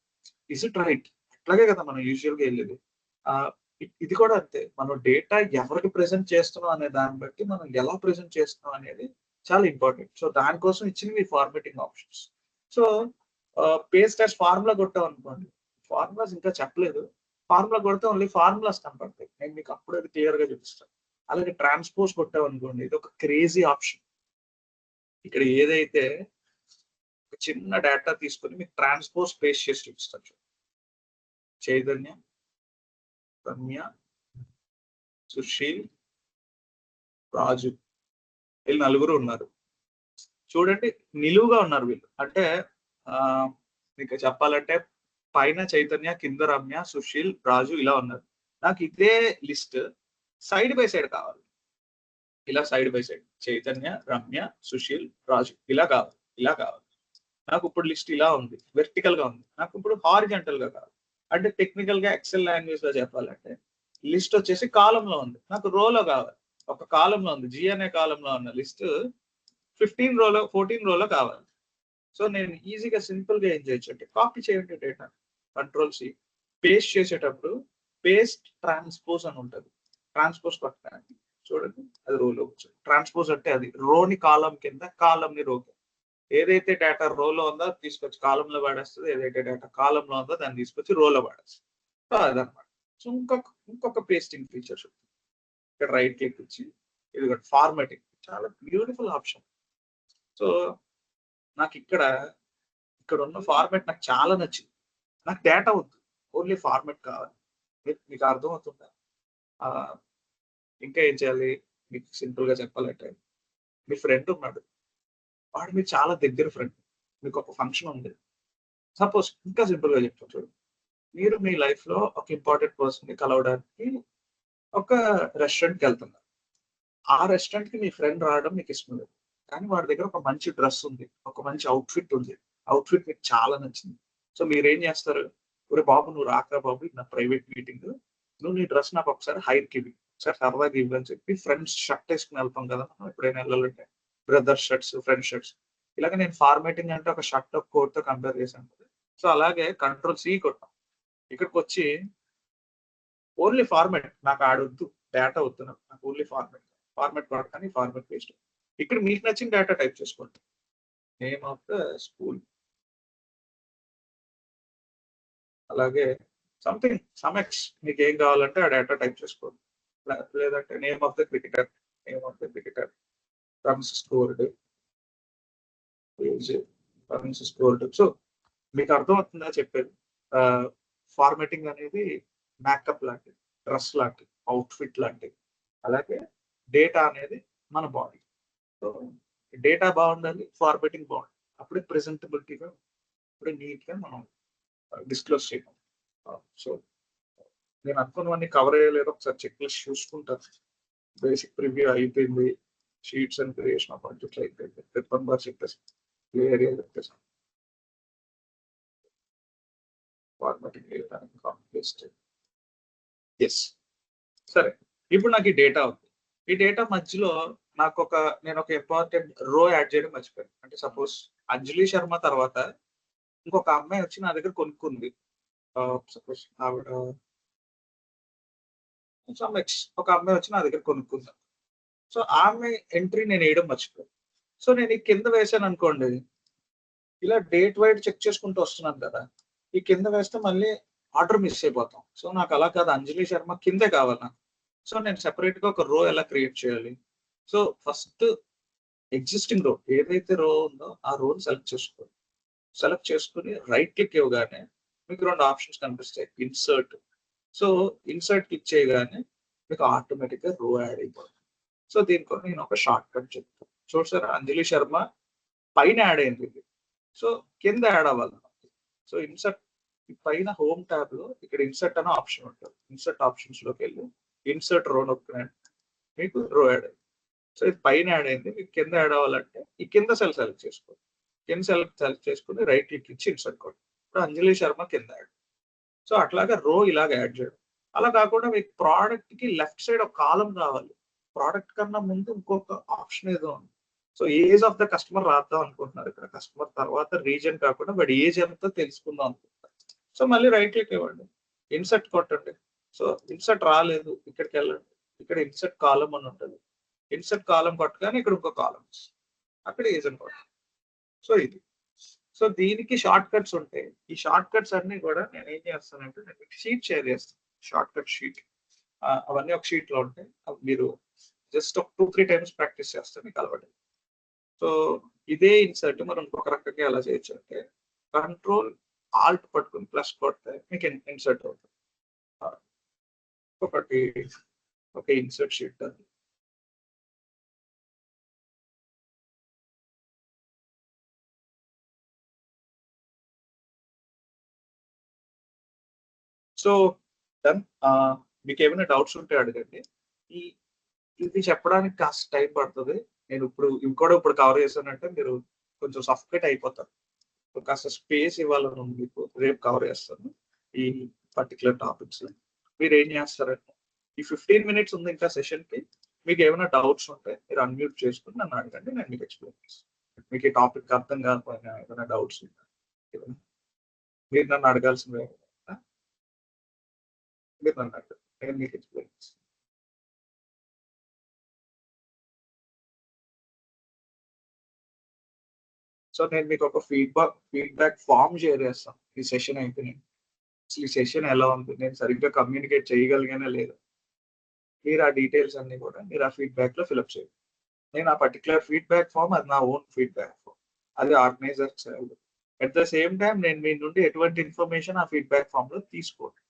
Is it right? అట్లాగే కదా మనం యూజువల్ గా వెళ్ళేది. ఇది కూడా అంతే. మనం డేటా ఎవరికి ప్రెజెంట్ చేస్తున్నాం అనే దాన్ని బట్టి మనం ఎలా ప్రెజెంట్ చేస్తున్నాం అనేది చాలా ఇంపార్టెంట్. సో దానికోసం ఇచ్చినవి formatting options. So paste as formula కొట్టాం అనుకోండి, ఫార్ములాస్ ఇంకా చెప్పలేదు, ఫార్ములా కొడితే ఓన్లీ ఫార్ములాస్ కనపడతాయి. నేను మీకు అప్పుడు అది క్లియర్ గా చూపిస్తాను. అలాగే ట్రాన్స్పోజ్ కొట్టాం అనుకోండి, ఇది ఒక క్రేజీ ఆప్షన్. ఇక్కడ ఏదైతే ఒక చిన్న డేటా తీసుకొని మీకు ట్రాన్స్పోజ్ పేస్ట్ చేసి చూపిస్తాను. చైతన్య, రమ్య, సుశీల్, రాజు, వీళ్ళు నలుగురు ఉన్నారు. చూడండి, నిలువుగా ఉన్నారు వీళ్ళు. అంటే మీకు చెప్పాలంటే పైన చైతన్య, కింద రమ్య, సుశీల్, రాజు ఇలా ఉన్నారు. నాకు ఇదే లిస్ట్ సైడ్ బై సైడ్ కావాలి. ఇలా side by side Chaitanya, Ramya, Sushil, Raju ఇలా కావాలి, ఇలా కావాలి. నాకు ఇప్పుడు లిస్ట్ ఇలా ఉంది, వెర్టికల్ గా ఉంది. నాకు ఇప్పుడు హారిజంటల్ గా కావాలి. అంటే టెక్నికల్ గా ఎక్సెల్ లాంగ్వేజ్ లో చెప్పాలంటే లిస్ట్ వచ్చేసి కాలం లో ఉంది, నాకు రోలో కావాలి. ఒక కాలం లో ఉంది, జి అనే కాలం లో ఉన్న లిస్ట్ 14 రోలో కావాలి. సో నేను ఈజీగా సింపుల్ గా ఏం చేయొచ్చు అంటే కాపీ చేయండి డేటా, కంట్రోల్ సి, పేస్ట్ చేసేటప్పుడు పేస్ట్ ట్రాన్స్పోజ్ అని ఉంటుంది. ట్రాన్స్పోజ్ కొట్టడానికి చూడండి, అది రోలో వచ్చింది. ట్రాన్స్పోజ్ అంటే అది రోని కాలం కింద, కాలం ని రోకి. ఏదైతే డేటా రోలో ఉందో తీసుకొచ్చి కాలంలో వాడేస్తుంది, ఏదైతే డేటా కాలంలో ఉందో దాన్ని తీసుకొచ్చి రోలో వాడేస్తుంది. సో అదనమాట. సో ఇంకొక పేస్టింగ్ ఫీచర్ ఇక్కడ రైట్ క్లిక్ ఇచ్చి ఇది ఫార్మాటింగ్, చాలా బ్యూటిఫుల్ ఆప్షన్. సో నాకు ఇక్కడ ఉన్న ఫార్మాట్ నాకు చాలా నచ్చింది. నాకు డేటా వద్దు, ఓన్లీ ఫార్మాట్ కావాలి. మీకు అర్థమవుతుందా? ఇంకా ఏం చేయాలి మీకు సింపుల్ గా చెప్పాలంటే, మీ ఫ్రెండ్ ఉన్నాడు, వాడు మీరు చాలా దగ్గర ఫ్రెండ్, మీకు ఒక ఫంక్షన్ ఉంది. సపోజ్ ఇంకా సింపుల్ గా చెప్తాను చూడండి, మీరు మీ లైఫ్ లో ఒక ఇంపార్టెంట్ పర్సన్ ని కలవడానికి ఒక రెస్టారెంట్కి వెళ్తున్నారు. ఆ రెస్టారెంట్ కి మీ ఫ్రెండ్ రావడం మీకు ఇష్టం లేదు, కానీ వాడి దగ్గర ఒక మంచి డ్రెస్ ఉంది, ఒక మంచి అవుట్ఫిట్ ఉంది, అవుట్ఫిట్ మీకు చాలా నచ్చింది. సో మీరు ఏం చేస్తారు, ఒరే బాబు నువ్వు రాకరా బాబు, ఇది నా ప్రైవేట్ మీటింగ్, నువ్వు నీ డ్రెస్ నాకు ఒకసారి హైర్కి ఇవ్వి, ఒకసారి సరదాగా ఇవ్వు అని చెప్పి ఫ్రెండ్స్ షర్ట్ వేసుకుని వెళ్తాం కదా మనం ఎప్పుడైనా వెళ్ళాలంటే, బ్రదర్ షర్ట్స్, ఫ్రెండ్ షర్ట్స్. ఇలాగ నేను ఫార్మాటింగ్ అంటే ఒక షర్ట్ ఒక కోట్ తో కంపేర్ చేశాను. సో అలాగే కంట్రోల్ సి కొట్టాం, ఇక్కడికి వచ్చి ఓన్లీ ఫార్మాట్, నాకు ఆడొద్దు, డేటా వద్దు, నాకు ఓన్లీ ఫార్మాట్ కొడతాను, ఫార్మాట్ పేస్ట్. ఇక్కడ మీకు నచ్చిన డేటా టైప్ చేసుకోండి, నేమ్ ఆఫ్ ద స్కూల్, అలాగే సంథింగ్ సమ్ఎక్స్, మీకు ఏం కావాలంటే ఆ డేటా టైప్ చేసుకోండి. లేదంటే name of the cricketer, runs scored, runs scored. So మీకు అర్థమవుతుందా చెప్పేది? ఫార్మాటింగ్ అనేది మేకప్ లాంటిది, డ్రెస్ లాంటిది, అవుట్ఫిట్ లాంటిది. అలాగే డేటా అనేది మన బాడీ. సో డేటా బాగుండాలి, ఫార్మాటింగ్ బాగుండాలి. అప్పుడే ప్రెజెంటబిలిటీగా, అప్పుడే నీట్గా మనం డిస్క్లోజ్ చేయడం. సో నేను అనుకున్నవన్నీ కవర్ అయ్యలేదు, ఒకసారి చెక్ లిస్ట్ చూసుకుంటాను. బేసిక్ ప్రివ్యూ అయిపోయింది, sheets and creation of objects అయిపోయింది, రిబ్బన్ బార్ చెప్పేసి, ప్లే ఏరియా చెప్పేసి, ఫార్మాటింగ్ ఎస్. సరే, ఇప్పుడు నాకు ఈ డేటా ఉంది. ఈ డేటా మధ్యలో నేను ఒక ఇంపార్టెంట్ రో యాడ్ చేయడం మర్చిపోయాను. అంటే సపోజ్ అంజలి శర్మ తర్వాత ఇంకొక అమ్మాయి వచ్చి నా దగ్గర కొనుక్కుంది. సపోజ్ ఆవిడ ఒక అమ్మాయి వచ్చి నా దగ్గర కొనుక్కుంది. సో ఆమె ఎంట్రీ నేను వేయడం మర్చిపోయాను. సో నేను ఈ కింద వేసాను అనుకోండి, ఇలా డేట్ వైడ్ చెక్ చేసుకుంటూ వస్తున్నాను కదా, ఈ కింద వేస్తే మళ్ళీ ఆర్డర్ మిస్ అయిపోతాం. సో నాకు అలా కాదు, అంజలి శర్మ కిందే కావాలి నాకు. సో నేను సెపరేట్ గా ఒక రో ఎలా క్రియేట్ చేయాలి? సో ఫస్ట్ ఎగ్జిస్టింగ్ రో, ఏదైతే రో ఉందో ఆ రోని సెలెక్ట్ చేసుకుని రైట్ క్లిక్ ఇవ్వగానే మీకు 2 ఆప్షన్స్ కనిపిస్తాయి, ఇన్సర్ట్. సో ఇన్సర్ట్ క్లిక్ చేయగానే మీకు ఆటోమేటిక్ గా రో యాడ్ అయిపోతుంది. సో దీనికి నేను ఒక షార్ట్ కట్ చెప్తాను. చూసారా, అంజలి శర్మ పైన యాడ్ అయింది ఇది. సో కింద యాడ్ అవ్వాలి. సో ఇన్సర్ట్ పైన హోమ్ ట్యాబ్ లో ఇక్కడ ఇన్సర్ట్ అనే ఆప్షన్ ఉంటుంది. ఇన్సర్ట్ ఆప్షన్స్ లోకి వెళ్ళి ఇన్సర్ట్ రో నొక్కినండి, మీకు రో యాడ్ అయింది. సో ఇది పైన యాడ్ అయింది, మీకు కింద యాడ్ అవ్వాలంటే ఈ కింద సెల్ సెలెక్ట్ చేసుకోండి. కింద సెలెక్ట్ చేసుకుని రైట్ క్లిక్ ఇచ్చి ఇన్సర్ట్ కొట్టి ఇప్పుడు అంజలి శర్మ కింద యాడ్. సో అట్లాగా రో ఇలాగ యాడ్ చేయడం. అలా కాకుండా మీకు ప్రోడక్ట్ కి లెఫ్ట్ సైడ్ ఒక కాలం కావాలి. ప్రోడక్ట్ కన్నా ముందు ఇంకొక ఆప్షన్ ఏదో ఉంది. So age of the customer రాద్దాం అనుకుంటున్నారు. ఇక్కడ కస్టమర్ తర్వాత రీజన్ కాకుండా వాడి ఏజ్ ఎంతో తెలుసుకుందాం అనుకుంటున్నారు. సో మళ్ళీ రైట్ క్లిక్ ఇవ్వండి, ఇన్సర్ట్ కొట్టండి. సో ఇన్సర్ట్ రాలేదు, ఇక్కడికి వెళ్ళండి, ఇక్కడ ఇన్సర్ట్ కాలం అని ఉంటుంది. ఇన్సర్ట్ కాలం కొట్టగానే ఇక్కడ ఇంకో కాలం, అక్కడ ఏజ్ అని కొట్టండి. సో ఇది. సో దీనికి షార్ట్ కట్స్ ఉంటాయి. ఈ షార్ట్ కట్స్ అన్ని కూడా నేను ఏం చేస్తానంటే నేను షీట్ షేర్ చేస్తాను, షార్ట్ కట్ షీట్. అవన్నీ ఒక షీట్ లో ఉంటాయి. మీరు జస్ట్ ఒక 2-3 టైమ్స్ ప్రాక్టీస్ చేస్తే మీకు అలవాటు. సో ఇదే ఇన్సర్ట్ మనం ఇంకొక రకంగా ఎలా చేయొచ్చు అంటే కంట్రోల్ ఆల్ట్ పట్టుకుని ప్లస్ కొడితే మీకు ఇన్సర్ట్ అవుతుంది. ఒకటి ఒక ఇన్సర్ట్ షీట్ అది. So done. మీకు ఏమైనా డౌట్స్ ఉంటే అడగండి. ఇది చెప్పడానికి కాస్త టైం పడుతుంది. నేను ఇప్పుడు కవర్ చేశానంటే మీరు కొంచెం సఫికేట్ అయిపోతారు. కాస్త స్పేస్ ఇవ్వాలని ఉంది మీకు. రేపు కవర్ చేస్తాను ఈ పర్టికులర్ టాపిక్స్. మీరు ఏం చేస్తారంటే ఈ 15 మినిట్స్ ఉంది ఇంకా సెషన్ కి. మీకు ఏమైనా డౌట్స్ ఉంటే మీరు అన్మ్యూట్ చేసుకుని నన్ను అడగండి, నేను మీకు ఎక్స్ప్లెయిన్ చేస్తాను. మీకు ఈ టాపిక్ అర్థం కాకపోయినా ఏమైనా డౌట్స్ ఉంటాయి మీరు నన్ను అడగాల్సిందే. మీరు నన్ను అడగండి, నేను మీకు ఎక్స్ప్లెయిన్ చేస్తాను. సో నేను మీకు ఒక ఫీడ్బ్యాక్ ఫామ్ షేర్ చేస్తాను ఈ సెషన్ అయిపోయినాయి. ఈ సెషన్ ఎలా ఉంది, నేను సరిగ్గా కమ్యూనికేట్ చేయగలిగానే లేదు, మీరు ఆ డీటెయిల్స్ అన్ని కూడా మీరు ఆ ఫీడ్బ్యాక్ లో ఫిల్అప్ చేయండి. నేను ఆ పర్టికులర్ ఫీడ్బ్యాక్ ఫామ్ అది నా ఓన్ ఫీడ్బ్యాక్ ఫామ్, అది ఆర్గనైజర్ చేయాలి. అట్ ద సేమ్ టైం నేను మీ నుండి ఎటువంటి ఇన్ఫర్మేషన్ ఆ ఫీడ్బ్యాక్ ఫామ్ లో తీసుకోండి.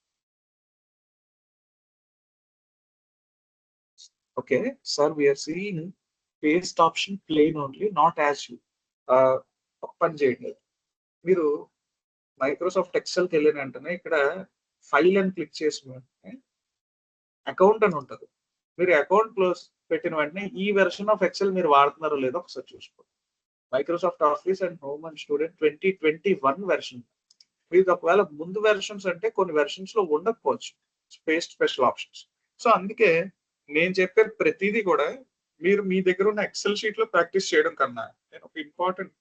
Okay sir, we're seeing paste option plain only, not as you. పని చేయండి, మీరు మైక్రోసాఫ్ట్ ఎక్సెల్కి వెళ్ళిన వెంటనే ఇక్కడ ఫైల్ అని క్లిక్ చేసిన వెంటనే అకౌంట్ అని ఉంటుంది. మీరు అకౌంట్ క్లోజ్ పెట్టిన వెంటనే ఈ వెర్షన్ ఆఫ్ ఎక్సెల్ మీరు వాడుతున్నారో లేదో ఒకసారి చూసుకోండి. Microsoft office and home and student 2021 version. మీకు ఒకవేళ ముందు వెర్షన్స్ అంటే కొన్ని వెర్షన్స్ లో ఉండకపోవచ్చు స్పెషల్ ఆప్షన్స్. సో అందుకే నేను చెప్పే ప్రతిదీ కూడా మీరు మీ దగ్గర ఉన్న ఎక్సెల్ షీట్ లో ప్రాక్టీస్ చేయడం కన్నా నేను ఒక ఇంపార్టెంట్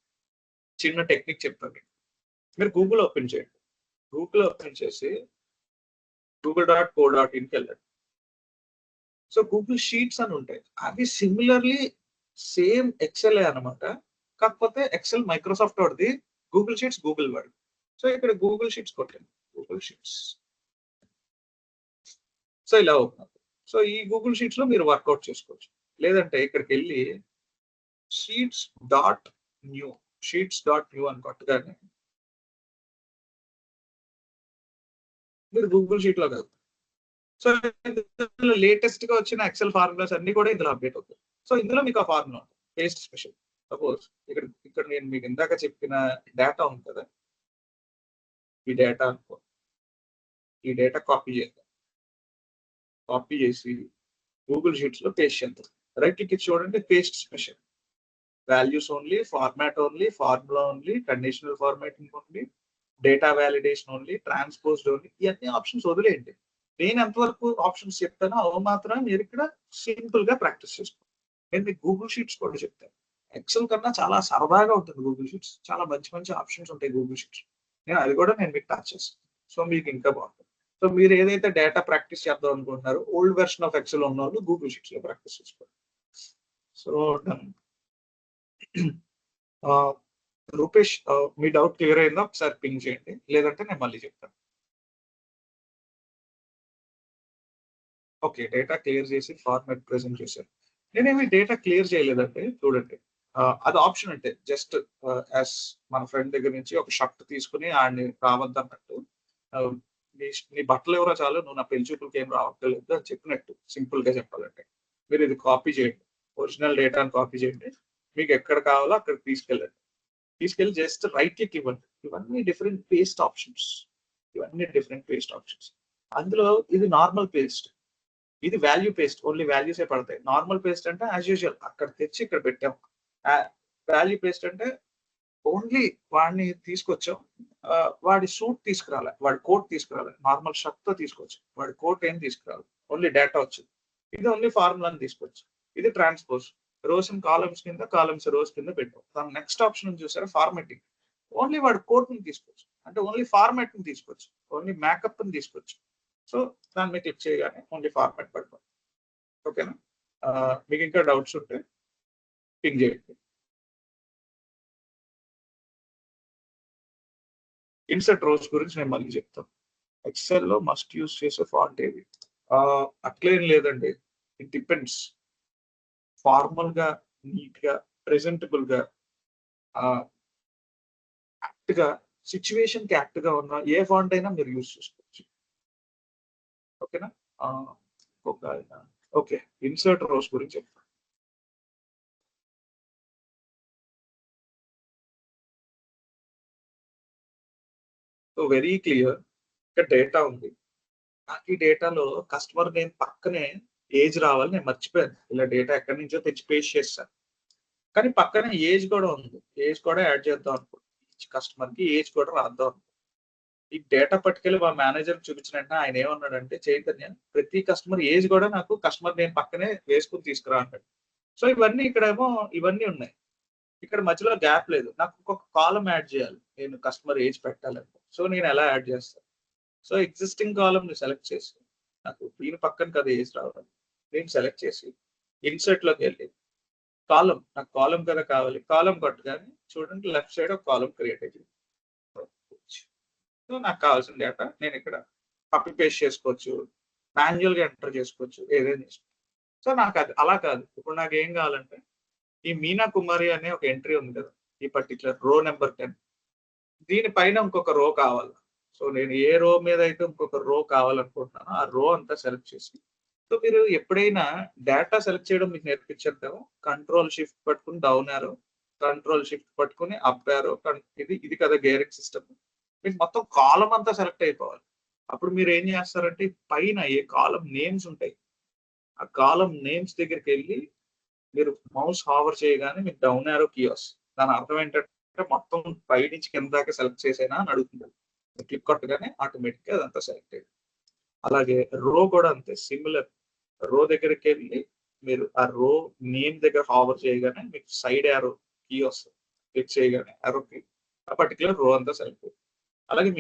చిన్న టెక్నిక్ చెప్తాను. మీరు గూగుల్ ఓపెన్ చేయండి. గూగుల్ ఓపెన్ చేసి google.co.inకి వెళ్ళండి. సో గూగుల్ షీట్స్ అని ఉంటాయి, అవి సిమిలర్లీ సేమ్ ఎక్సెల్ అనమాట. కాకపోతే ఎక్సెల్ మైక్రోసాఫ్ట్ వాడిది, గూగుల్ షీట్స్ గూగుల్ వాడి. సో ఇక్కడ గూగుల్ షీట్స్ కొట్టండి, గూగుల్ షీట్స్. సో ఇలా ఓపెన్. సో ఈ గూగుల్ షీట్స్ లో మీరు వర్కౌట్ చేసుకోవచ్చు. లేదంటే ఇక్కడికి వెళ్ళి షీట్స్.న్యూ అని కొట్టగానే మీరు గూగుల్ షీట్ లో కాదు. సో ఇందులో లేటెస్ట్ గా వచ్చిన ఎక్సెల్ ఫార్ములాస్ అన్ని కూడా ఇందులో అప్డేట్ అవుతాయి. సో ఇందులో మీకు ఆ ఫార్ములా ఉంటుంది, పేస్ట్ స్పెషల్. సపోజ్ ఇక్కడ నేను మీకు ఇందాక చెప్పిన డేటా ఉంది కదా, ఈ డేటా అనుకో, ఈ డేటా కాపీ చేద్దాం. కాపీ చేసి గూగుల్ షీట్స్ లో పేస్ట్ చేద్దాం. రైట్ క్లిక్ ఇచ్చి చూడండి, paste special. Values only, format only, formula only, conditional formatting only, data validation only, transposed only. ఇవన్నీ ఆప్షన్స్ వదిలేయండి. నేను ఎంతవరకు ఆప్షన్స్ చెప్తానో అవి మాత్రమే మీరు ఇక్కడ సింపుల్ గా ప్రాక్టీస్ చేసుకోండి. నేను మీకు గూగుల్ షీట్స్ కూడా చెప్తాను. ఎక్సెల్ కన్నా చాలా సరదాగా ఉంటుంది గూగుల్ షీట్స్. చాలా మంచి మంచి ఆప్షన్స్ ఉంటాయి గూగుల్ షీట్స్. అది కూడా నేను మీకు టచ్ చేస్తాను. సో మీకు ఇంకా బాగుంటుంది. సో మీరు ఏదైతే డేటా ప్రాక్టీస్ చేద్దాం అనుకుంటున్నారో ఓల్డ్ వెర్షన్ ఆఫ్ ఎక్సెల్ ఉన్న వాళ్ళు గూగుల్ షీట్స్ లో ప్రాక్టీస్ చేసుకోండి. సో రూపేష్, మీ డౌట్ క్లియర్ అయిందా? ఒకసారి పింగ్ చేయండి, లేదంటే నేను మళ్ళీ చెప్తాను. ఓకే, డేటా క్లియర్ చేసి ఫార్మాట్ ప్రెజెంట్ చేశారు. నేనేమి డేటా క్లియర్ చేయలేదంటే చూడండి, అది ఆప్షన్ అంటే జస్ట్ యాజ్ మన ఫ్రెండ్ దగ్గర నుంచి ఒక షర్ట్ తీసుకుని ఆడిని రావద్దన్నట్టు, నీ బట్టలు ఎవరో చాలు, నువ్వు నా పెళ్లి చూపులకి ఏం రావట్లేదు అని చెప్పినట్టు సింపుల్ గా చెప్పాలంటే మీరు ఇది కాపీ చేయండి, ఒరిజినల్ డేటాను కాపీ చేయండి, మీకు ఎక్కడ కావాలో అక్కడికి తీసుకెళ్ళండి. తీసుకెళ్ళి జస్ట్ రైట్ క్లిక్ ఇవ్వండి. ఇవన్నీ డిఫరెంట్ పేస్ట్ ఆప్షన్స్. అందులో ఇది నార్మల్ పేస్ట్, ఇది వాల్యూ పేస్ట్. ఓన్లీ వాల్యూసే పడతాయి. నార్మల్ పేస్ట్ అంటే యాజ్ యూజువల్ అక్కడ తెచ్చి ఇక్కడ పెట్టాం. వాల్యూ పేస్ట్ అంటే ఓన్లీ వాడిని తీసుకొచ్చాం, వాడి సూట్ తీసుకురాలి, వాడి కోట్ తీసుకురాలి, నార్మల్ షర్ట్ తో తీసుకొచ్చు, వాడి కోట్ ఏం తీసుకురాలి, ఓన్లీ డేటా వచ్చింది. ఇది ఓన్లీ ఫార్ములాని తీసుకోవచ్చు. ఇది ట్రాన్స్పోజ్, రోస్ అండ్ కాలమ్స్ కింద, కాలమ్స్ రోస్ కింద పెట్టాం. దాని నెక్స్ట్ ఆప్షన్ చూసారా, ఫార్మాటింగ్. ఓన్లీ వాడి కోట్ ని తీసుకోవచ్చు, అంటే ఓన్లీ ఫార్మాట్ ని తీసుకోవచ్చు, ఓన్లీ మేకప్ ని తీసుకోవచ్చు. సో దాన్ని మీద క్లిక్ చేయగానే ఓన్లీ ఫార్మాట్ పడుతుంది. ఓకేనా? మీకు ఇంకా డౌట్స్ ఉంటే పింగ్ చేయండి. ఇన్సర్ట్ రోస్ గురించి నేను మళ్ళీ చెప్తాను. ఎక్సెల్ లో మస్ట్ యూస్ చేసే ఫాంట్ ఏది? అట్లేం లేదండి, ఇట్ డిపెండ్స్. ఫార్మల్ గా, నీట్ గా, ప్రెజెంటబుల్ గా, యాక్ట్ గా, సిచ్యువేషన్ కి యాక్ట్ గా ఉన్న ఏ ఫాంట్ అయినా మీరు యూస్ చేసుకోవచ్చు. ఓకేనా? ఓకే, ఇన్సర్ట్ రోస్ గురించి చెప్తాను. సో వెరీ క్లియర్, ఇక్కడ డేటా ఉంది. నాకు ఈ డేటాలో కస్టమర్ నేమ్ పక్కనే ఏజ్ రావాలి, నేను మర్చిపోయాను. ఇలా డేటా ఎక్కడి నుంచో తెచ్చి పేస్ట్ చేస్తాను, కానీ పక్కనే ఏజ్ కూడా ఉంది. ఏజ్ కూడా యాడ్ చేద్దాం అనుకుంటున్నాను. కస్టమర్ కి ఏజ్ కూడా రాద్దాం. ఈ డేటా పట్టుకెళ్ళి మా మేనేజర్ చూపించిన వెంటనే ఆయన ఏమన్నాడంటే, చైతన్య ప్రతి కస్టమర్ ఏజ్ కూడా నాకు కస్టమర్ నేమ్ పక్కనే వేసుకుని తీసుకురా అన్నాడు. సో ఇవన్నీ ఇక్కడేమో ఇవన్నీ ఉన్నాయి. ఇక్కడ మధ్యలో గ్యాప్ లేదు. నాకు ఇంకొక కాలం యాడ్ చేయాలి, నేను కస్టమర్ ఏజ్ పెట్టాలని. సో నేను ఎలా యాడ్ చేస్తాను? సో ఎగ్జిస్టింగ్ కాలం ని సెలెక్ట్ చేసి, నాకు దీని పక్కన కదా ఏజ్ రావాలి, నేను సెలెక్ట్ చేసి ఇన్సర్ట్ లోకి వెళ్ళి కాలం, నాకు కాలం కదా కావాలి, కాలం కొట్టగానే చూడండి లెఫ్ట్ సైడ్ ఒక కాలం క్రియేట్ అయ్యింది. సో నాకు కావాల్సిన డేటా నేను ఇక్కడ కాపీ పేస్ట్ చేసుకోవచ్చు, మాన్యువల్ గా ఎంటర్ చేసుకోవచ్చు, ఏదైనా చేసుకోవచ్చు. సో నాకు అది అలా కాదు. ఇప్పుడు నాకు ఏం కావాలంటే, ఈ మీనా కుమారి అనే ఒక ఎంట్రీ ఉంది కదా, ఈ పర్టికులర్ రో నెంబర్ 10, దీనిపైన ఇంకొక రో కావాలి. సో నేను ఏ రో మీద అయితే ఇంకొక రో కావాలనుకుంటున్నానో ఆ రో అంతా సెలెక్ట్ చేసి, సో మీరు ఎప్పుడైనా డేటా సెలెక్ట్ చేయడం మీకు నేర్పించారు కదా, కంట్రోల్ షిఫ్ట్ పట్టుకుని డౌన్ యారో, కంట్రోల్ షిఫ్ట్ పట్టుకుని అప్ యారో, ఇది కదా గేరింగ్ సిస్టమ్. మీకు మొత్తం కాలం అంతా సెలెక్ట్ అయిపోవాలి. అప్పుడు మీరు ఏం చేస్తారంటే, పైన ఏ కాలం నేమ్స్ ఉంటాయి, ఆ కాలం నేమ్స్ దగ్గరికి వెళ్ళి మీరు మౌస్ హావర్ చేయగానే మీకు డౌన్ యారో కీ వస్తుంది. దాని అర్థం ఏంటంటే మొత్తం పై నుంచి కింద దాకా సెలెక్ట్ చేసేనా అని అడుగుతుంది. క్లిక్ కొట్టగానే ఆటోమేటిక్ గా అదంతా సెలెక్ట్ అయ్యింది. అలాగే రో కూడా అంతే, సిమిలర్. రో దగ్గరికి వెళ్ళి మీరు ఆ రో నేమ్ దగ్గర హావర్ చేయగానే మీకు సైడ్ యారో కీ వస్తుంది. క్లిక్ చేయగానే యారో కీ, ఆ పర్టికులర్ రో అంతా సెలెక్ట్ అయ్యింది. అలాగే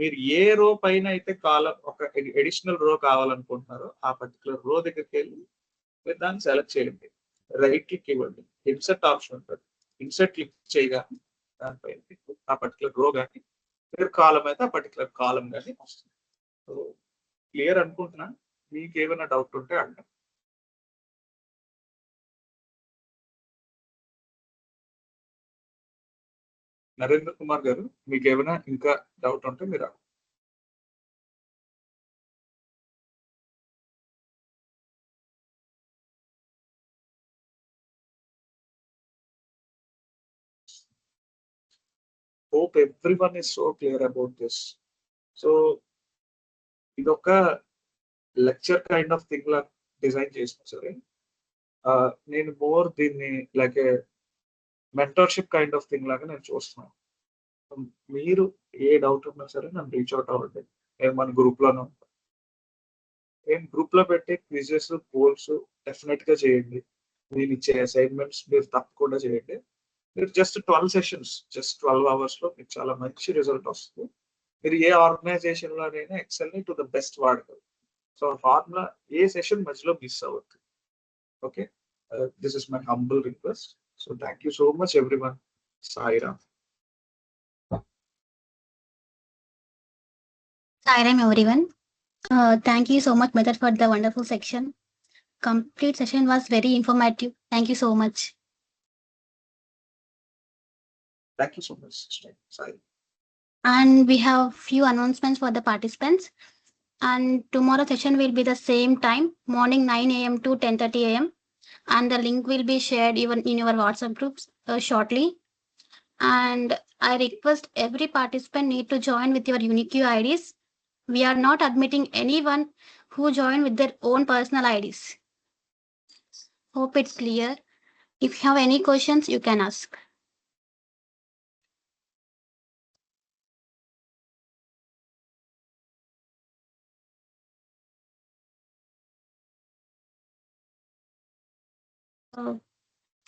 మీరు ఏ రో పైన అయితే కాలం ఒక అడిషనల్ రో కావాలనుకుంటున్నారో ఆ పర్టికులర్ రో దగ్గరికి వెళ్ళి మీరు దాన్ని సెలెక్ట్ చేయండి. రైట్ క్లిక్ ఇవ్వండి, ఇన్సర్ట్ ఆప్షన్ ఉంటుంది. ఇన్సర్ట్ క్లిక్ చేయగానే దానిపైన ఆ పర్టికులర్ రో కానీ మీరు కాలం అయితే ఆ పర్టికులర్ కాలం కానీ వస్తుంది. సో క్లియర్ అనుకుంటున్నా. మీకు ఏమైనా డౌట్ ఉంటే అడగండి. నరేంద్ర కుమార్ గారు, మీకు ఏమైనా ఇంకా డౌట్ ఉంటే మీరు hope everyone is so clear about this. So ఇదొక lecture kind of thing law design చేసిన సరే నేను మోర్ దీన్ని like mentorship kind of thing లాగా నేను చూస్తున్నాను. మీరు ఏ డౌట్ ఉన్నా సరే నన్ను రీచ్ అవుట్ అవ్వండి. నేను మన గ్రూప్లోనే ఉంటాను. నేను గ్రూప్లో పెట్టే క్విజెస్ పోల్స్ డెఫినెట్గా చేయండి. నేను ఇచ్చే అసైన్మెంట్స్ మీరు తప్పకుండా చేయండి. మీరు జస్ట్ 12 సెషన్స్, జస్ట్ 12 అవర్స్లో మీకు చాలా మంచి రిజల్ట్ వస్తుంది. మీరు ఏ ఆర్గనైజేషన్లోనైనా ఎక్సెల్ని టు ద బెస్ట్ వాడగలరు. సో ఫార్ములా ఏ సెషన్ మధ్యలో మిస్ అవ్వద్దు. Okay, this is my humble request. So thank you so much everyone. Sairam. Sairam everyone. Thank you so much, Method, for the wonderful section. Complete session was very informative. Thank you so much. Thank you so much, Sai. And we have few announcements for the participants. And tomorrow session will be the same time, morning 9 a.m. to 10:30 a.m. And the link will be shared even in your WhatsApp groups shortly. And I request every participant need to join with your unique IDs. We are not admitting anyone who join with their own personal IDs. Hope it's clear. If you have any questions, you can ask.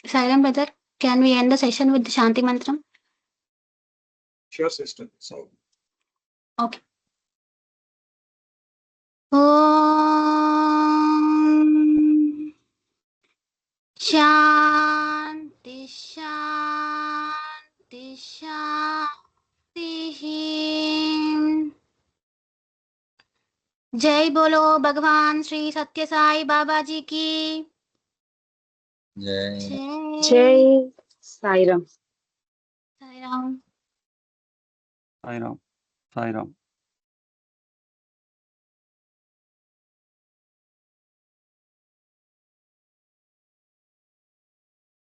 Sairam brother, can we end the session with the Shanti Mantram? Sure, sister. So Okay. Om Shanti Shanti Shanti. जय बोलो भगवान श्री सत्य साई बाबा जी की जय जय साईराम. साईराम. साईराम साईराम.